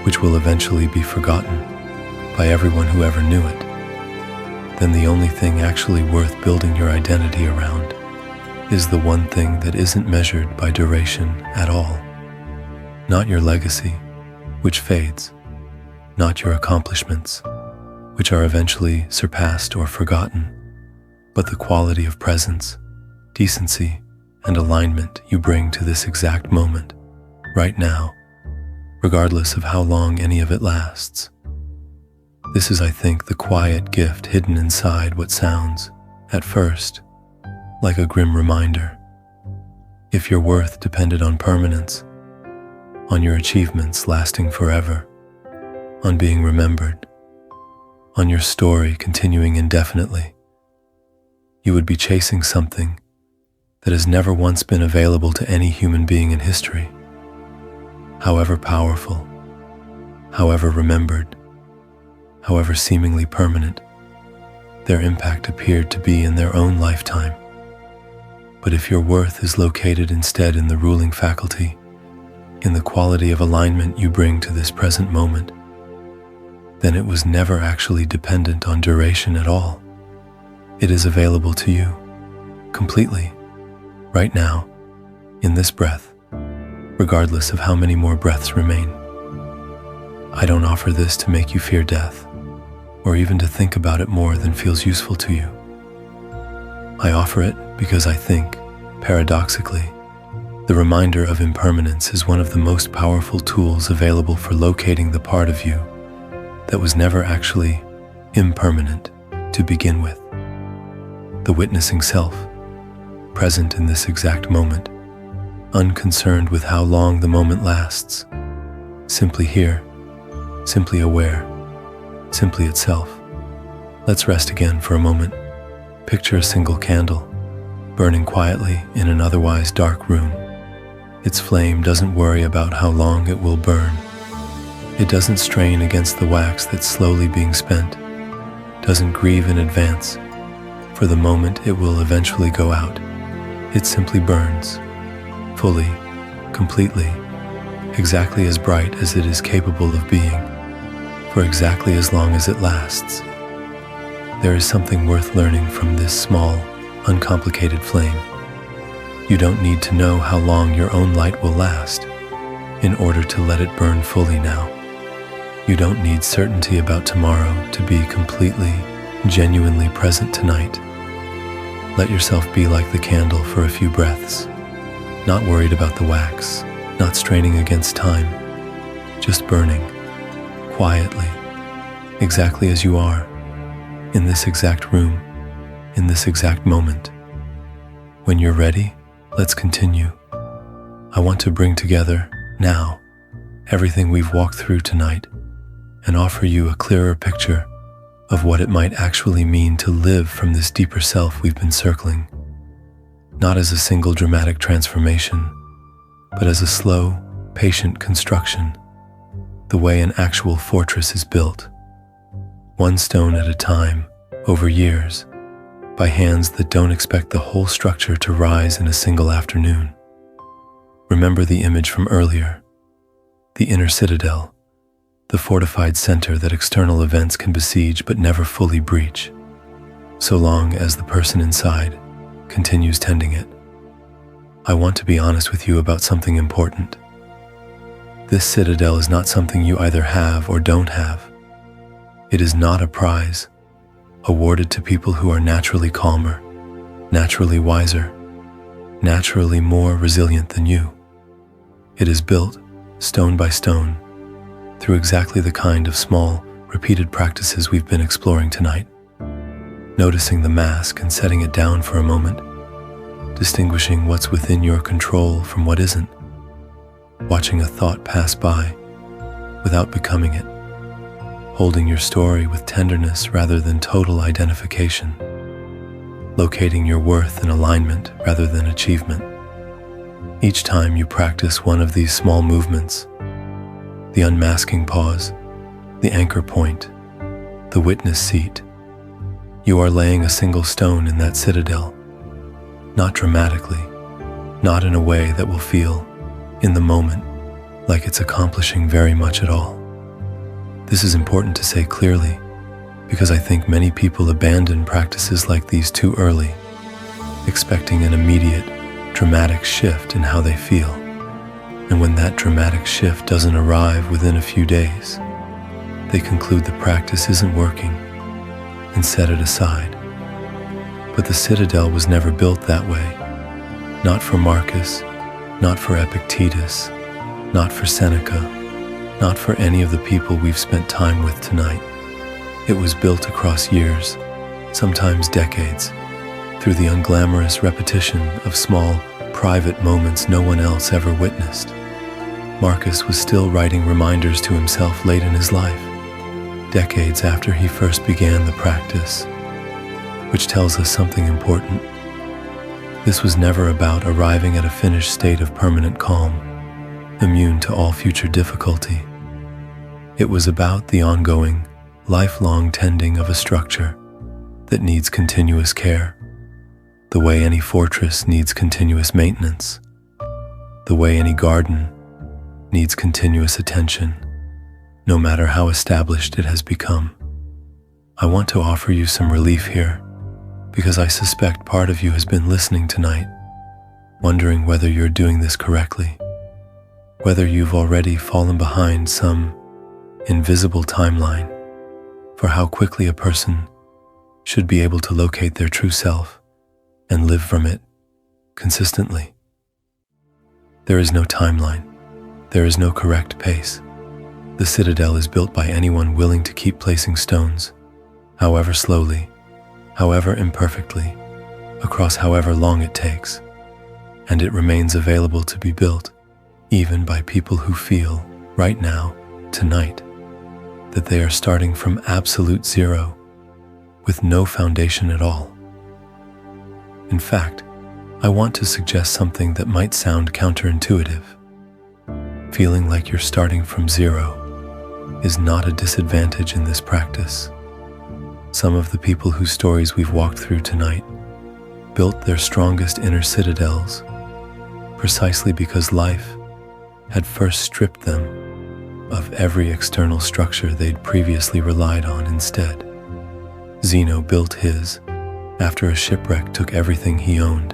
which will eventually be forgotten by everyone who ever knew it, then the only thing actually worth building your identity around is the one thing that isn't measured by duration at all. Not your legacy, which fades, not your accomplishments, which are eventually surpassed or forgotten, but the quality of presence, decency, and alignment you bring to this exact moment, right now, regardless of how long any of it lasts. This is, I think, the quiet gift hidden inside what sounds, at first, like a grim reminder. If your worth depended on permanence, on your achievements lasting forever, on being remembered, on your story continuing indefinitely, you would be chasing something that has never once been available to any human being in history. However powerful, however remembered, however seemingly permanent, their impact appeared to be in their own lifetime. But if your worth is located instead in the ruling faculty, in the quality of alignment you bring to this present moment, then it was never actually dependent on duration at all. It is available to you, completely, right now, in this breath, regardless of how many more breaths remain. I don't offer this to make you fear death, or even to think about it more than feels useful to you. I offer it because I think, paradoxically, the reminder of impermanence is one of the most powerful tools available for locating the part of you that was never actually impermanent to begin with. The witnessing self, present in this exact moment, unconcerned with how long the moment lasts, simply here, simply aware, simply itself. Let's rest again for a moment. Picture a single candle, burning quietly in an otherwise dark room. Its flame doesn't worry about how long it will burn. It doesn't strain against the wax that's slowly being spent, doesn't grieve in advance for the moment it will eventually go out. It simply burns, fully, completely, exactly as bright as it is capable of being, for exactly as long as it lasts. There is something worth learning from this small, uncomplicated flame. You don't need to know how long your own light will last in order to let it burn fully now. You don't need certainty about tomorrow to be completely, genuinely present tonight. Let yourself be like the candle for a few breaths, not worried about the wax, not straining against time, just burning, quietly, exactly as you are, in this exact room, in this exact moment. When you're ready, let's continue. I want to bring together, now, everything we've walked through tonight and offer you a clearer picture of what it might actually mean to live from this deeper self we've been circling, not as a single dramatic transformation, but as a slow, patient construction, the way an actual fortress is built, one stone at a time, over years, by hands that don't expect the whole structure to rise in a single afternoon. Remember the image from earlier, the inner citadel, the fortified center that external events can besiege but never fully breach, so long as the person inside continues tending it. I want to be honest with you about something important. This citadel is not something you either have or don't have. It is not a prize awarded to people who are naturally calmer, naturally wiser, naturally more resilient than you. It is built, stone by stone, through exactly the kind of small, repeated practices we've been exploring tonight. Noticing the mask and setting it down for a moment, distinguishing what's within your control from what isn't, watching a thought pass by without becoming it, holding your story with tenderness rather than total identification, locating your worth in alignment rather than achievement. Each time you practice one of these small movements, the unmasking pause, the anchor point, the witness seat, you are laying a single stone in that citadel, not dramatically, not in a way that will feel, in the moment, like it's accomplishing very much at all. This is important to say clearly, because I think many people abandon practices like these too early, expecting an immediate, dramatic shift in how they feel. And when that dramatic shift doesn't arrive within a few days, they conclude the practice isn't working and set it aside. But the citadel was never built that way. Not for Marcus, not for Epictetus, not for Seneca, not for any of the people we've spent time with tonight. It was built across years, sometimes decades, through the unglamorous repetition of small, private moments no one else ever witnessed. Marcus was still writing reminders to himself late in his life, decades after he first began the practice, which tells us something important. This was never about arriving at a finished state of permanent calm, immune to all future difficulty. It was about the ongoing, lifelong tending of a structure that needs continuous care, the way any fortress needs continuous maintenance, the way any garden needs continuous attention, no matter how established it has become. I want to offer you some relief here, because I suspect part of you has been listening tonight, wondering whether you're doing this correctly, whether you've already fallen behind some invisible timeline for how quickly a person should be able to locate their true self and live from it consistently. There is no timeline. There is no correct pace. The citadel is built by anyone willing to keep placing stones, however slowly, however imperfectly, across however long it takes, and it remains available to be built even by people who feel, right now, tonight, that they are starting from absolute zero, with no foundation at all. In fact, I want to suggest something that might sound counterintuitive. Feeling like you're starting from zero is not a disadvantage in this practice. Some of the people whose stories we've walked through tonight built their strongest inner citadels precisely because life had first stripped them of every external structure they'd previously relied on instead. Zeno built his after a shipwreck took everything he owned.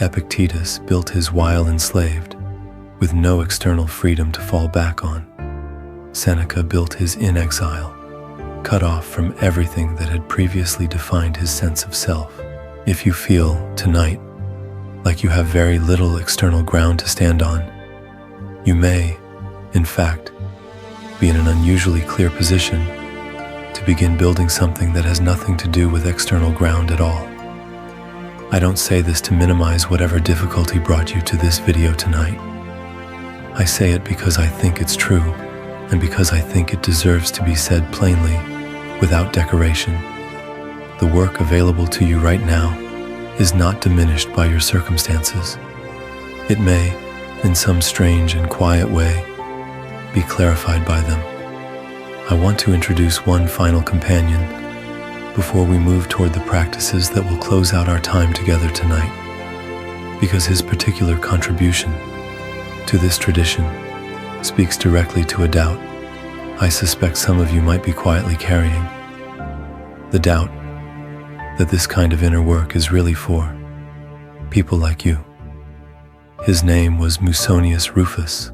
Epictetus built his while enslaved, with no external freedom to fall back on. Seneca built his in exile, cut off from everything that had previously defined his sense of self. If you feel, tonight, like you have very little external ground to stand on, you may, in fact, be in an unusually clear position to begin building something that has nothing to do with external ground at all. I don't say this to minimize whatever difficulty brought you to this video tonight. I say it because I think it's true, and because I think it deserves to be said plainly, without decoration. The work available to you right now is not diminished by your circumstances. It may, in some strange and quiet way, be clarified by them. I want to introduce one final companion before we move toward the practices that will close out our time together tonight, because his particular contribution to this tradition speaks directly to a doubt I suspect some of you might be quietly carrying. The doubt that this kind of inner work is really for people like you. His name was Musonius Rufus,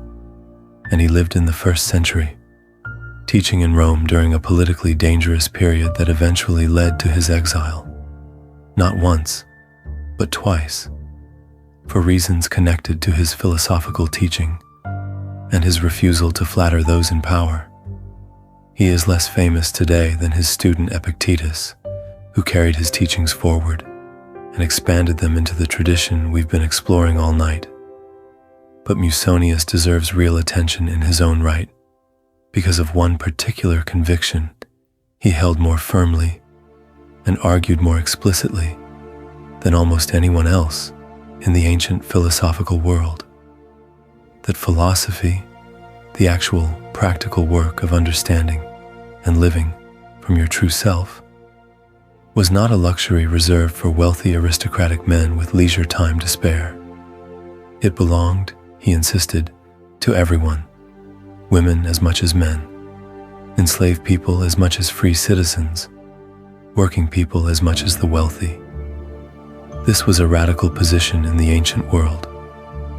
and he lived in the 1st century, teaching in Rome during a politically dangerous period that eventually led to his exile, not once, but twice, for reasons connected to his philosophical teaching and his refusal to flatter those in power. He is less famous today than his student Epictetus, who carried his teachings forward and expanded them into the tradition we've been exploring all night. But Musonius deserves real attention in his own right, because of one particular conviction he held more firmly and argued more explicitly than almost anyone else in the ancient philosophical world: that philosophy, the actual practical work of understanding and living from your true self, was not a luxury reserved for wealthy aristocratic men with leisure time to spare. It belonged, he insisted, to everyone, women as much as men, enslaved people as much as free citizens, working people as much as the wealthy. This was a radical position in the ancient world,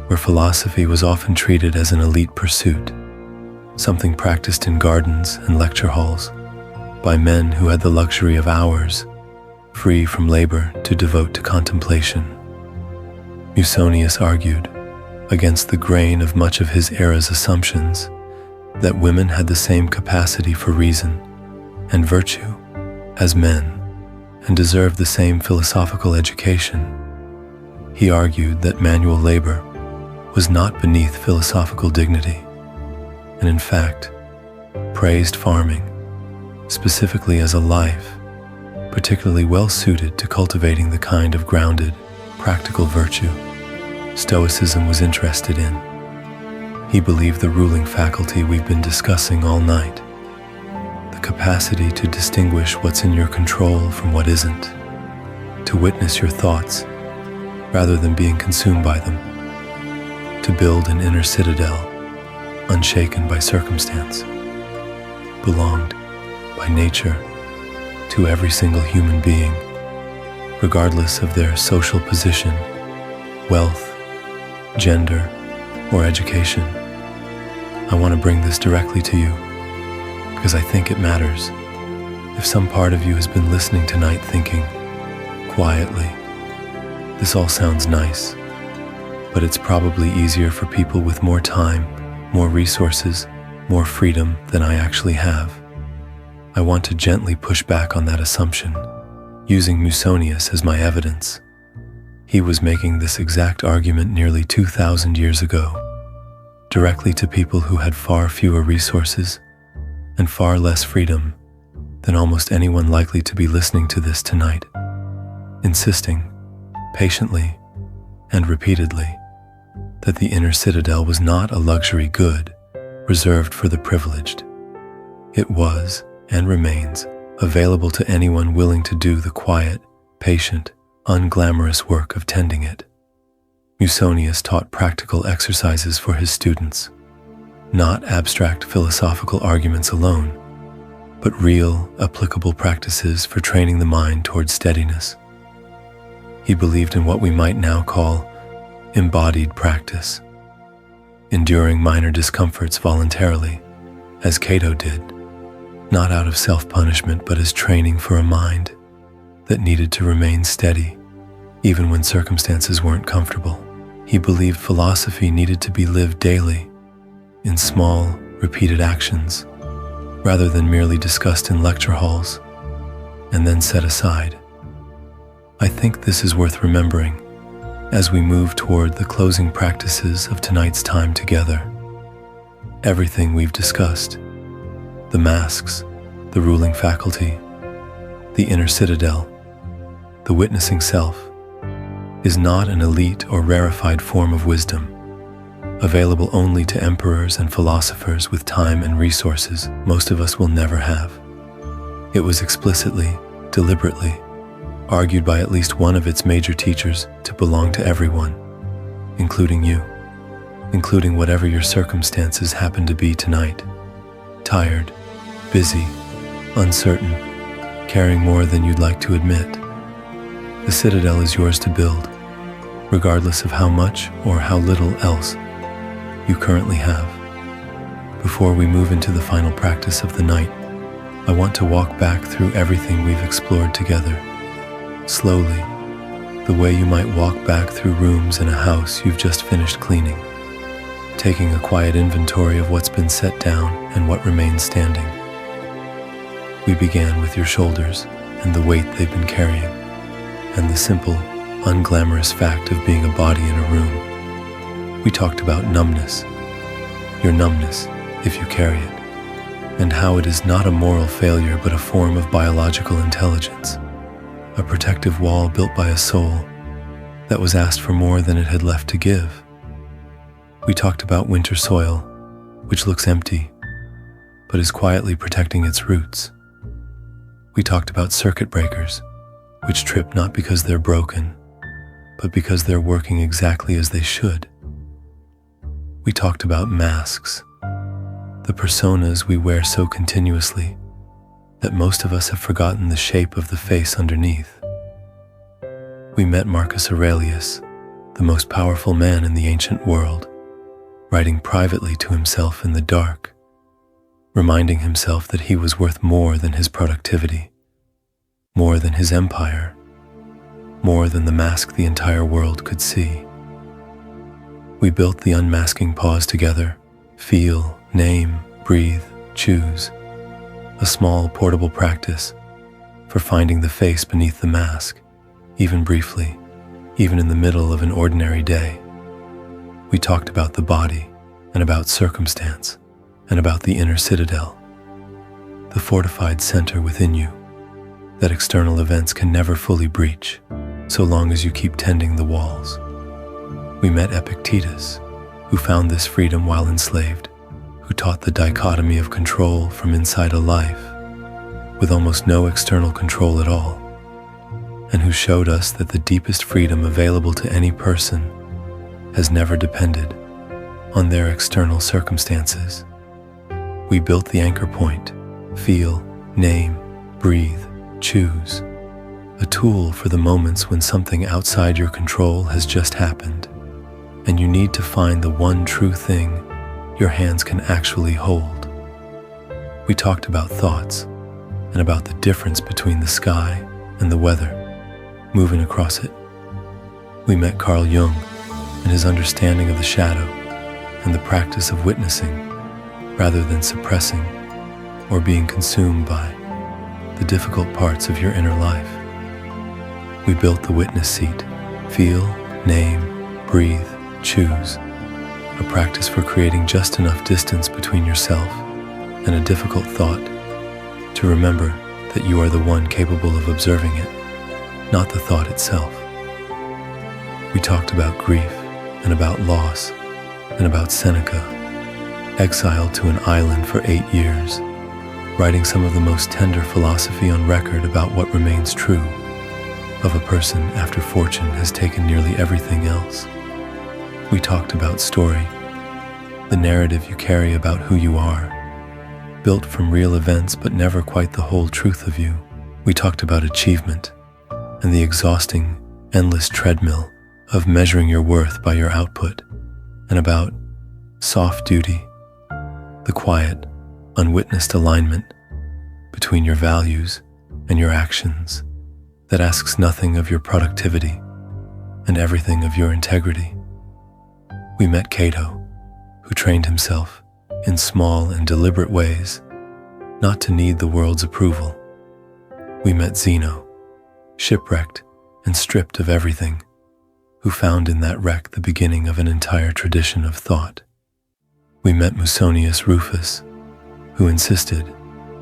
where philosophy was often treated as an elite pursuit, something practiced in gardens and lecture halls by men who had the luxury of hours free from labor to devote to contemplation. Musonius argued, against the grain of much of his era's assumptions, that women had the same capacity for reason and virtue as men and deserved the same philosophical education. He argued that manual labor was not beneath philosophical dignity, and in fact, praised farming, specifically as a life particularly well suited to cultivating the kind of grounded, practical virtue Stoicism was interested in. He believed the ruling faculty we've been discussing all night, the capacity to distinguish what's in your control from what isn't, to witness your thoughts rather than being consumed by them, to build an inner citadel unshaken by circumstance, belonged by nature to every single human being, regardless of their social position, wealth, gender, or education. I want to bring this directly to you because I think it matters. If some part of you has been listening tonight thinking, quietly, this all sounds nice, but it's probably easier for people with more time, more resources, more freedom than I actually have, I want to gently push back on that assumption, using Musonius as my evidence. He was making this exact argument nearly 2,000 years ago, directly to people who had far fewer resources and far less freedom than almost anyone likely to be listening to this tonight, insisting, patiently and repeatedly, that the inner citadel was not a luxury good reserved for the privileged. It was, and remains, available to anyone willing to do the quiet, patient, unglamorous work of tending it. Musonius taught practical exercises for his students, not abstract philosophical arguments alone, but real, applicable practices for training the mind towards steadiness. He believed in what we might now call embodied practice, enduring minor discomforts voluntarily, as Cato did, not out of self-punishment but as training for a mind that needed to remain steady even when circumstances weren't comfortable. He believed philosophy needed to be lived daily in small, repeated actions, rather than merely discussed in lecture halls and then set aside. I think this is worth remembering as we move toward the closing practices of tonight's time together. Everything we've discussed, the masks, the ruling faculty, the inner citadel, the witnessing self, is not an elite or rarefied form of wisdom, available only to emperors and philosophers with time and resources most of us will never have. It was explicitly, deliberately, argued by at least one of its major teachers to belong to everyone, including you, including whatever your circumstances happen to be tonight. Tired, busy, uncertain, carrying more than you'd like to admit. The Citadel is yours to build, regardless of how much or how little else you currently have. Before we move into the final practice of the night, I want to walk back through everything we've explored together, slowly, the way you might walk back through rooms in a house you've just finished cleaning, taking a quiet inventory of what's been set down and what remains standing. We began with your shoulders and the weight they've been carrying, and the simple, unglamorous fact of being a body in a room. We talked about numbness, your numbness if you carry it, and how it is not a moral failure but a form of biological intelligence, a protective wall built by a soul that was asked for more than it had left to give. We talked about winter soil, which looks empty, but is quietly protecting its roots. We talked about circuit breakers, which trip not because they're broken, but because they're working exactly as they should. We talked about masks, the personas we wear so continuously that most of us have forgotten the shape of the face underneath. We met Marcus Aurelius, the most powerful man in the ancient world, writing privately to himself in the dark, reminding himself that he was worth more than his productivity, more than his empire, more than the mask the entire world could see. We built the unmasking pause together, feel, name, breathe, choose, a small portable practice for finding the face beneath the mask, even briefly, even in the middle of an ordinary day. We talked about the body and about circumstance and about the inner citadel, the fortified center within you that external events can never fully breach so long as you keep tending the walls. We met Epictetus, who found this freedom while enslaved, who taught the dichotomy of control from inside a life with almost no external control at all, and who showed us that the deepest freedom available to any person has never depended on their external circumstances. We built the anchor point, feel, name, breathe, choose, a tool for the moments when something outside your control has just happened, and you need to find the one true thing your hands can actually hold. We talked about thoughts and about the difference between the sky and the weather, moving across it. We met Carl Jung and his understanding of the shadow and the practice of witnessing rather than suppressing or being consumed by the difficult parts of your inner life. We built the witness seat, feel, name, breathe, choose, a practice for creating just enough distance between yourself and a difficult thought to remember that you are the one capable of observing it, not the thought itself. We talked about grief and about loss and about Seneca, exiled to an island for 8 years, writing some of the most tender philosophy on record about what remains true of a person after fortune has taken nearly everything else. We talked about story, the narrative you carry about who you are, built from real events but never quite the whole truth of you. We talked about achievement and the exhausting, endless treadmill of measuring your worth by your output, and about soft duty, the quiet, unwitnessed alignment between your values and your actions that asks nothing of your productivity and everything of your integrity. We met Cato, who trained himself in small and deliberate ways not to need the world's approval. We met Zeno, shipwrecked and stripped of everything, who found in that wreck the beginning of an entire tradition of thought. We met Musonius Rufus, who insisted,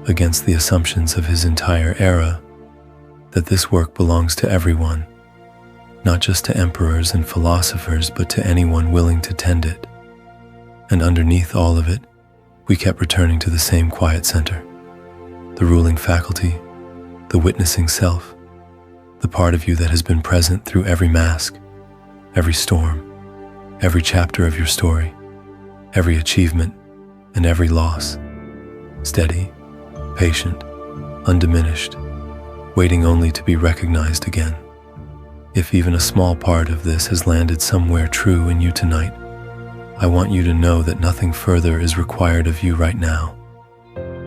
against the assumptions of his entire era, that this work belongs to everyone, not just to emperors and philosophers, but to anyone willing to tend it. And underneath all of it, we kept returning to the same quiet center, the ruling faculty, the witnessing self, the part of you that has been present through every mask, every storm, every chapter of your story, every achievement, and every loss. Steady, patient, undiminished, waiting only to be recognized again. If even a small part of this has landed somewhere true in you tonight, I want you to know that nothing further is required of you right now.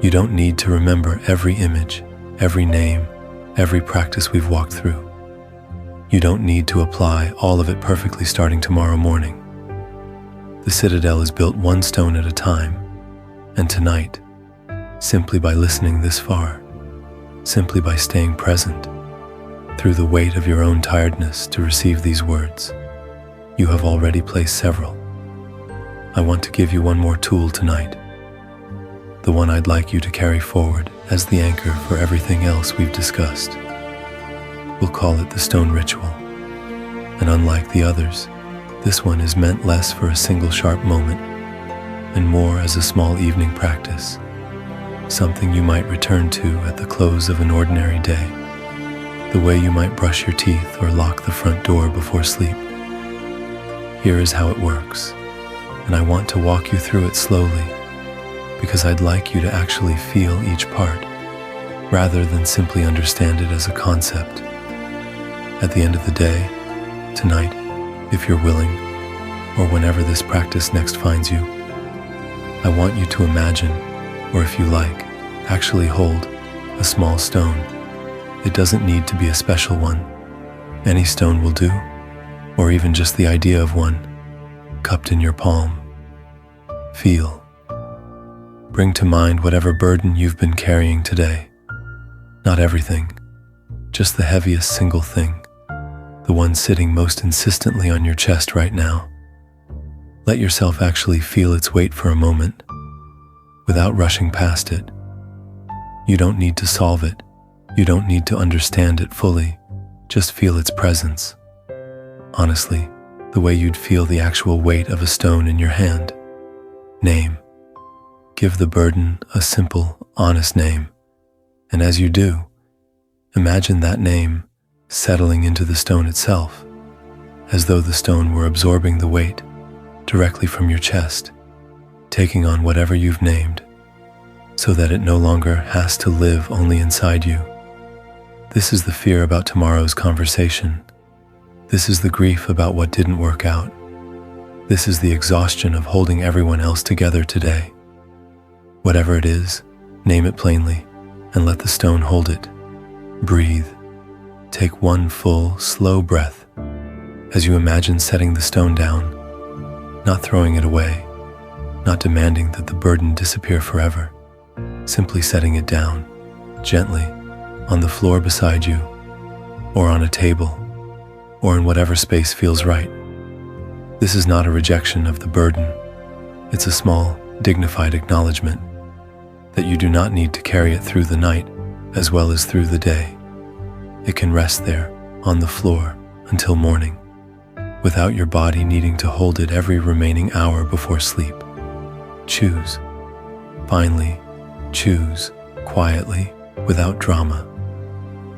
You don't need to remember every image, every name, every practice we've walked through. You don't need to apply all of it perfectly starting tomorrow morning. The Citadel is built one stone at a time, and tonight, simply by listening this far, simply by staying present, through the weight of your own tiredness to receive these words, you have already placed several. I want to give you one more tool tonight, the one I'd like you to carry forward as the anchor for everything else we've discussed. We'll call it the stone ritual, and unlike the others, this one is meant less for a single sharp moment and more as a small evening practice, something you might return to at the close of an ordinary day, the way you might brush your teeth or lock the front door before sleep. Here is how it works, and I want to walk you through it slowly because I'd like you to actually feel each part rather than simply understand it as a concept. At the end of the day, tonight, if you're willing, or whenever this practice next finds you, I want you to imagine, or if you like, actually hold a small stone. It doesn't need to be a special one. Any stone will do, or even just the idea of one, cupped in your palm. Feel. Bring to mind whatever burden you've been carrying today. Not everything, just the heaviest single thing, the one sitting most insistently on your chest right now. Let yourself actually feel its weight for a moment, without rushing past it. You don't need to solve it. You don't need to understand it fully. Just feel its presence. Honestly, the way you'd feel the actual weight of a stone in your hand. Name. Give the burden a simple, honest name. And as you do, imagine that name settling into the stone itself, as though the stone were absorbing the weight directly from your chest, taking on whatever you've named, so that it no longer has to live only inside you. This is the fear about tomorrow's conversation. This is the grief about what didn't work out. This is the exhaustion of holding everyone else together today. Whatever it is, name it plainly and let the stone hold it. Breathe. Take one full, slow breath as you imagine setting the stone down, not throwing it away, not demanding that the burden disappear forever, simply setting it down, gently, on the floor beside you, or on a table, or in whatever space feels right. This is not a rejection of the burden. It's a small, dignified acknowledgement that you do not need to carry it through the night as well as through the day. It can rest there, on the floor, until morning, without your body needing to hold it every remaining hour before sleep. Choose. Finally, choose, quietly, without drama,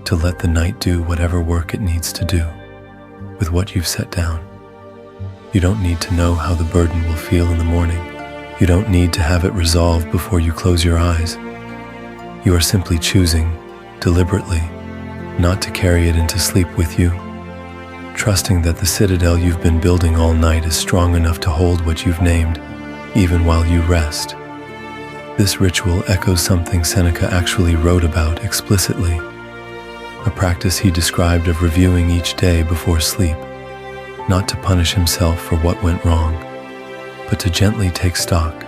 to let the night do whatever work it needs to do with what you've set down. You don't need to know how the burden will feel in the morning. You don't need to have it resolved before you close your eyes. You are simply choosing, deliberately, not to carry it into sleep with you, trusting that the citadel you've been building all night is strong enough to hold what you've named, even while you rest. This ritual echoes something Seneca actually wrote about explicitly, a practice he described of reviewing each day before sleep, not to punish himself for what went wrong, but to gently take stock,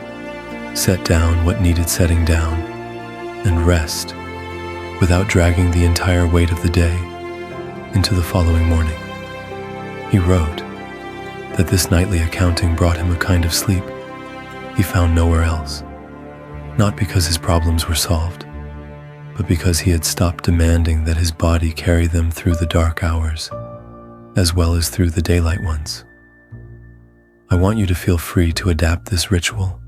set down what needed setting down, and rest without dragging the entire weight of the day into the following morning. He wrote that this nightly accounting brought him a kind of sleep he found nowhere else, not because his problems were solved, but because he had stopped demanding that his body carry them through the dark hours, as well as through the daylight ones. I want you to feel free to adapt this ritual,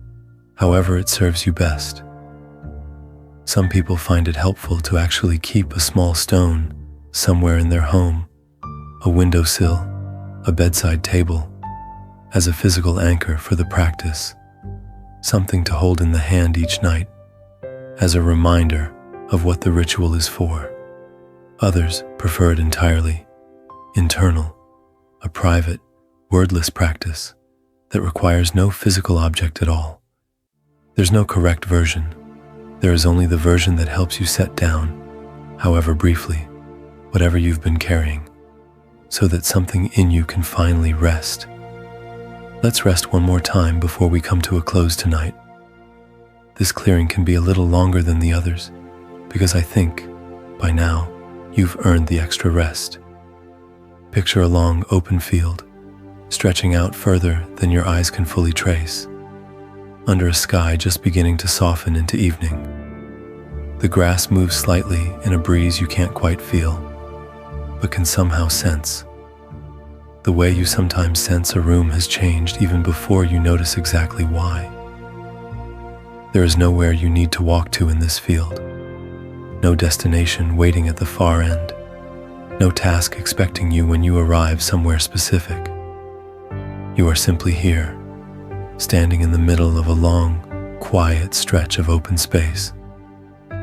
however it serves you best. Some people find it helpful to actually keep a small stone somewhere in their home, a windowsill, a bedside table, as a physical anchor for the practice, something to hold in the hand each night, as a reminder of what the ritual is for. Others prefer it entirely internal, a private, wordless practice that requires no physical object at all. There's no correct version. There is only the version that helps you set down, however briefly, whatever you've been carrying, so that something in you can finally rest. Let's rest one more time before we come to a close tonight. This clearing can be a little longer than the others, because I think, by now, you've earned the extra rest. Picture a long, open field, stretching out further than your eyes can fully trace, under a sky just beginning to soften into evening. The grass moves slightly in a breeze you can't quite feel, but can somehow sense. The way you sometimes sense a room has changed even before you notice exactly why. There is nowhere you need to walk to in this field, no destination waiting at the far end, no task expecting you when you arrive somewhere specific. You are simply here, standing in the middle of a long, quiet stretch of open space,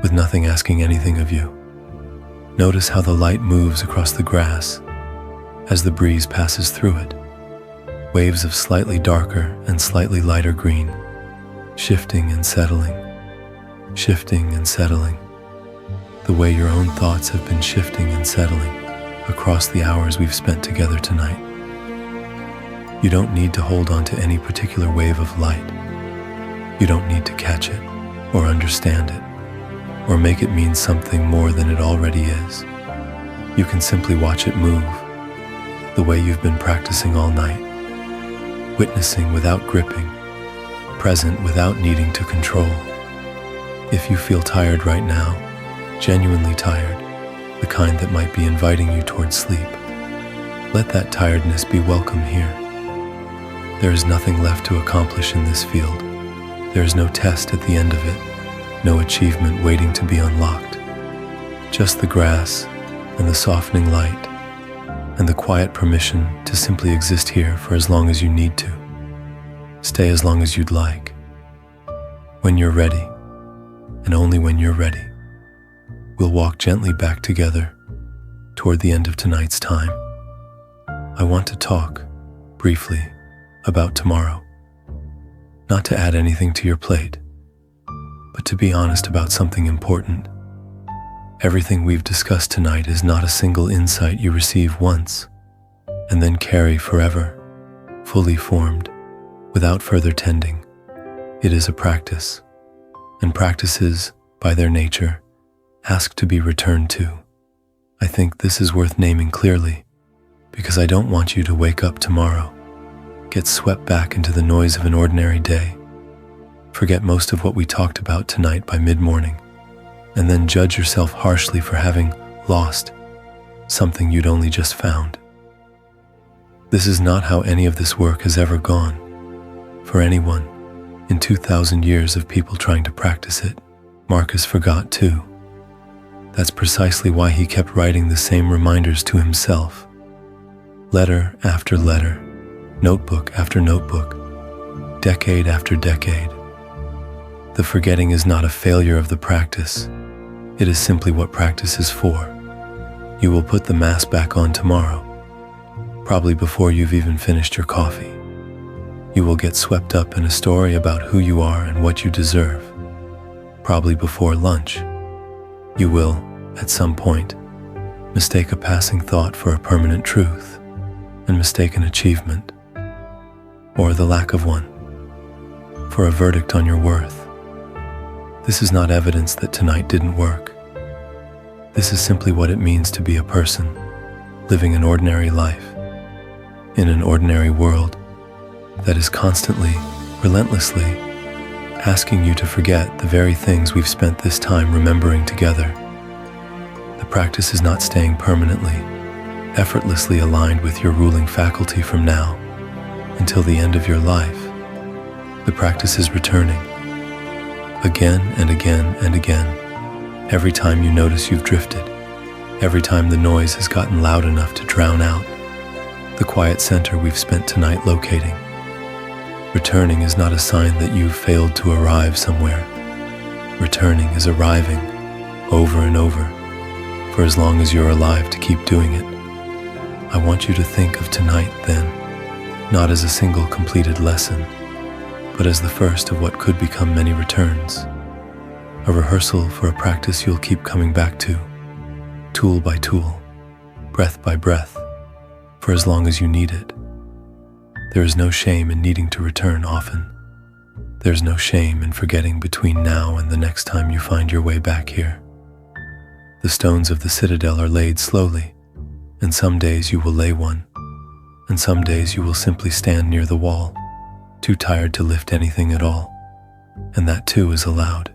with nothing asking anything of you. Notice how the light moves across the grass as the breeze passes through it. Waves of slightly darker and slightly lighter green, shifting and settling, the way your own thoughts have been shifting and settling across the hours we've spent together tonight. You don't need to hold on to any particular wave of light. You don't need to catch it, or understand it, or make it mean something more than it already is. You can simply watch it move, the way you've been practicing all night, witnessing without gripping, present without needing to control. If you feel tired right now, genuinely tired, the kind that might be inviting you towards sleep, let that tiredness be welcome here. There is nothing left to accomplish in this field. There is no test at the end of it, no achievement waiting to be unlocked. Just the grass and the softening light and the quiet permission to simply exist here for as long as you need to. Stay as long as you'd like. When you're ready, and only when you're ready, we'll walk gently back together toward the end of tonight's time. I want to talk, briefly, about tomorrow. Not to add anything to your plate, but to be honest about something important. Everything we've discussed tonight is not a single insight you receive once and then carry forever, fully formed, without further tending. It is a practice, and practices, by their nature, ask to be returned to. I think this is worth naming clearly, because I don't want you to wake up tomorrow, get swept back into the noise of an ordinary day, forget most of what we talked about tonight by mid-morning, and then judge yourself harshly for having lost something you'd only just found. This is not how any of this work has ever gone, for anyone, in 2,000 years of people trying to practice it. Marcus forgot too. That's precisely why he kept writing the same reminders to himself, letter after letter, notebook after notebook, decade after decade. The forgetting is not a failure of the practice. It is simply what practice is for. You will put the mask back on tomorrow, probably before you've even finished your coffee. You will get swept up in a story about who you are and what you deserve, probably before lunch. You will, at some point, mistake a passing thought for a permanent truth, and mistake an achievement, or the lack of one, for a verdict on your worth. This is not evidence that tonight didn't work. This is simply what it means to be a person, living an ordinary life, in an ordinary world that is constantly, relentlessly, asking you to forget the very things we've spent this time remembering together. The practice is not staying permanently, effortlessly aligned with your ruling faculty from now until the end of your life. The practice is returning, again and again and again, every time you notice you've drifted, every time the noise has gotten loud enough to drown out the quiet center we've spent tonight locating. Returning is not a sign that you've failed to arrive somewhere. Returning is arriving over and over, for as long as you're alive to keep doing it. I want you to think of tonight, then, not as a single completed lesson, but as the first of what could become many returns, a rehearsal for a practice you'll keep coming back to, tool by tool, breath by breath, for as long as you need it. There is no shame in needing to return often. There's no shame in forgetting between now and the next time you find your way back here. The stones of the Citadel are laid slowly, and some days you will lay one, and some days you will simply stand near the wall, too tired to lift anything at all, and that too is allowed.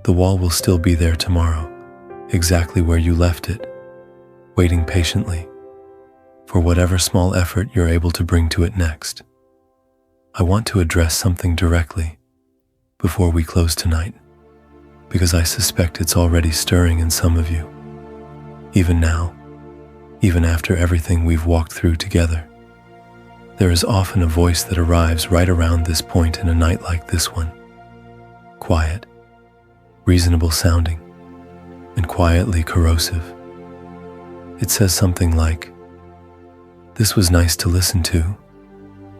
The wall will still be there tomorrow, exactly where you left it, waiting patiently for whatever small effort you're able to bring to it next. I want to address something directly before we close tonight, because I suspect it's already stirring in some of you. Even now, even after everything we've walked through together, there is often a voice that arrives right around this point in a night like this one. Quiet, reasonable sounding, and quietly corrosive. It says something like, "This was nice to listen to,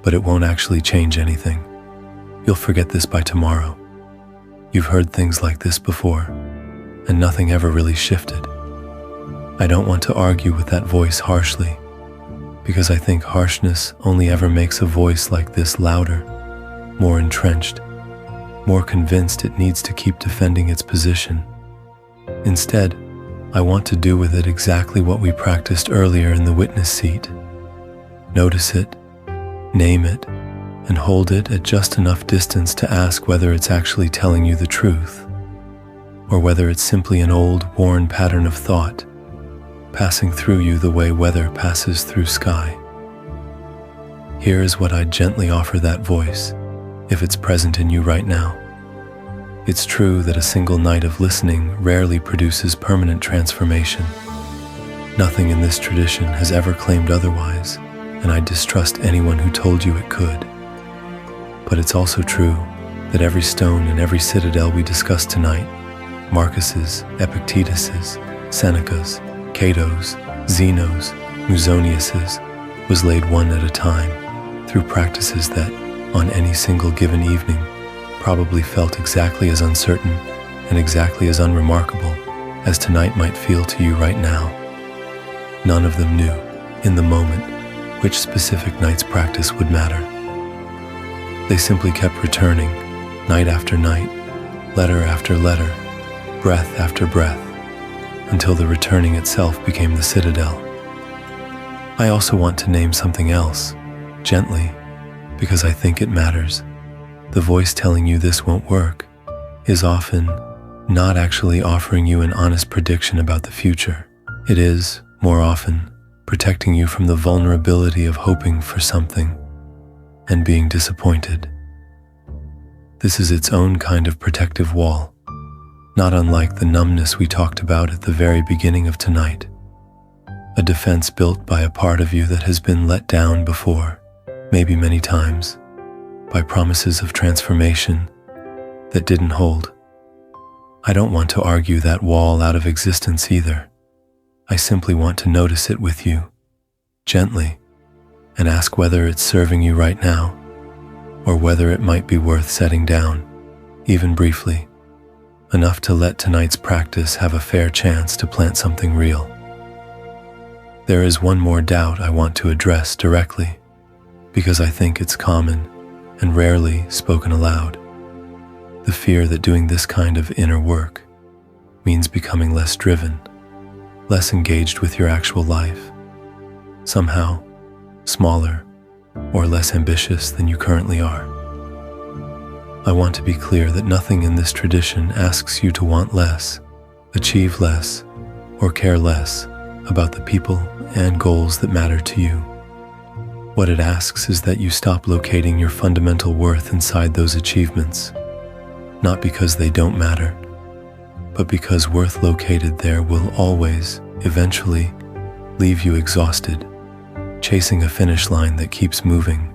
but it won't actually change anything. You'll forget this by tomorrow. You've heard things like this before, and nothing ever really shifted." I don't want to argue with that voice harshly, because I think harshness only ever makes a voice like this louder, more entrenched, more convinced it needs to keep defending its position. Instead, I want to do with it exactly what we practiced earlier in the witness seat. Notice it, name it, and hold it at just enough distance to ask whether it's actually telling you the truth, or whether it's simply an old, worn pattern of thought, passing through you the way weather passes through sky. Here is what I'd gently offer that voice, if it's present in you right now. It's true that a single night of listening rarely produces permanent transformation. Nothing in this tradition has ever claimed otherwise, and I distrust anyone who told you it could. But it's also true that every stone and every citadel we discussed tonight, Marcus's, Epictetus's, Seneca's, Cato's, Zeno's, Musonius's, was laid one at a time through practices that, on any single given evening, probably felt exactly as uncertain and exactly as unremarkable as tonight might feel to you right now. None of them knew, in the moment, which specific night's practice would matter. They simply kept returning, night after night, letter after letter, breath after breath, until the returning itself became the citadel. I also want to name something else, gently, because I think it matters. The voice telling you this won't work is often not actually offering you an honest prediction about the future. It is, more often, protecting you from the vulnerability of hoping for something and being disappointed. This is its own kind of protective wall, not unlike the numbness we talked about at the very beginning of tonight. A defense built by a part of you that has been let down before, maybe many times, by promises of transformation that didn't hold. I don't want to argue that wall out of existence either. I simply want to notice it with you, gently, and ask whether it's serving you right now, or whether it might be worth setting down, even briefly, enough to let tonight's practice have a fair chance to plant something real. There is one more doubt I want to address directly, because I think it's common and rarely spoken aloud. The fear that doing this kind of inner work means becoming less driven, less engaged with your actual life, somehow smaller or less ambitious than you currently are. I want to be clear that nothing in this tradition asks you to want less, achieve less, or care less about the people and goals that matter to you. What it asks is that you stop locating your fundamental worth inside those achievements, not because they don't matter, but because worth located there will always, eventually, leave you exhausted, chasing a finish line that keeps moving.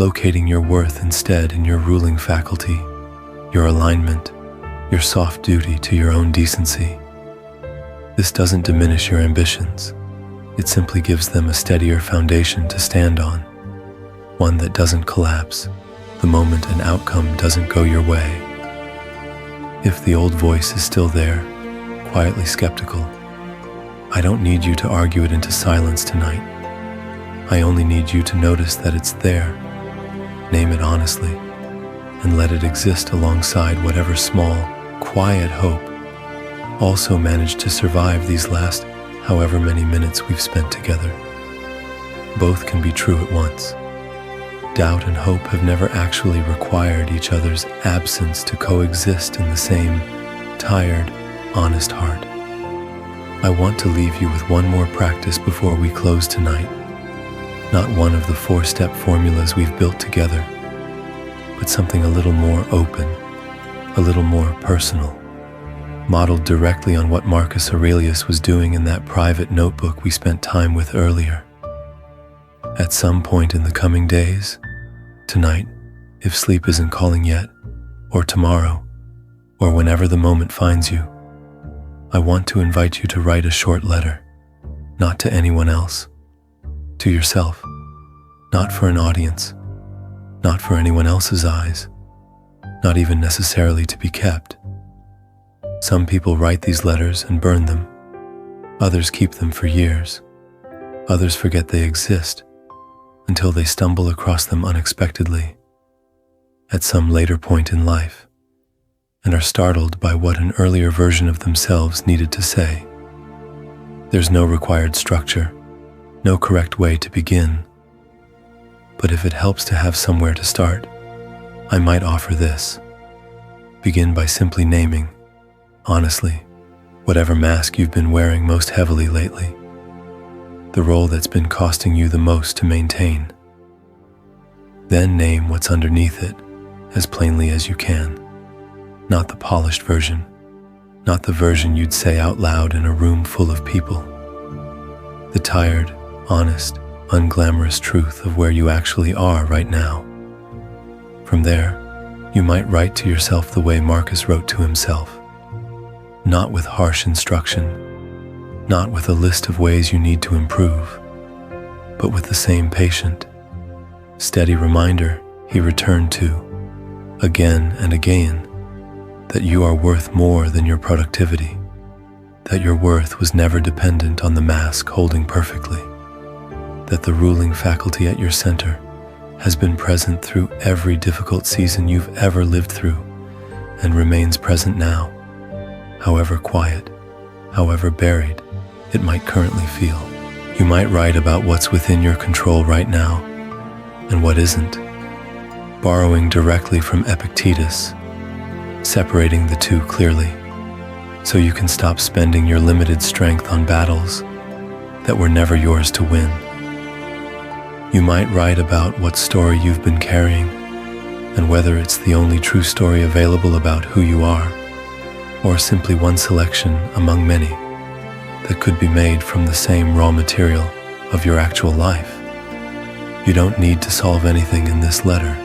Locating your worth instead in your ruling faculty, your alignment, your soft duty to your own decency. This doesn't diminish your ambitions. It simply gives them a steadier foundation to stand on, one that doesn't collapse the moment an outcome doesn't go your way. If the old voice is still there, quietly skeptical, I don't need you to argue it into silence tonight. I only need you to notice that it's there. Name it honestly, and let it exist alongside whatever small, quiet hope also managed to survive these last however many minutes we've spent together. Both can be true at once. Doubt and hope have never actually required each other's absence to coexist in the same tired, honest heart. I want to leave you with one more practice before we close tonight. Not one of the 4-step formulas we've built together, but something a little more open, a little more personal, modeled directly on what Marcus Aurelius was doing in that private notebook we spent time with earlier. At some point in the coming days, tonight, if sleep isn't calling yet, or tomorrow, or whenever the moment finds you, I want to invite you to write a short letter, not to anyone else, to yourself, not for an audience, not for anyone else's eyes, not even necessarily to be kept. Some people write these letters and burn them. Others keep them for years. Others forget they exist until they stumble across them unexpectedly at some later point in life and are startled by what an earlier version of themselves needed to say. There's no required structure, no correct way to begin. But if it helps to have somewhere to start, I might offer this. Begin by simply naming, honestly, whatever mask you've been wearing most heavily lately, the role that's been costing you the most to maintain. Then name what's underneath it as plainly as you can, not the polished version, not the version you'd say out loud in a room full of people. The tired, honest, unglamorous truth of where you actually are right now. From there, you might write to yourself the way Marcus wrote to himself, not with harsh instruction, not with a list of ways you need to improve, but with the same patient, steady reminder he returned to, again and again, that you are worth more than your productivity, that your worth was never dependent on the mask holding perfectly, that the ruling faculty at your center has been present through every difficult season you've ever lived through and remains present now, however quiet, however buried it might currently feel. You might write about what's within your control right now and what isn't, borrowing directly from Epictetus, separating the two clearly, so you can stop spending your limited strength on battles that were never yours to win. You might write about what story you've been carrying and whether it's the only true story available about who you are, or simply one selection among many that could be made from the same raw material of your actual life. You don't need to solve anything in this letter.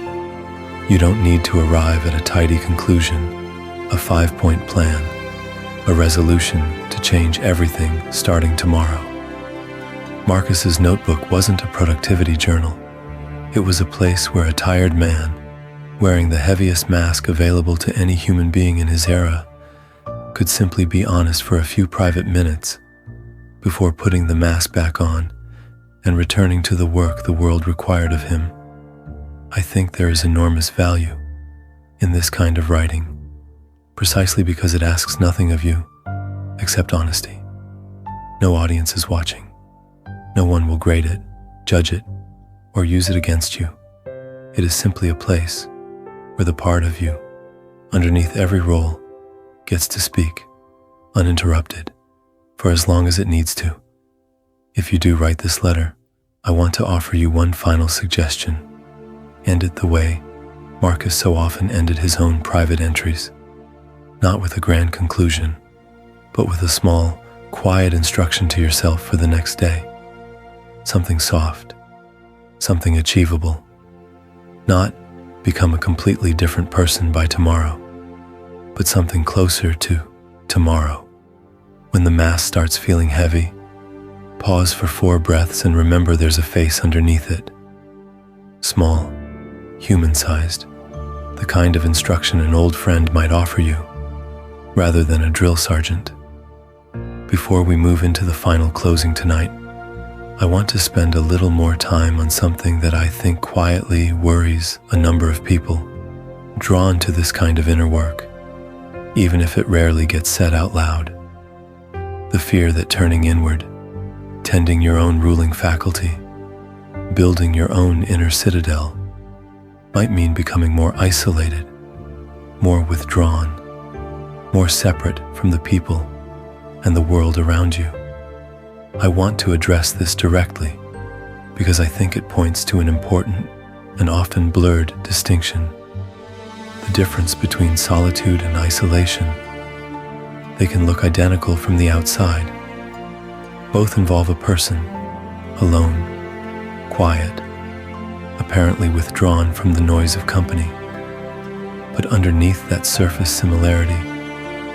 You don't need to arrive at a tidy conclusion, a 5-point plan, a resolution to change everything starting tomorrow. Marcus's notebook wasn't a productivity journal. It was a place where a tired man, wearing the heaviest mask available to any human being in his era, could simply be honest for a few private minutes before putting the mask back on and returning to the work the world required of him. I think there is enormous value in this kind of writing, precisely because it asks nothing of you except honesty. No audience is watching. No one will grade it, judge it, or use it against you. It is simply a place where the part of you, underneath every role, gets to speak, uninterrupted, for as long as it needs to. If you do write this letter, I want to offer you one final suggestion. End it the way Marcus so often ended his own private entries, not with a grand conclusion, but with a small, quiet instruction to yourself for the next day. Something soft, something achievable. Not become a completely different person by tomorrow, but something closer to tomorrow. When the mass starts feeling heavy, pause for 4 breaths and remember there's a face underneath it. Small, human-sized, the kind of instruction an old friend might offer you, rather than a drill sergeant. Before we move into the final closing tonight, I want to spend a little more time on something that I think quietly worries a number of people drawn to this kind of inner work, even if it rarely gets said out loud. The fear that turning inward, tending your own ruling faculty, building your own inner citadel, might mean becoming more isolated, more withdrawn, more separate from the people and the world around you. I want to address this directly because I think it points to an important and often blurred distinction: the difference between solitude and isolation. They can look identical from the outside. Both involve a person, alone, quiet, apparently withdrawn from the noise of company. But underneath that surface similarity,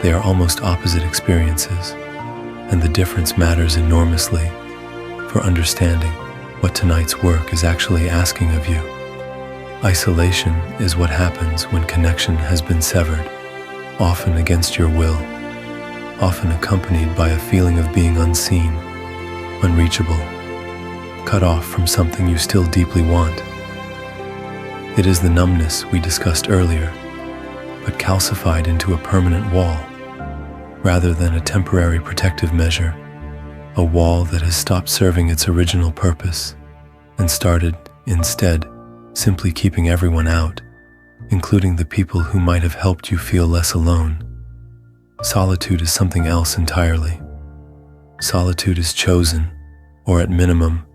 they are almost opposite experiences, and the difference matters enormously for understanding what tonight's work is actually asking of you. Isolation is what happens when connection has been severed, often against your will, often accompanied by a feeling of being unseen, unreachable, cut off from something you still deeply want. It is the numbness we discussed earlier, but calcified into a permanent wall, rather than a temporary protective measure, a wall that has stopped serving its original purpose and started, instead, simply keeping everyone out, including the people who might have helped you feel less alone. Solitude is something else entirely. Solitude is chosen, or at minimum,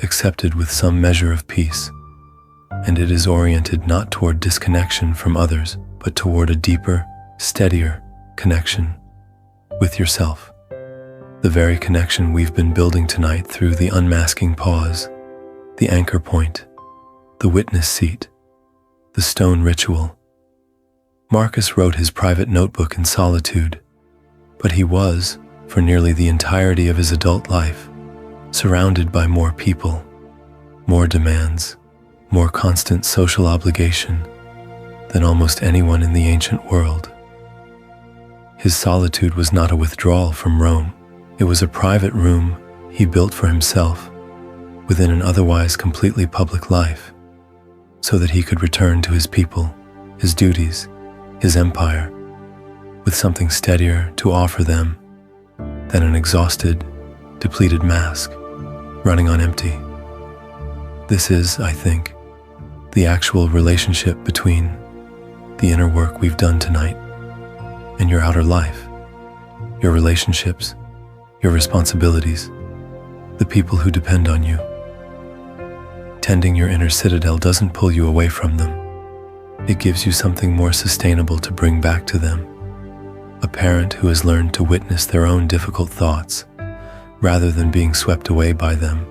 accepted with some measure of peace, and it is oriented not toward disconnection from others, but toward a deeper, steadier connection with yourself. The very connection we've been building tonight through the unmasking pause, the anchor point, the witness seat, the stone ritual. Marcus wrote his private notebook in solitude, but he was, for nearly the entirety of his adult life, surrounded by more people, more demands, more constant social obligation than almost anyone in the ancient world. His solitude was not a withdrawal from Rome. It was a private room he built for himself within an otherwise completely public life, so that he could return to his people, his duties, his empire, with something steadier to offer them than an exhausted, depleted mask running on empty. This is, I think, the actual relationship between the inner work we've done tonight and your outer life, your relationships, your responsibilities, the people who depend on you. Tending your inner citadel doesn't pull you away from them. It gives you something more sustainable to bring back to them. A parent who has learned to witness their own difficult thoughts, rather than being swept away by them,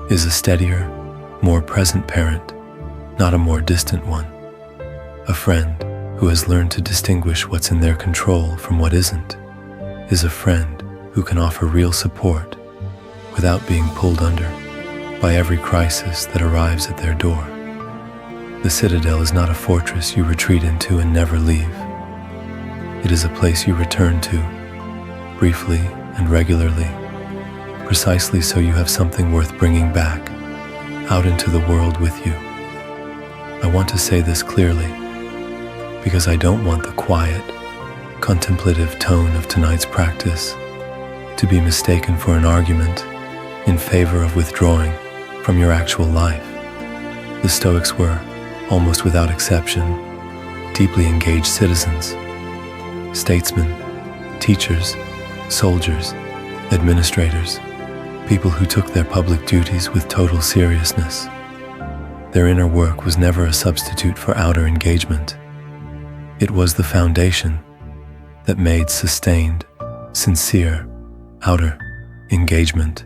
is a steadier, more present parent, not a more distant one. A friend who has learned to distinguish what's in their control from what isn't is a friend who can offer real support without being pulled under by every crisis that arrives at their door. The Citadel is not a fortress you retreat into and never leave. It is a place you return to, briefly and regularly, precisely so you have something worth bringing back out into the world with you. I want to say this clearly. because I don't want the quiet, contemplative tone of tonight's practice to be mistaken for an argument in favor of withdrawing from your actual life. The Stoics were, almost without exception, deeply engaged citizens, statesmen, teachers, soldiers, administrators, people who took their public duties with total seriousness. Their inner work was never a substitute for outer engagement. It was the foundation that made sustained, sincere, outer engagement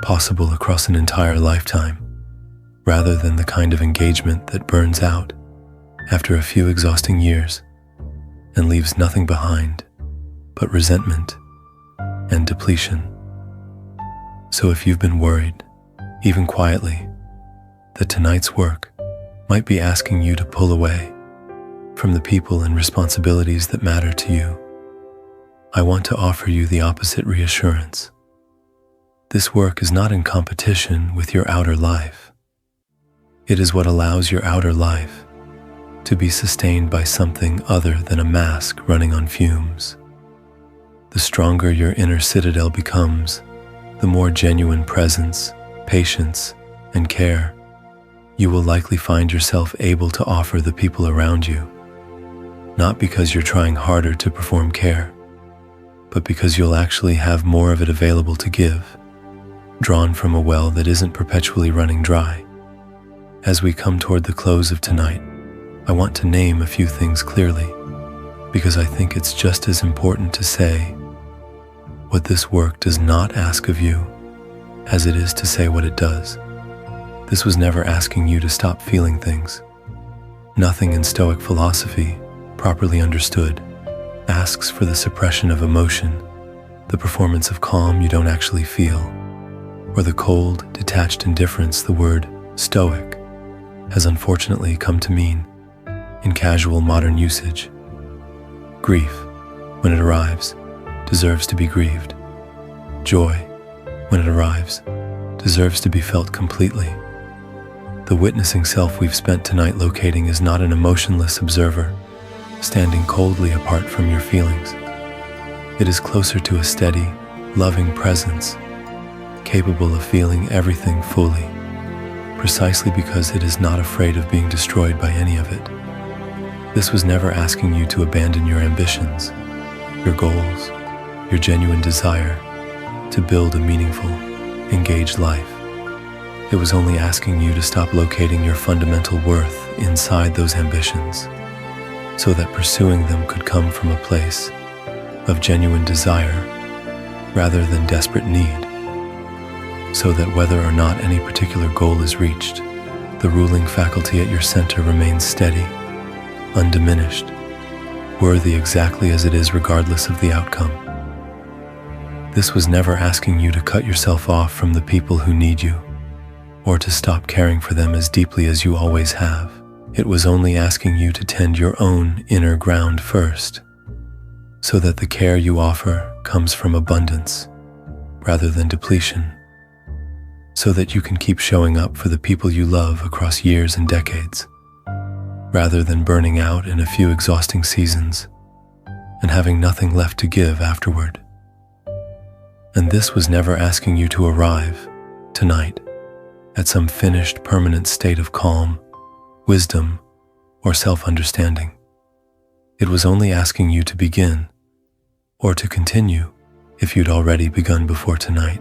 possible across an entire lifetime, rather than the kind of engagement that burns out after a few exhausting years and leaves nothing behind but resentment and depletion. So if you've been worried, even quietly, that tonight's work might be asking you to pull away from the people and responsibilities that matter to you, I want to offer you the opposite reassurance. This work is not in competition with your outer life. It is what allows your outer life to be sustained by something other than a mask running on fumes. The stronger your inner citadel becomes, the more genuine presence, patience, and care you will likely find yourself able to offer the people around you, not because you're trying harder to perform care, but because you'll actually have more of it available to give, drawn from a well that isn't perpetually running dry. As we come toward the close of tonight, I want to name a few things clearly, because I think it's just as important to say what this work does not ask of you as it is to say what it does. This was never asking you to stop feeling things. Nothing in Stoic philosophy, properly understood, asks for the suppression of emotion, the performance of calm you don't actually feel, or the cold, detached indifference the word Stoic has unfortunately come to mean in casual modern usage. Grief, when it arrives, deserves to be grieved. Joy, when it arrives, deserves to be felt completely. The witnessing self we've spent tonight locating is not an emotionless observer, standing coldly apart from your feelings. It is closer to a steady, loving presence, capable of feeling everything fully, precisely because it is not afraid of being destroyed by any of it. This was never asking you to abandon your ambitions, your goals, your genuine desire to build a meaningful, engaged life. It was only asking you to stop locating your fundamental worth inside those ambitions, so that pursuing them could come from a place of genuine desire rather than desperate need, so that whether or not any particular goal is reached, the ruling faculty at your center remains steady, undiminished, worthy exactly as it is regardless of the outcome. This was never asking you to cut yourself off from the people who need you, or to stop caring for them as deeply as you always have. It was only asking you to tend your own inner ground first, so that the care you offer comes from abundance rather than depletion, so that you can keep showing up for the people you love across years and decades, rather than burning out in a few exhausting seasons and having nothing left to give afterward. And this was never asking you to arrive, tonight, at some finished permanent state of calm, wisdom, or self-understanding. It was only asking you to begin, or to continue if you'd already begun before tonight.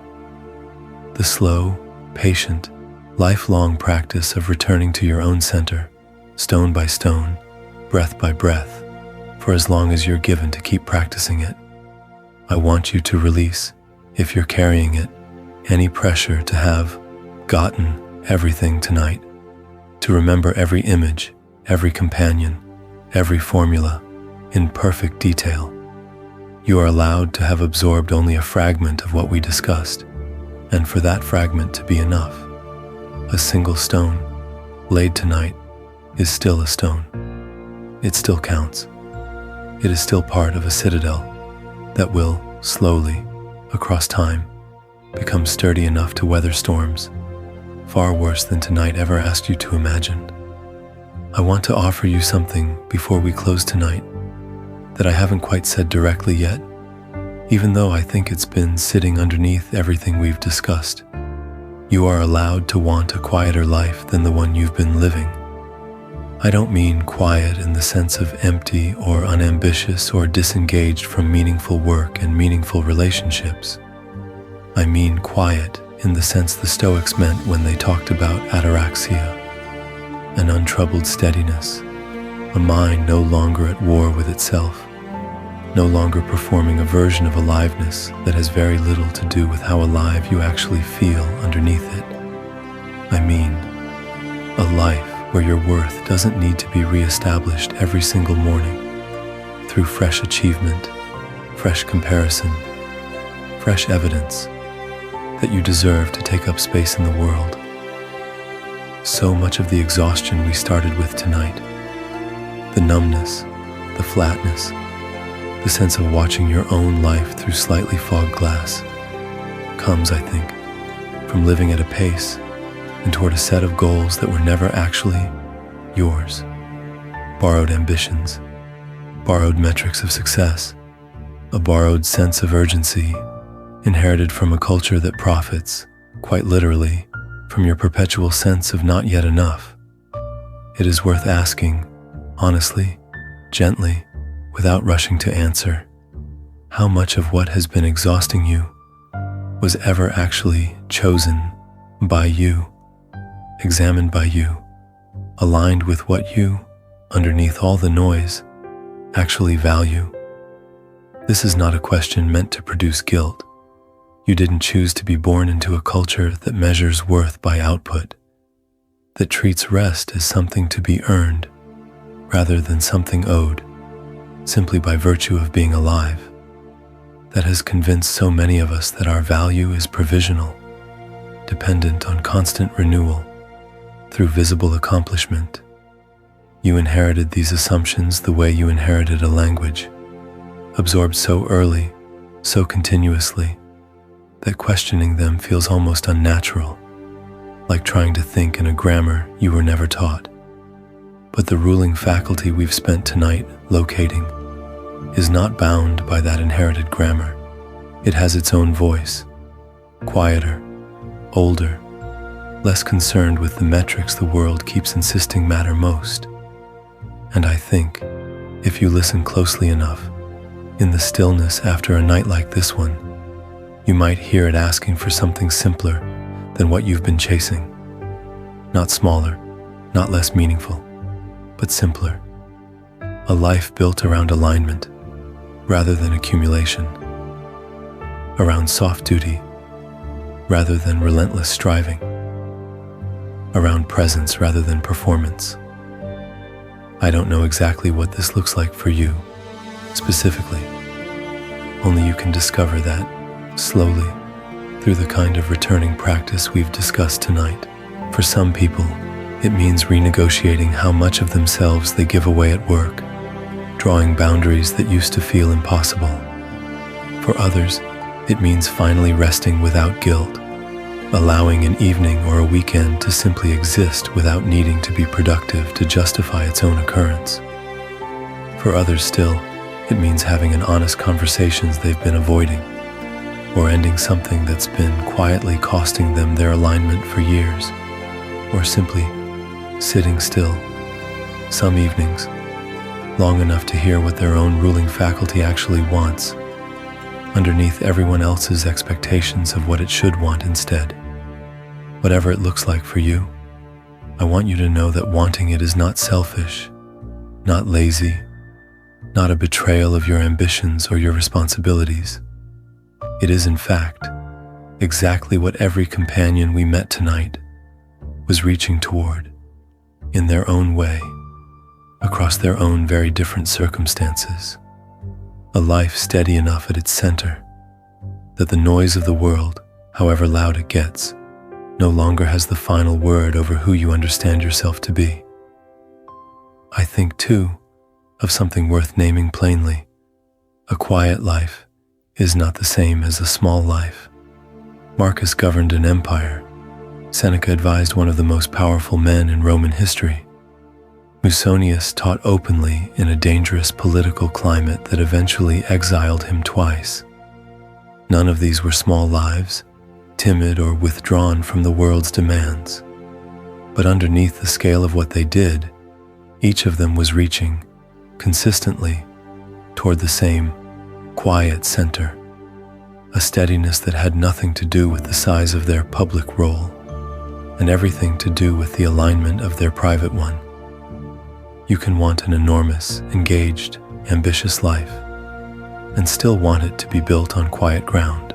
The slow, patient, lifelong practice of returning to your own center, stone by stone, breath by breath, for as long as you're given to keep practicing it. I want you to release, if you're carrying it, any pressure to have gotten everything tonight, to remember every image, every companion, every formula, in perfect detail. You are allowed to have absorbed only a fragment of what we discussed, and for that fragment to be enough. A single stone, laid tonight, is still a stone. It still counts. It is still part of a citadel that will, slowly, across time, become sturdy enough to weather storms far worse than tonight ever asked you to imagine. I want to offer you something before we close tonight that I haven't quite said directly yet, even though I think it's been sitting underneath everything we've discussed. You are allowed to want a quieter life than the one you've been living. I don't mean quiet in the sense of empty or unambitious or disengaged from meaningful work and meaningful relationships. I mean quiet in the sense the Stoics meant when they talked about ataraxia, an untroubled steadiness, a mind no longer at war with itself, no longer performing a version of aliveness that has very little to do with how alive you actually feel underneath it. I mean, a life where your worth doesn't need to be reestablished every single morning through fresh achievement, fresh comparison, fresh evidence that you deserve to take up space in the world. So much of the exhaustion we started with tonight, the numbness, the flatness, the sense of watching your own life through slightly fogged glass, comes, I think, from living at a pace and toward a set of goals that were never actually yours. Borrowed ambitions, borrowed metrics of success, a borrowed sense of urgency inherited from a culture that profits, quite literally, from your perpetual sense of not yet enough. It is worth asking, honestly, gently, without rushing to answer, how much of what has been exhausting you was ever actually chosen by you, examined by you, aligned with what you, underneath all the noise, actually value. This is not a question meant to produce guilt. You didn't choose to be born into a culture that measures worth by output, that treats rest as something to be earned rather than something owed, simply by virtue of being alive, that has convinced so many of us that our value is provisional, dependent on constant renewal through visible accomplishment. You inherited these assumptions the way you inherited a language, absorbed so early, so continuously, that questioning them feels almost unnatural, like trying to think in a grammar you were never taught. But the ruling faculty we've spent tonight locating is not bound by that inherited grammar. It has its own voice, quieter, older, less concerned with the metrics the world keeps insisting matter most. And I think, if you listen closely enough, in the stillness after a night like this one, you might hear it asking for something simpler than what you've been chasing. Not smaller, not less meaningful, but simpler. A life built around alignment rather than accumulation, around soft duty rather than relentless striving, around presence rather than performance. I don't know exactly what this looks like for you, specifically. Only you can discover that, slowly, through the kind of returning practice we've discussed tonight. For some people, it means renegotiating how much of themselves they give away at work, drawing boundaries that used to feel impossible. For others, it means finally resting without guilt, allowing an evening or a weekend to simply exist without needing to be productive to justify its own occurrence. For others still, it means having an honest conversations they've been avoiding, or ending something that's been quietly costing them their alignment for years, or simply sitting still, some evenings, long enough to hear what their own ruling faculty actually wants, underneath everyone else's expectations of what it should want instead. Whatever it looks like for you, I want you to know that wanting it is not selfish, not lazy, not a betrayal of your ambitions or your responsibilities. It is, in fact, exactly what every companion we met tonight was reaching toward, in their own way, across their own very different circumstances. A life steady enough at its center that the noise of the world, however loud it gets, no longer has the final word over who you understand yourself to be. I think, too, of something worth naming plainly. A quiet life is not the same as a small life. Marcus governed an empire. Seneca advised one of the most powerful men in Roman history. Musonius taught openly in a dangerous political climate that eventually exiled him twice. None of these were small lives, timid or withdrawn from the world's demands. But underneath the scale of what they did, each of them was reaching, consistently, toward the same quiet center, a steadiness that had nothing to do with the size of their public role, and everything to do with the alignment of their private one. You can want an enormous, engaged, ambitious life, and still want it to be built on quiet ground.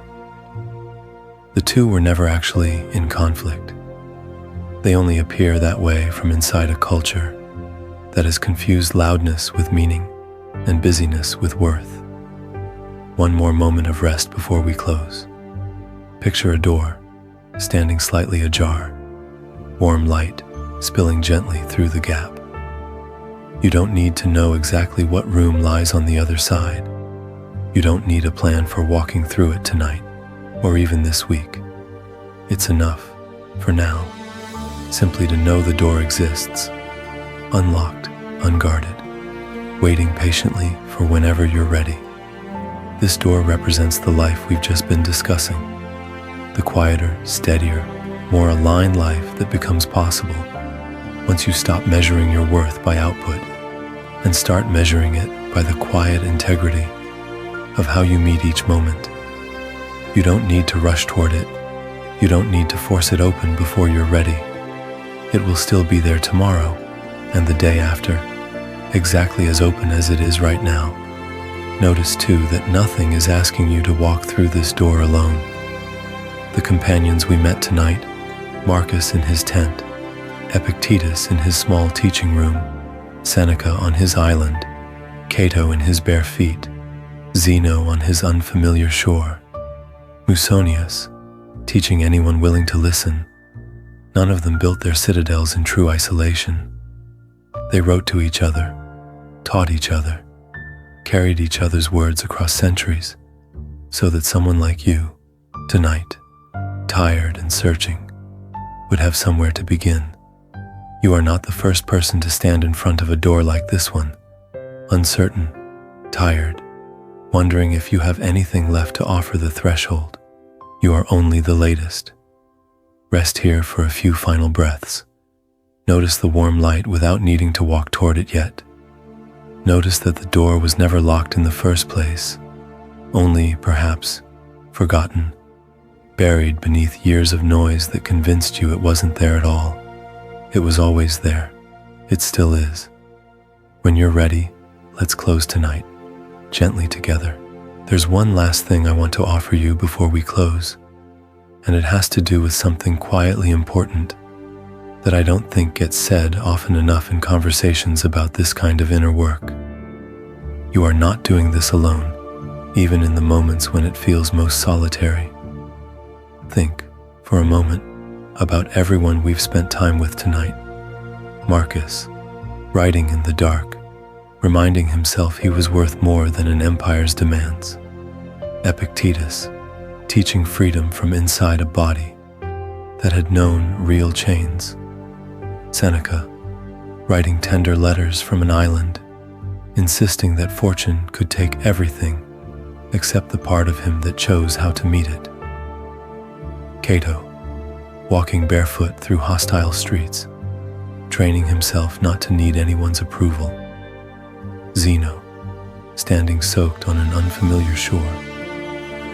The two were never actually in conflict. They only appear that way from inside a culture that has confused loudness with meaning and busyness with worth. One more moment of rest before we close. Picture a door, standing slightly ajar, warm light spilling gently through the gap. You don't need to know exactly what room lies on the other side. You don't need a plan for walking through it tonight, or even this week. It's enough, for now, simply to know the door exists, unlocked, unguarded, waiting patiently for whenever you're ready. This door represents the life we've just been discussing, the quieter, steadier, more aligned life that becomes possible once you stop measuring your worth by output and start measuring it by the quiet integrity of how you meet each moment. You don't need to rush toward it. You don't need to force it open before you're ready. It will still be there tomorrow and the day after, exactly as open as it is right now. Notice too that nothing is asking you to walk through this door alone. The companions we met tonight, Marcus in his tent, Epictetus in his small teaching room, Seneca on his island, Cato in his bare feet, Zeno on his unfamiliar shore, Musonius, teaching anyone willing to listen. None of them built their citadels in true isolation. They wrote to each other, taught each other, carried each other's words across centuries, so that someone like you, tonight, tired and searching, would have somewhere to begin. You are not the first person to stand in front of a door like this one, uncertain, tired, wondering if you have anything left to offer the threshold. You are only the latest. Rest here for a few final breaths. Notice the warm light without needing to walk toward it yet. Notice that the door was never locked in the first place, only, perhaps, forgotten, buried beneath years of noise that convinced you it wasn't there at all. It was always there. It still is. When you're ready, let's close tonight, gently together. There's one last thing I want to offer you before we close, and it has to do with something quietly important that I don't think gets said often enough in conversations about this kind of inner work. You are not doing this alone, even in the moments when it feels most solitary. Think, for a moment, about everyone we've spent time with tonight. Marcus, writing in the dark, reminding himself he was worth more than an empire's demands. Epictetus, teaching freedom from inside a body that had known real chains. Seneca, writing tender letters from an island, insisting that fortune could take everything except the part of him that chose how to meet it. Cato, walking barefoot through hostile streets, training himself not to need anyone's approval. Zeno, standing soaked on an unfamiliar shore,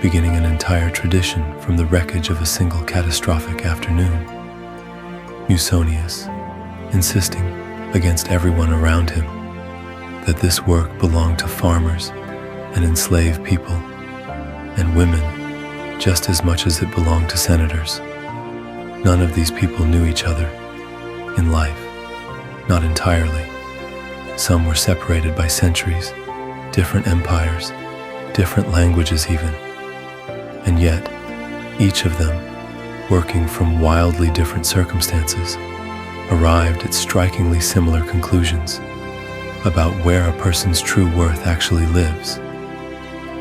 beginning an entire tradition from the wreckage of a single catastrophic afternoon. Musonius, insisting against everyone around him that this work belonged to farmers and enslaved people and women just as much as it belonged to senators. None of these people knew each other in life, not entirely. Some were separated by centuries, different empires, different languages even. And yet, each of them, working from wildly different circumstances, arrived at strikingly similar conclusions about where a person's true worth actually lives.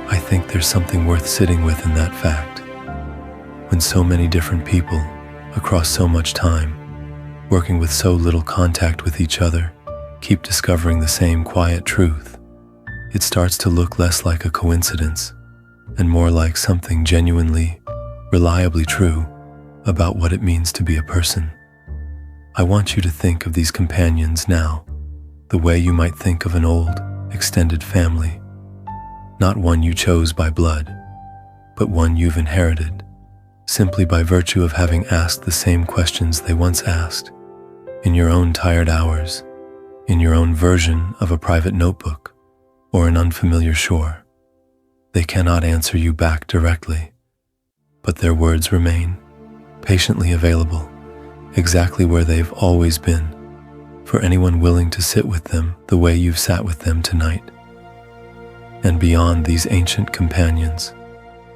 I think there's something worth sitting with in that fact. When so many different people, across so much time, working with so little contact with each other, keep discovering the same quiet truth, it starts to look less like a coincidence and more like something genuinely, reliably true about what it means to be a person. I want you to think of these companions now the way you might think of an old, extended family, not one you chose by blood, but one you've inherited simply by virtue of having asked the same questions they once asked, in your own tired hours, in your own version of a private notebook or an unfamiliar shore. They cannot answer you back directly, but their words remain patiently available, exactly where they've always been, for anyone willing to sit with them the way you've sat with them tonight. And beyond these ancient companions,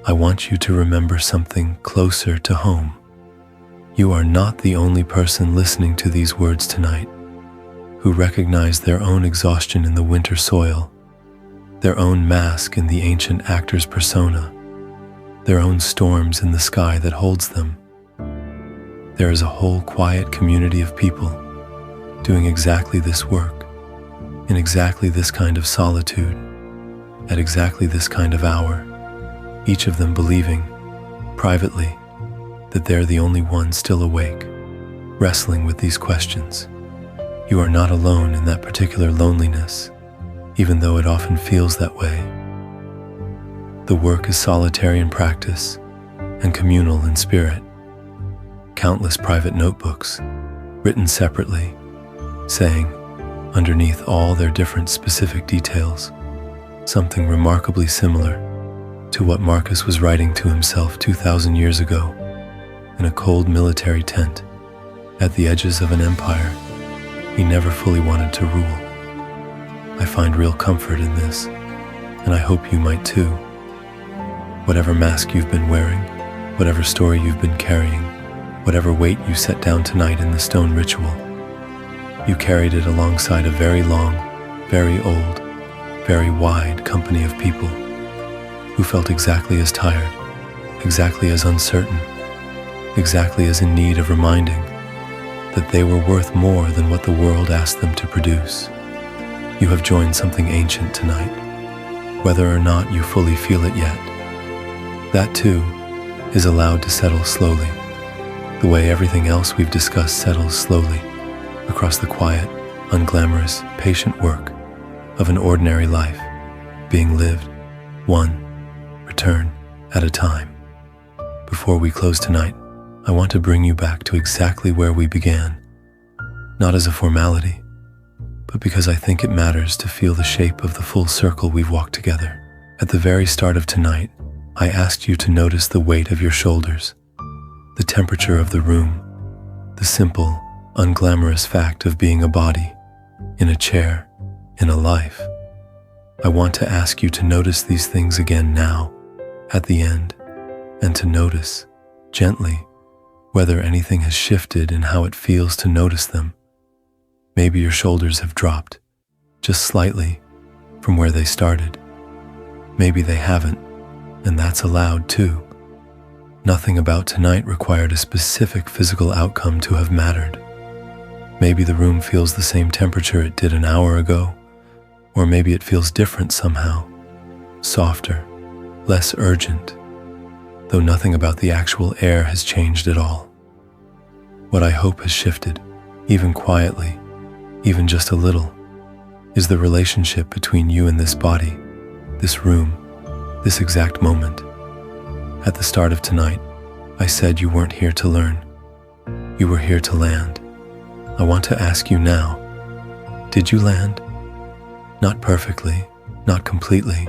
I want you to remember something closer to home. You are not the only person listening to these words tonight who recognize their own exhaustion in the winter soil, their own mask in the ancient actor's persona, their own storms in the sky that holds them. There is a whole quiet community of people doing exactly this work, in exactly this kind of solitude, at exactly this kind of hour, each of them believing, privately, that they're the only one still awake, wrestling with these questions. You are not alone in that particular loneliness, even though it often feels that way. The work is solitary in practice and communal in spirit. Countless private notebooks, written separately, saying, underneath all their different specific details, something remarkably similar to what Marcus was writing to himself 2,000 years ago in a cold military tent at the edges of an empire he never fully wanted to rule. I find real comfort in this, and I hope you might too. Whatever mask you've been wearing, whatever story you've been carrying, whatever weight you set down tonight in the stone ritual, you carried it alongside a very long, very old, very wide company of people who felt exactly as tired, exactly as uncertain, exactly as in need of reminding that they were worth more than what the world asked them to produce. You have joined something ancient tonight, whether or not you fully feel it yet. That too is allowed to settle slowly, the way everything else we've discussed settles slowly across the quiet, unglamorous, patient work of an ordinary life, being lived one return at a time. Before we close tonight, I want to bring you back to exactly where we began, not as a formality, but because I think it matters to feel the shape of the full circle we've walked together. At the very start of tonight, I asked you to notice the weight of your shoulders, the temperature of the room, the simple, unglamorous fact of being a body, in a chair, in a life. I want to ask you to notice these things again now, at the end, and to notice, gently, whether anything has shifted in how it feels to notice them. Maybe your shoulders have dropped, just slightly, from where they started. Maybe they haven't, and that's allowed too. Nothing about tonight required a specific physical outcome to have mattered. Maybe the room feels the same temperature it did an hour ago, or maybe it feels different somehow, softer, less urgent, though nothing about the actual air has changed at all. What I hope has shifted, even quietly, even just a little, is the relationship between you and this body, this room, this exact moment. At the start of tonight, I said you weren't here to learn. You were here to land. I want to ask you now, did you land? Not perfectly, not completely.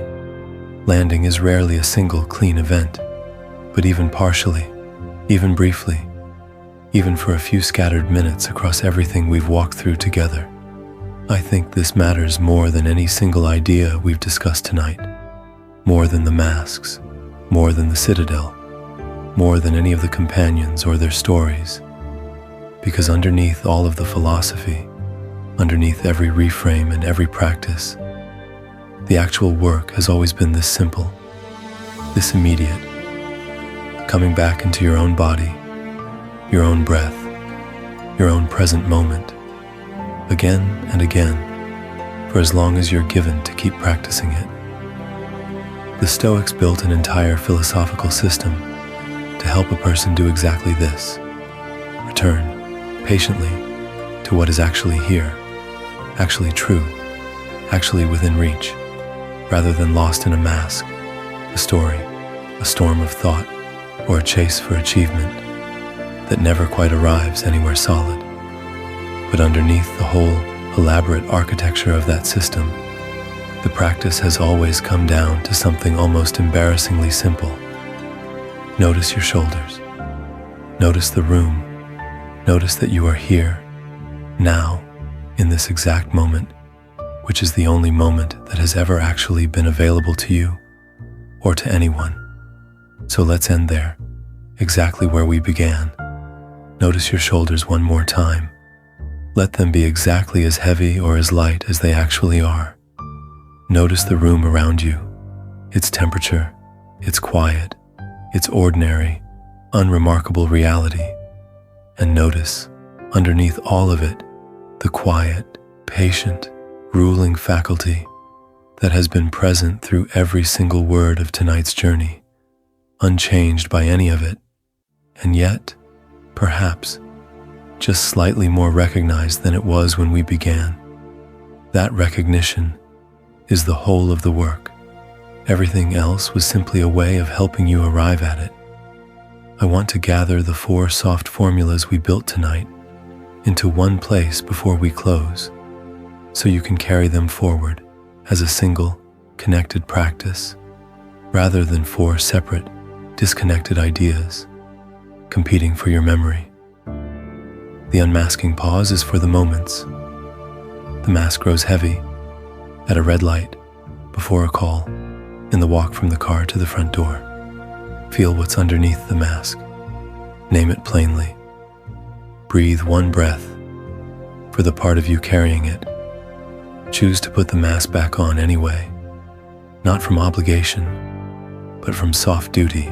Landing is rarely a single clean event, but even partially, even briefly, even for a few scattered minutes across everything we've walked through together, I think this matters more than any single idea we've discussed tonight, more than the masks, more than the Citadel, more than any of the companions or their stories, because underneath all of the philosophy, underneath every reframe and every practice, the actual work has always been this simple, this immediate, coming back into your own body, your own breath, your own present moment, again and again, for as long as you're given to keep practicing it. The Stoics built an entire philosophical system to help a person do exactly this: return patiently to what is actually here, actually true, actually within reach, rather than lost in a mask, a story, a storm of thought, or a chase for achievement that never quite arrives anywhere solid. But underneath the whole elaborate architecture of that system, the practice has always come down to something almost embarrassingly simple. Notice your shoulders. Notice the room. Notice that you are here, now, in this exact moment, which is the only moment that has ever actually been available to you or to anyone. So let's end there, exactly where we began. Notice your shoulders one more time. Let them be exactly as heavy or as light as they actually are. Notice the room around you, its temperature, its quiet, its ordinary, unremarkable reality. And notice, underneath all of it, the quiet, patient, ruling faculty that has been present through every single word of tonight's journey, unchanged by any of it, and yet, perhaps, just slightly more recognized than it was when we began. That recognition is the whole of the work. Everything else was simply a way of helping you arrive at it. I want to gather the 4 soft formulas we built tonight into one place before we close, so you can carry them forward as a single, connected practice, rather than 4 separate, disconnected ideas competing for your memory. The unmasking pause is for the moments. The mask grows heavy at a red light, before a call, in the walk from the car to the front door. Feel what's underneath the mask. Name it plainly. Breathe one breath for the part of you carrying it. Choose to put the mask back on anyway, not from obligation, but from soft duty,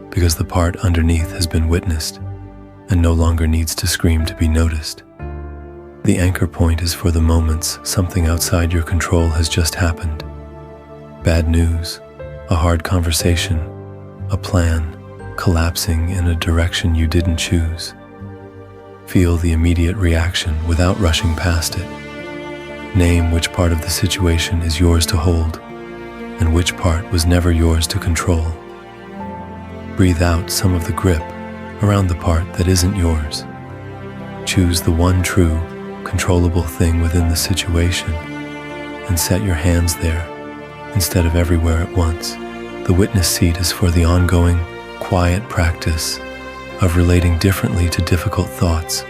because the part underneath has been witnessed and no longer needs to scream to be noticed. The anchor point is for the moments something outside your control has just happened. Bad news, a hard conversation, a plan collapsing in a direction you didn't choose. Feel the immediate reaction without rushing past it. Name which part of the situation is yours to hold and which part was never yours to control. Breathe out some of the grip around the part that isn't yours. Choose the one true, controllable thing within the situation and set your hands there instead of everywhere at once. The witness seat is for the ongoing, quiet practice of relating differently to difficult thoughts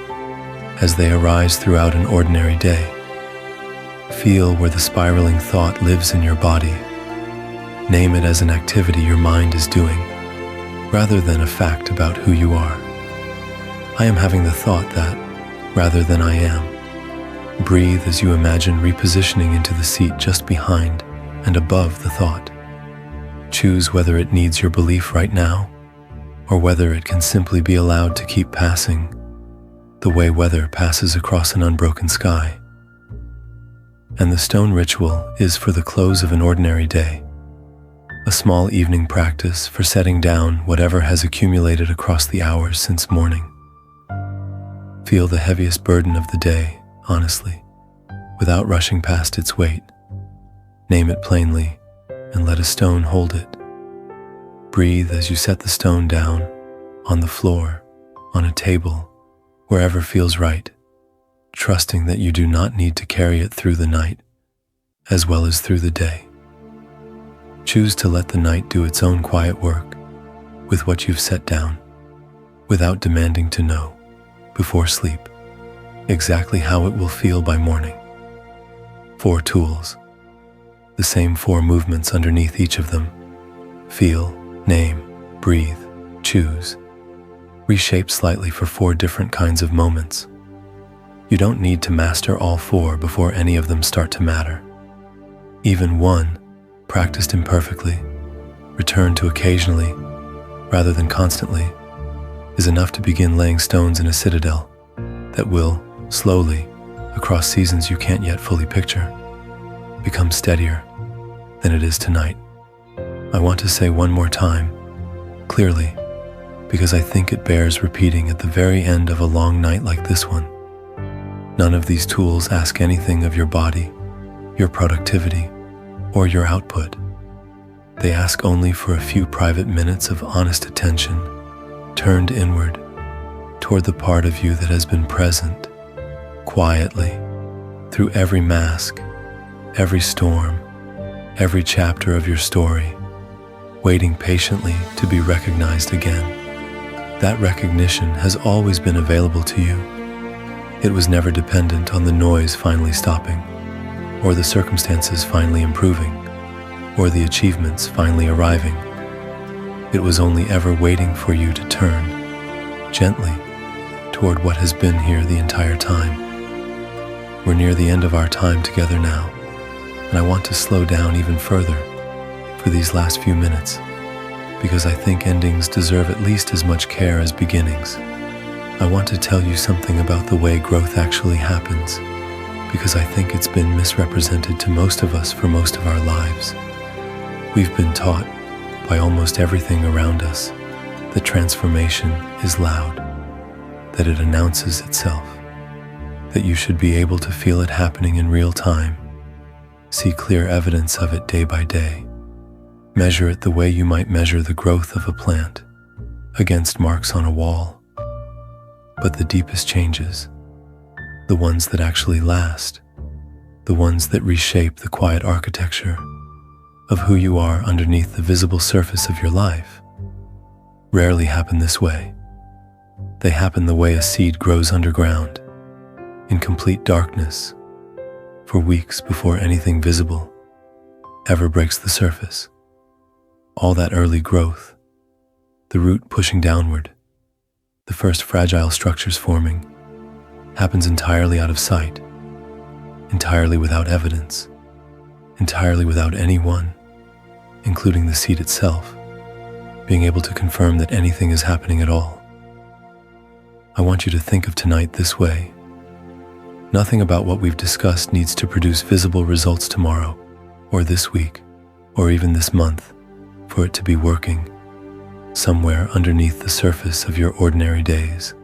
as they arise throughout an ordinary day. Feel where the spiraling thought lives in your body. Name it as an activity your mind is doing, rather than a fact about who you are. I am having the thought that, rather than I am. Breathe as you imagine repositioning into the seat just behind and above the thought. Choose whether it needs your belief right now, or whether it can simply be allowed to keep passing, the way weather passes across an unbroken sky. And the stone ritual is for the close of an ordinary day, a small evening practice for setting down whatever has accumulated across the hours since morning. Feel the heaviest burden of the day, honestly, without rushing past its weight. Name it plainly and let a stone hold it. Breathe as you set the stone down, on the floor, on a table, wherever feels right, trusting that you do not need to carry it through the night, as well as through the day. Choose to let the night do its own quiet work with what you've set down, without demanding to know, before sleep, exactly how it will feel by morning. 4 tools, the same 4 movements underneath each of them. Feel, name, breathe, choose. Reshape slightly for 4 different kinds of moments. You don't need to master all 4 before any of them start to matter. Even 1, practiced imperfectly, returned to occasionally, rather than constantly, is enough to begin laying stones in a citadel that will, slowly, across seasons you can't yet fully picture, become steadier than it is tonight. I want to say one more time, clearly, because I think it bears repeating at the very end of a long night like this one. None of these tools ask anything of your body, your productivity, or your output. They ask only for a few private minutes of honest attention, turned inward, toward the part of you that has been present, quietly, through every mask, every storm, every chapter of your story, waiting patiently to be recognized again. That recognition has always been available to you. It was never dependent on the noise finally stopping, or the circumstances finally improving, or the achievements finally arriving. It was only ever waiting for you to turn, gently, toward what has been here the entire time. We're near the end of our time together now, and I want to slow down even further for these last few minutes, because I think endings deserve at least as much care as beginnings. I want to tell you something about the way growth actually happens, because I think it's been misrepresented to most of us for most of our lives. We've been taught by almost everything around us that transformation is loud, that it announces itself, that you should be able to feel it happening in real time, see clear evidence of it day by day, measure it the way you might measure the growth of a plant against marks on a wall. But the deepest changes, the ones that actually last, the ones that reshape the quiet architecture of who you are underneath the visible surface of your life, rarely happen this way. They happen the way a seed grows underground, in complete darkness, for weeks before anything visible ever breaks the surface. All that early growth, the root pushing downward, the first fragile structures forming, happens entirely out of sight, entirely without evidence, entirely without anyone, including the seed itself, being able to confirm that anything is happening at all. I want you to think of tonight this way. Nothing about what we've discussed needs to produce visible results tomorrow, or this week, or even this month, for it to be working. Somewhere underneath the surface of your ordinary days,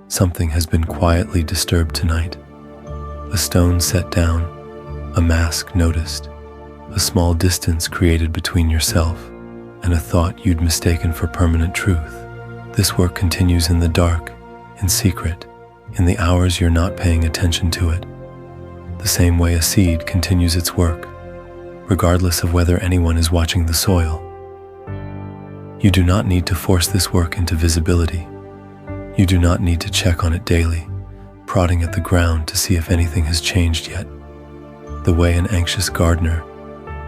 something has been quietly disturbed tonight. A stone set down, a mask noticed, a small distance created between yourself and a thought you'd mistaken for permanent truth. This work continues in the dark, in secret, in the hours you're not paying attention to it, the same way a seed continues its work, regardless of whether anyone is watching the soil. You do not need to force this work into visibility. You do not need to check on it daily, prodding at the ground to see if anything has changed yet, the way an anxious gardener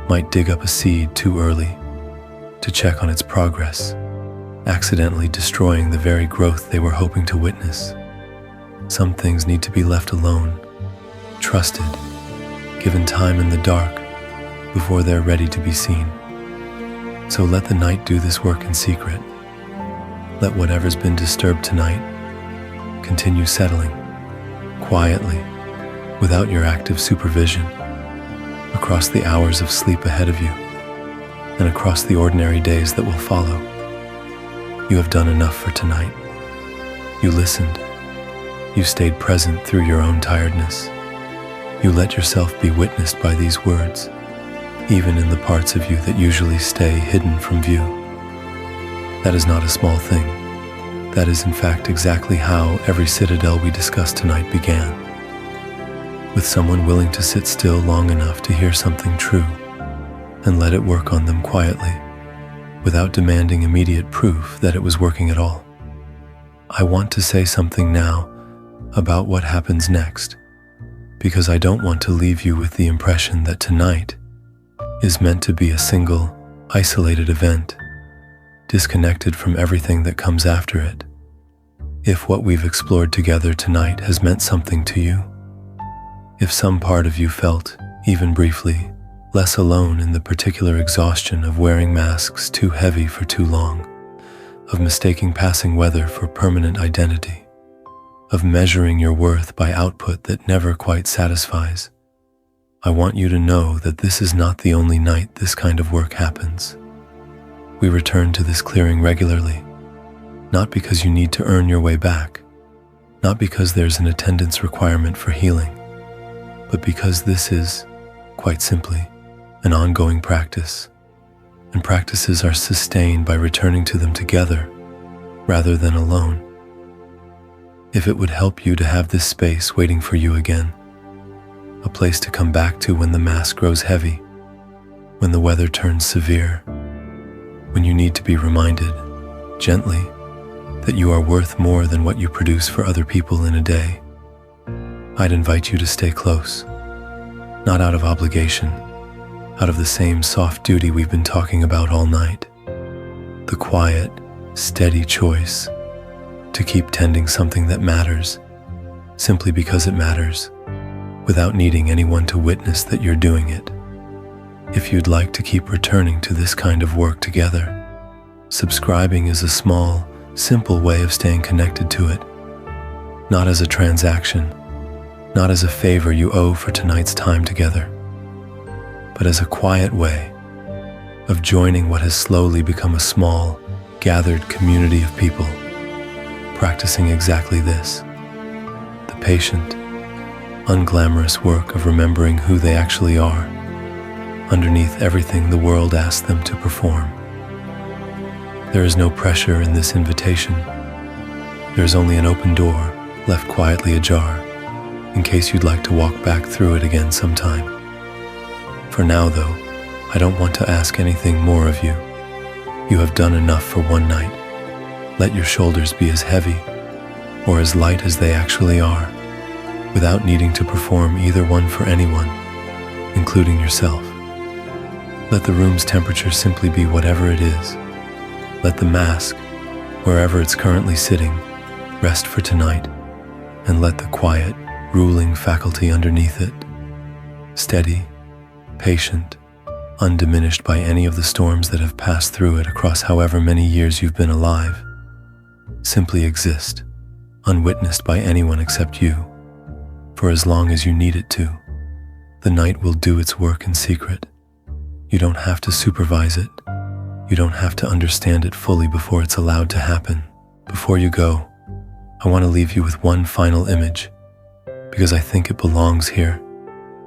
might dig up a seed too early to check on its progress, accidentally destroying the very growth they were hoping to witness. Some things need to be left alone, trusted, given time in the dark before they're ready to be seen. So let the night do this work in secret. Let whatever's been disturbed tonight continue settling, quietly, without your active supervision, across the hours of sleep ahead of you, and across the ordinary days that will follow. You have done enough for tonight. You listened. You stayed present through your own tiredness. You let yourself be witnessed by these words, even in the parts of you that usually stay hidden from view. That is not a small thing. That is in fact exactly how every Citadel we discussed tonight began, with someone willing to sit still long enough to hear something true and let it work on them quietly, without demanding immediate proof that it was working at all. I want to say something now about what happens next, because I don't want to leave you with the impression that tonight is meant to be a single, isolated event, disconnected from everything that comes after it. If what we've explored together tonight has meant something to you, if some part of you felt, even briefly, less alone in the particular exhaustion of wearing masks too heavy for too long, of mistaking passing weather for permanent identity, of measuring your worth by output that never quite satisfies, I want you to know that this is not the only night this kind of work happens. We return to this clearing regularly, not because you need to earn your way back, not because there's an attendance requirement for healing, but because this is, quite simply, an ongoing practice, and practices are sustained by returning to them together rather than alone. If it would help you to have this space waiting for you again, a place to come back to when the mask grows heavy, when the weather turns severe, when you need to be reminded, gently, that you are worth more than what you produce for other people in a day, I'd invite you to stay close, not out of obligation, out of the same soft duty we've been talking about all night, the quiet, steady choice to keep tending something that matters, simply because it matters, without needing anyone to witness that you're doing it. If you'd like to keep returning to this kind of work together, subscribing is a small, simple way of staying connected to it, not as a transaction, not as a favor you owe for tonight's time together, but as a quiet way of joining what has slowly become a small, gathered community of people practicing exactly this, the patient, unglamorous work of remembering who they actually are underneath everything the world asks them to perform. There is no pressure in this invitation. There is only an open door left quietly ajar in case you'd like to walk back through it again sometime. For now, though, I don't want to ask anything more of you. You have done enough for one night. Let your shoulders be as heavy or as light as they actually are, without needing to perform either one for anyone, including yourself. Let the room's temperature simply be whatever it is. Let the mask, wherever it's currently sitting, rest for tonight, and let the quiet, ruling faculty underneath it, steady, patient, undiminished by any of the storms that have passed through it across however many years you've been alive, simply exist, unwitnessed by anyone except you, for as long as you need it to. The night will do its work in secret. You don't have to supervise it. You don't have to understand it fully before it's allowed to happen. Before you go, I want to leave you with one final image, because I think it belongs here,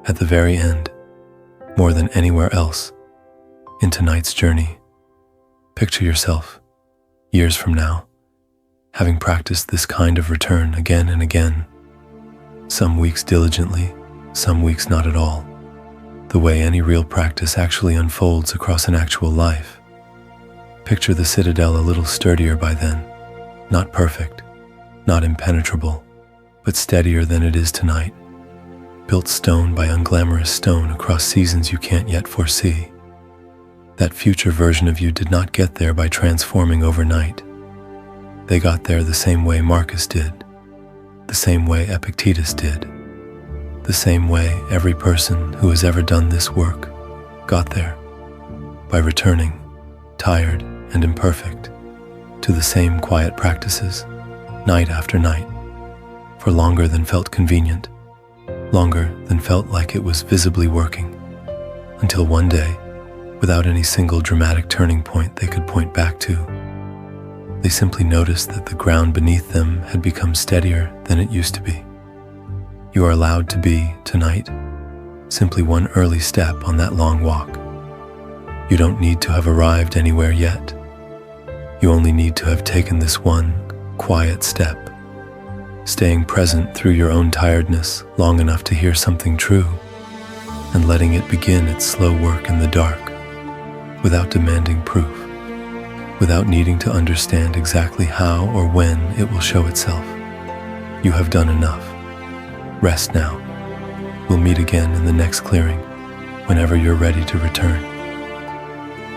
at the very end, more than anywhere else, in tonight's journey. Picture yourself, years from now, having practiced this kind of return again and again, some weeks diligently, some weeks not at all, the way any real practice actually unfolds across an actual life. Picture the Citadel a little sturdier by then, not perfect, not impenetrable, but steadier than it is tonight, built stone by unglamorous stone across seasons you can't yet foresee. That future version of you did not get there by transforming overnight. They got there the same way Marcus did, the same way Epictetus did, the same way every person who has ever done this work got there, by returning, tired and imperfect, to the same quiet practices, night after night, for longer than felt convenient, longer than felt like it was visibly working, until one day, without any single dramatic turning point they could point back to, they simply noticed that the ground beneath them had become steadier than it used to be. You are allowed to be, tonight, simply one early step on that long walk. You don't need to have arrived anywhere yet. You only need to have taken this one quiet step, staying present through your own tiredness long enough to hear something true, and letting it begin its slow work in the dark, without demanding proof, without needing to understand exactly how or when it will show itself. You have done enough. Rest now. We'll meet again in the next clearing, whenever you're ready to return.